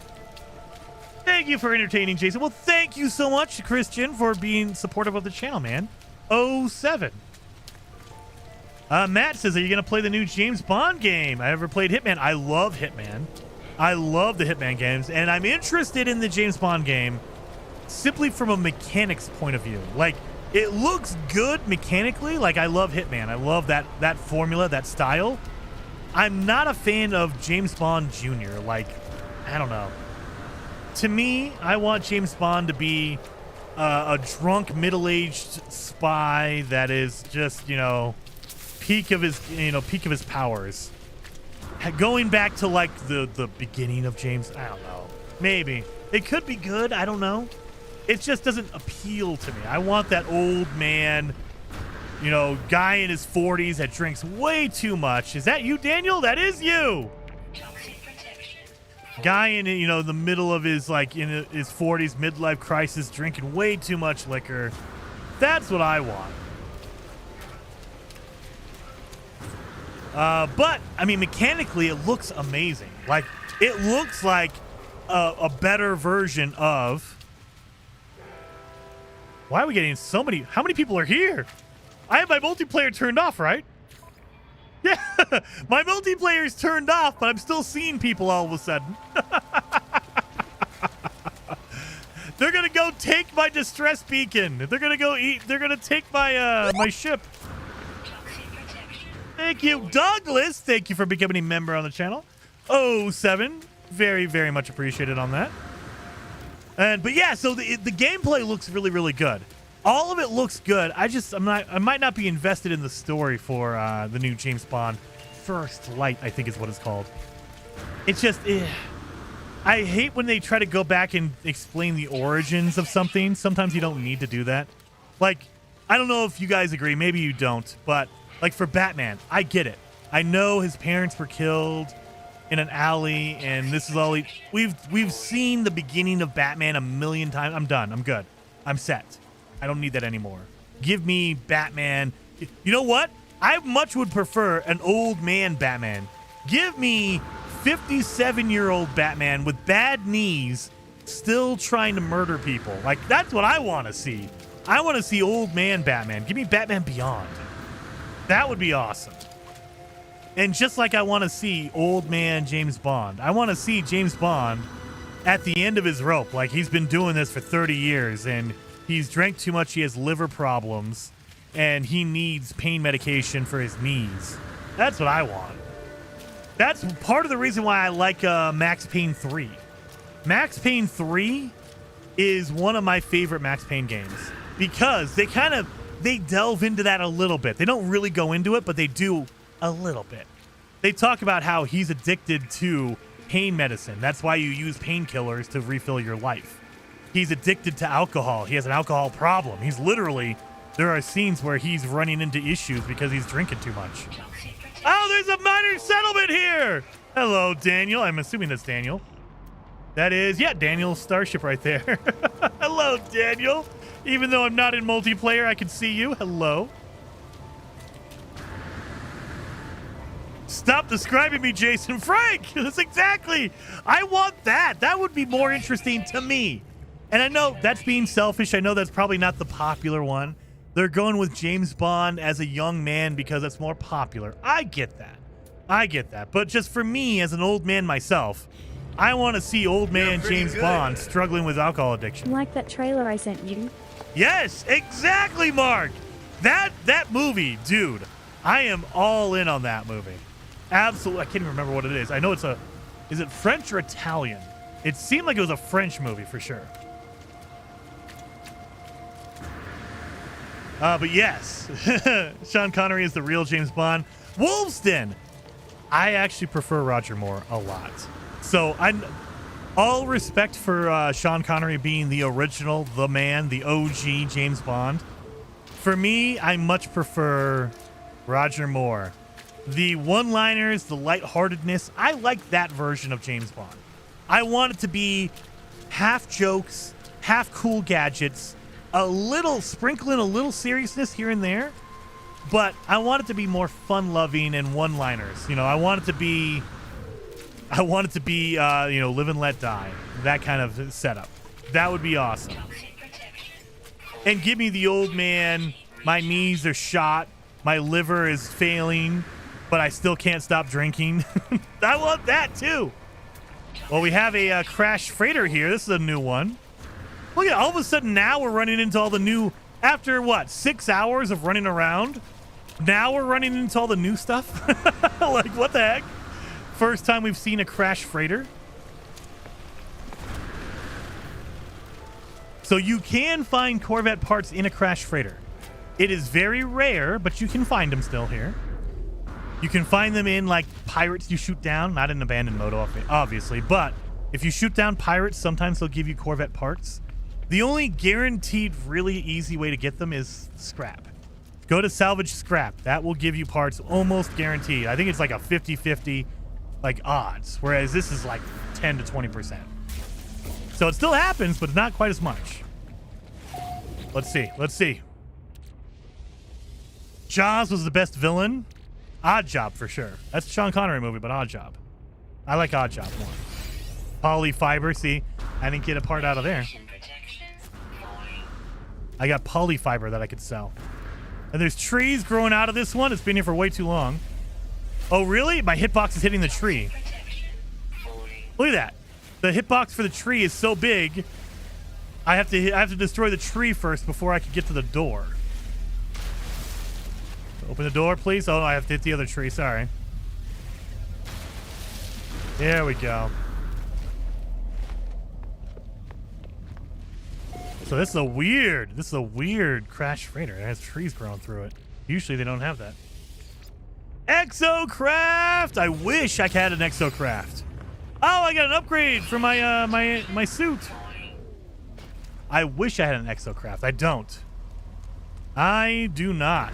Thank you for entertaining, Jason. Well, thank you so much, Christian, for being supportive of the channel, man. 07. Matt says, are you going to play the new James Bond game? I ever played Hitman. I love Hitman. I love the Hitman games, and I'm interested in the James Bond game simply from a mechanics point of view. Like, it looks good mechanically. Like, I love Hitman. I love that formula, that style. I'm not a fan of James Bond Jr. Like, I don't know. To me, I want James Bond to be a drunk, middle-aged spy that is just, peak of his powers. Going back to like the beginning of James, I don't know. Maybe it could be good. I don't know. It just doesn't appeal to me. I want that old man, guy in his 40s that drinks way too much. Is that you, Daniel? That is you. Guy in the middle of his in his 40s midlife crisis, drinking way too much liquor. That's what I want. But I mean, mechanically, it looks amazing. Like, it looks like a better version of. Why are we getting so many? How many people are here? I have my multiplayer turned off, right? Yeah, my multiplayer is turned off, but I'm still seeing people all of a sudden. They're gonna go take my distress beacon. They're gonna go eat. They're gonna take my my ship. Thank you, Douglas. Thank you for becoming a member on the channel. 07, very, very much appreciated on that. But yeah, so the gameplay looks really, really good. All of it looks good. I might not be invested in the story for the new James Bond First Light, I think is what it's called. It's just, I hate when they try to go back and explain the origins of something. Sometimes you don't need to do that. Like, I don't know if you guys agree. Maybe you don't. But like for Batman, I get it. I know his parents were killed in an alley, and this is all we've seen the beginning of Batman a million times. I'm done. I'm good. I'm set. I don't need that anymore. Give me Batman. You know what? I much would prefer an old man Batman. Give me 57-year-old Batman with bad knees still trying to murder people. Like, that's what I want to see. I want to see old man Batman. Give me Batman Beyond. That would be awesome. And just like I want to see old man James Bond, I want to see James Bond at the end of his rope. Like, he's been doing this for 30 years, and he's drank too much. He has liver problems, and he needs pain medication for his knees. That's what I want. That's part of the reason why I like Max Payne 3. Max Payne 3 is one of my favorite Max Payne games because they delve into that a little bit. They don't really go into it, but they do a little bit. They talk about how he's addicted to pain medicine. That's why you use painkillers to refill your life. He's addicted to alcohol. He has an alcohol problem. There are scenes where he's running into issues because he's drinking too much. Oh, there's a minor settlement here. Hello, Daniel. I'm assuming that's Daniel. That is, yeah, Daniel's starship right there. Hello, Daniel. Even though I'm not in multiplayer, I can see you. Hello. Stop describing me, Jason Frank. That's exactly. I want that. That would be more interesting to me. And I know that's being selfish. I know that's probably not the popular one. They're going with James Bond as a young man because it's more popular. I get that. I get that. But just for me, as an old man myself, I want to see old man James Bond struggling with alcohol addiction. Like that trailer I sent you. Yes, exactly, Mark. That movie, dude. I am all in on that movie. Absolutely. I can't even remember what it is. I know it's is it French or Italian? It seemed like it was a French movie for sure. But yes, Sean Connery is the real James Bond. Wolves Den. I actually prefer Roger Moore a lot. So all respect for Sean Connery being the original, the man, the OG James Bond. For me, I much prefer Roger Moore. The one-liners, the lightheartedness, I like that version of James Bond. I want it to be half jokes, half cool gadgets, sprinkle in a little seriousness here and there, but I want it to be more fun-loving and one-liners. I want it to be, live and let die, that kind of setup. That would be awesome. And give me the old man, my knees are shot, my liver is failing, but I still can't stop drinking. I want that too. Well, we have a crash freighter here. This is a new one. Look at all of a sudden now we're running into all the new, after what, 6 hours of running around? Now we're running into all the new stuff? Like, what the heck? First time we've seen a crash freighter. So you can find Corvette parts in a crash freighter. It is very rare, but you can find them still here. You can find them in, like, pirates you shoot down. Not in abandoned mode, obviously. But if you shoot down pirates, sometimes they'll give you Corvette parts. The only guaranteed really easy way to get them is scrap. Go to salvage scrap. That will give you parts almost guaranteed. I think it's like a 50-50 like odds, whereas this is like 10 to 20%. So it still happens, but not quite as much. Let's see. Jaws was the best villain. Odd Job for sure. That's a Sean Connery movie, but Odd Job. I like Odd Job more. Polyfiber. See, I didn't get a part out of there. I got polyfiber that I could sell. And there's trees growing out of this one. It's been here for way too long. Oh, really? My hitbox is hitting the tree. Look at that. The hitbox for the tree is so big. I have to destroy the tree first before I can get to the door. Open the door, please. Oh, I have to hit the other tree. Sorry. There we go. So this is a weird crash freighter. It has trees growing through it. Usually they don't have that. Exocraft! I wish I had an Exocraft. Oh, I got an upgrade for my my suit. I wish I had an Exocraft. I don't. I do not.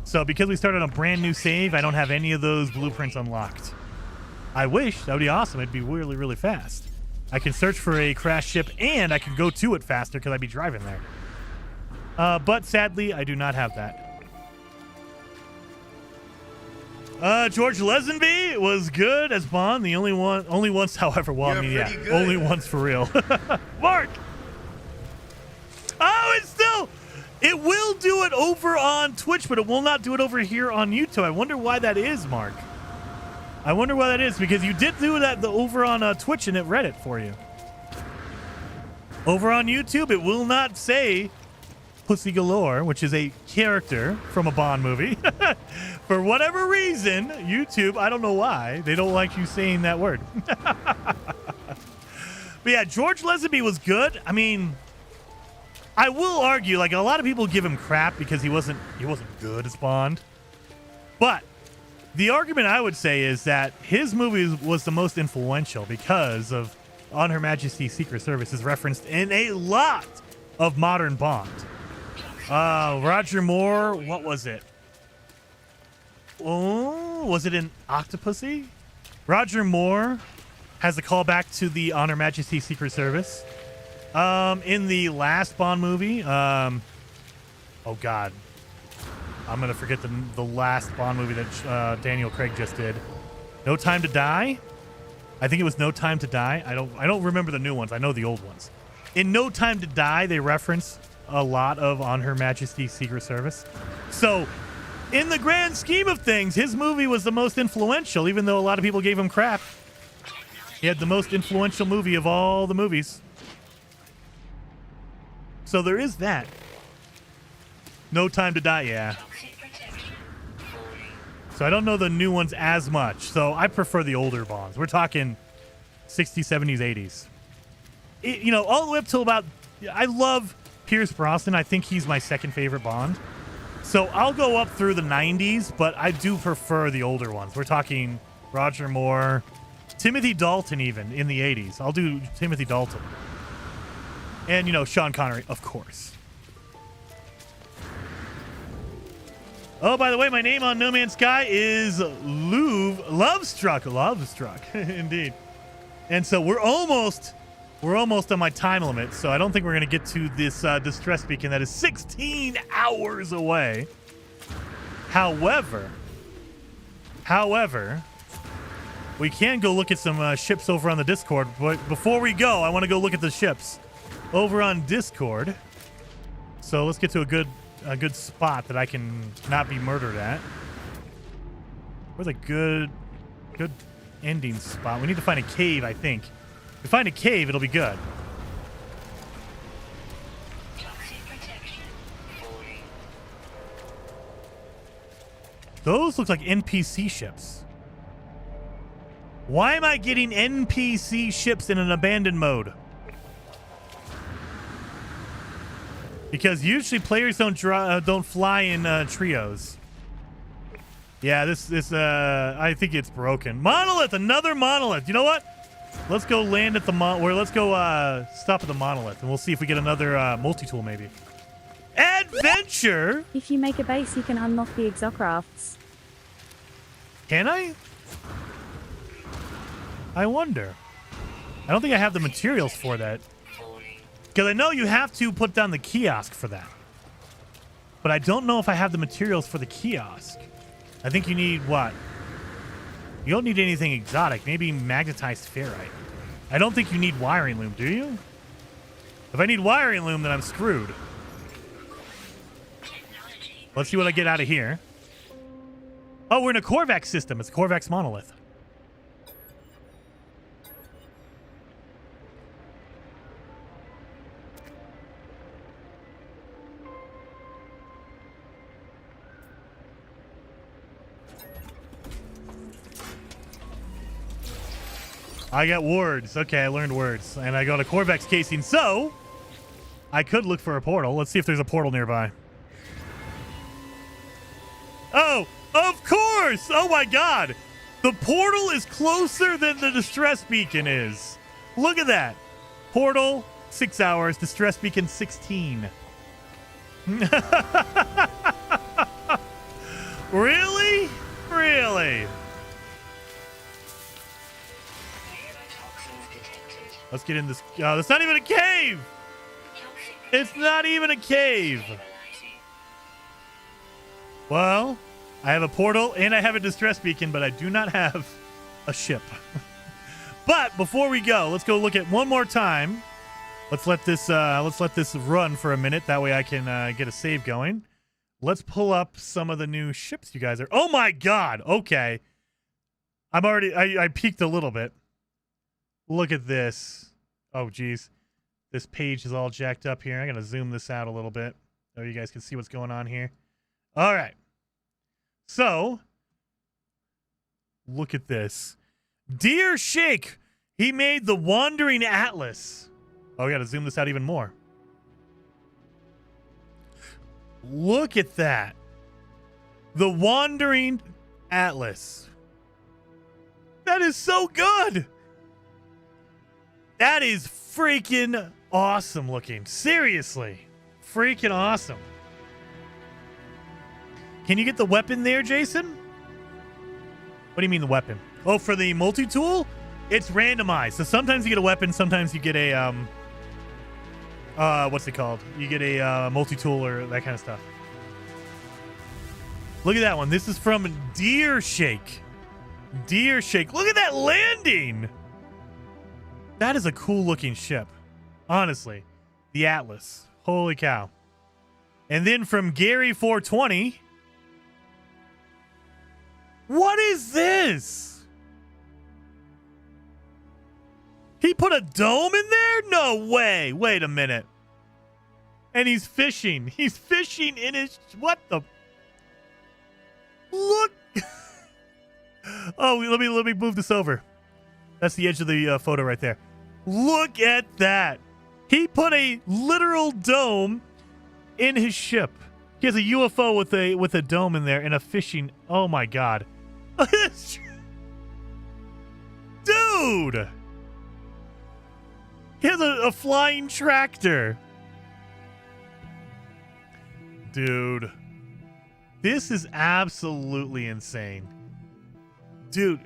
So because we started a brand new save, I don't have any of those blueprints unlocked. I wish. That would be awesome. It'd be really, really fast. I can search for a crash ship and I can go to it faster because I'd be driving there. But sadly, I do not have that. George Lazenby was good as Bond. The only once, however, well, I mean, yeah, only once for real. Mark! Oh, it will do it over on Twitch, but it will not do it over here on YouTube. I wonder why that is, Mark. I wonder why that is, because you did do that over on Twitch and it read it for you. Over on YouTube, it will not say Pussy Galore, which is a character from a Bond movie. For whatever reason, YouTube, I don't know why, they don't like you saying that word. But yeah, George Lazenby was good. I mean, I will argue, like, a lot of people give him crap because he wasn't good as Bond. But the argument I would say is that his movie was the most influential because of On Her Majesty's Secret Service is referenced in a lot of modern Bond. Roger Moore, what was it? Oh, was it in Octopussy? Roger Moore has a callback to the On Her Majesty's Secret Service. In the last Bond movie, oh God. I'm gonna forget the last Bond movie that Daniel Craig just did. No Time to Die. I think it was No Time to Die. I don't remember the new ones. I know the old ones. In No Time to Die, they reference a lot of On Her Majesty's Secret Service. So, in the grand scheme of things, his movie was the most influential, even though a lot of people gave him crap. He had the most influential movie of all the movies. So there is that. No Time to Die, yeah. Toxic protection. 40. So I don't know the new ones as much. So I prefer the older Bonds. We're talking 60s, 70s, 80s. All the way up till about... I love Pierce Brosnan. I think he's my second favorite Bond. So I'll go up through the 90s, but I do prefer the older ones. We're talking Roger Moore, Timothy Dalton even in the 80s. I'll do Timothy Dalton. And, Sean Connery, of course. Oh, by the way, my name on No Man's Sky is Lovestruck. Lovestruck, indeed. And so we're almost on my time limit, so I don't think we're going to get to this distress beacon that is 16 hours away. However, we can go look at some ships over on the Discord. But before we go, I want to go look at the ships over on Discord. So let's get to a good spot that I can not be murdered at. Where's a good ending spot? We need to find a cave, I think. If we find a cave, it'll be good. Toxic protection. 40. Those look like NPC ships. Why am I getting NPC ships in an abandoned mode? Because usually players don't fly in trios. Yeah, this I think it's broken. Monolith, another monolith. You know what? Let's go land at the let's go stop at the monolith, and we'll see if we get another multi-tool maybe. Adventure. If you make a base, you can unlock the exocrafts. Can I? I wonder. I don't think I have the materials for that. 40. Because I know you have to put down the kiosk for that. But I don't know if I have the materials for the kiosk. I think you need what? You don't need anything exotic. Maybe magnetized ferrite. I don't think you need wiring loom, do you? If I need wiring loom, then I'm screwed. Technology. Let's see what I get out of here. Oh, we're in a Korvax system. It's a Korvax monolith. I got words. Okay, I learned words. And I got a Korvax casing, so I could look for a portal. Let's see if there's a portal nearby. Oh, of course! Oh my god! The portal is closer than the distress beacon is. Look at that. Portal, 6 hours. Distress beacon, 16. Really? Really? Toxins detected. Let's get in this. Oh, that's not even a cave! Toxic It's not even a cave! stabilizing. Well, I have a portal and I have a distress beacon, but I do not have a ship. But before we go, let's go look at one more time. Let's let this run for a minute. That way I can get a save going. Let's pull up some of the new ships you guys are. Oh my god! Okay, I peeked a little bit. Look at this. Oh geez, this page is all jacked up here. I'm gonna zoom this out a little bit so you guys can see what's going on here. All right. So, look at this. Dear Shake, he made the Wandering Atlas. Oh, we got to zoom this out even more. Look at that. The Wandering Atlas. That is so good. That is freaking awesome looking. Seriously. Freaking awesome. Can you get the weapon there, Jason? What do you mean the weapon? Oh, for the multi-tool? It's randomized. So sometimes you get a weapon, sometimes you get a, what's it called? You get a multi-tool or that kind of stuff. Look at that one. This is from Deer Shake. Deer Shake. Look at that landing. That is a cool looking ship. Honestly. The Atlas. Holy cow. And then from Gary 420. What is this? He put a dome in there? No way. Wait a minute. And he's fishing. He's fishing in his... What the... Look. Oh, let me move this over. That's the edge of the photo right there. Look at that. He put a literal dome in his ship. He has a UFO with a dome in there and a fishing. Oh my god. Dude. He has a flying tractor. Dude. This is absolutely insane. Dude,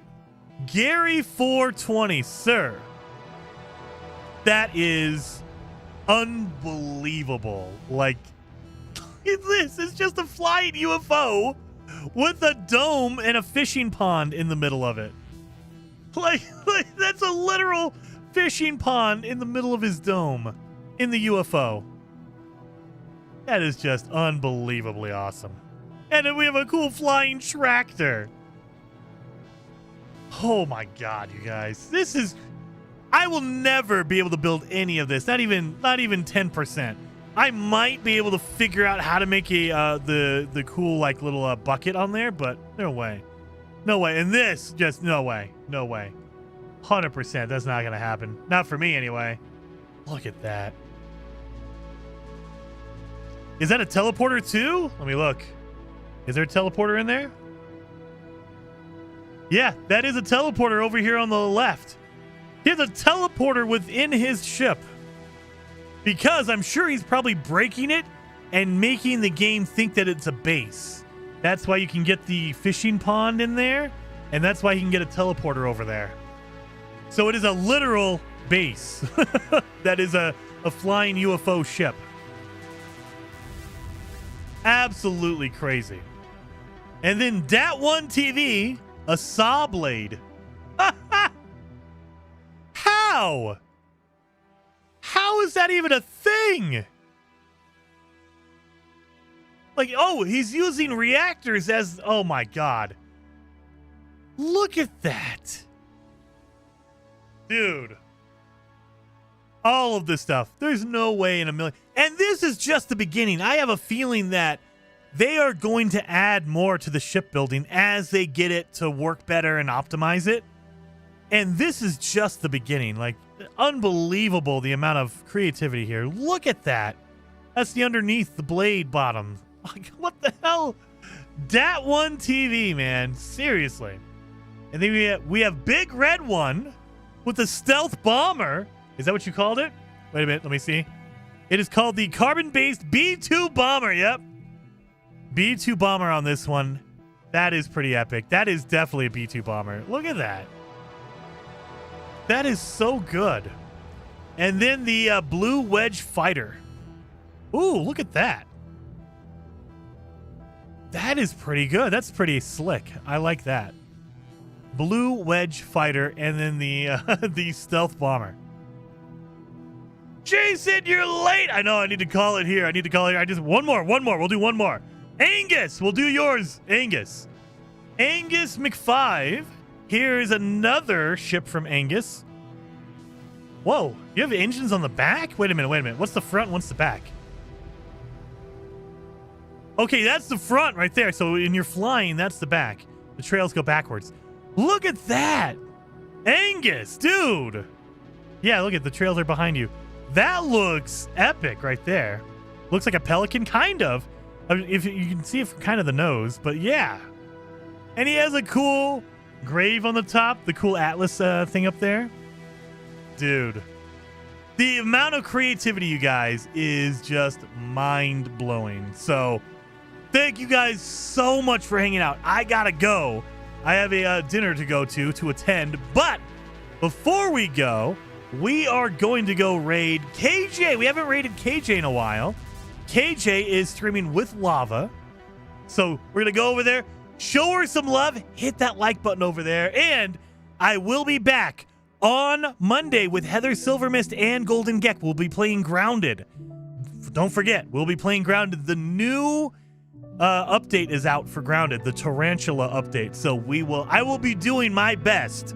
Gary 420, sir. That is unbelievable. Like, this is just a flying UFO with a dome and a fishing pond in the middle of it. Like that's a literal fishing pond in the middle of his dome in the UFO. That is just unbelievably awesome. And then we have a cool flying tractor. Oh my god, you guys. This is... I will never be able to build any of this. Not even 10%. I might be able to figure out how to make a the cool like little bucket on there, but no way. No way. And this, just no way. No way. 100%. That's not going to happen. Not for me anyway. Look at that. Is that a teleporter too? Let me look. Is there a teleporter in there? Yeah, that is a teleporter over here on the left. He has a teleporter within his ship. Because I'm sure he's probably breaking it and making the game think that it's a base. That's why you can get the fishing pond in there. And that's why you can get a teleporter over there. So it is a literal base. That is a flying UFO ship. Absolutely crazy. And then Dat1 TV, a saw blade. How? How is that even a thing? Like, oh, he's using reactors as... Oh, my God. Look at that. Dude. All of this stuff. There's no way in a million... And this is just the beginning. I have a feeling that they are going to add more to the shipbuilding as they get it to work better and optimize it. And this is just the beginning. Like, unbelievable the amount of creativity here. Look at that. That's the underneath, the blade bottom. Like, what the hell? Dat1 TV, man. Seriously. And then we have Big Red One with the stealth bomber. Is that what you called it? Wait a minute. Let me see. It is called the carbon-based B-2 bomber. Yep. B-2 bomber on this one. That is pretty epic. That is definitely a B-2 bomber. Look at that. That is so good. And then the Blue Wedge Fighter. Ooh, look at that. That is pretty good. That's pretty slick. I like that. Blue Wedge Fighter and then the the stealth bomber. Jason, you're late. I know. I need to call it here. I just one more. We'll do one more. Angus, we'll do yours. Angus McFive. Here's another ship from Angus. Whoa, you have engines on the back? Wait a minute. What's the front? What's the back? Okay, that's the front right there. So when you're flying, that's the back. The trails go backwards. Look at that. Angus, dude. Yeah, look at the trails are behind you. That looks epic right there. Looks like a pelican, kind of. I mean, if you can see it from kind of the nose, but yeah. And he has a cool grave on the top, the cool Atlas thing up there. Dude. The amount of creativity, you guys, is just mind-blowing. So, thank you guys so much for hanging out. I gotta go. I have a dinner to go to attend. But before we go, we are going to go raid KJ. We haven't raided KJ in a while. KJ is streaming with Lava. So we're going to go over there, show her some love, hit that like button over there, and I will be back on Monday with Heather Silvermist and Golden Geck. We'll be playing Grounded. Don't forget, we'll be playing Grounded. The new update is out for Grounded, the Tarantula update. So I will be doing my best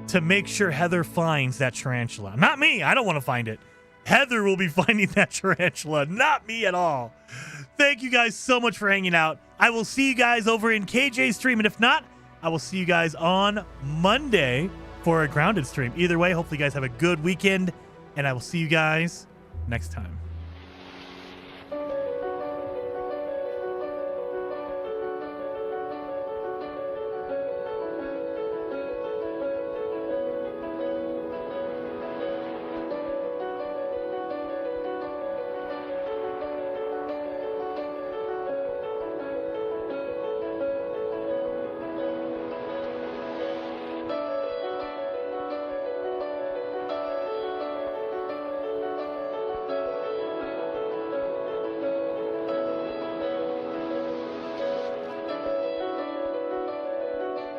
to make sure Heather finds that tarantula. Not me. I don't want to find it. Heather will be finding that tarantula, not me at all. Thank you guys so much for hanging out. I will see you guys over in KJ's stream, and if not, I will see you guys on Monday for a Grounded stream. Either way, hopefully you guys have a good weekend, and I will see you guys next time.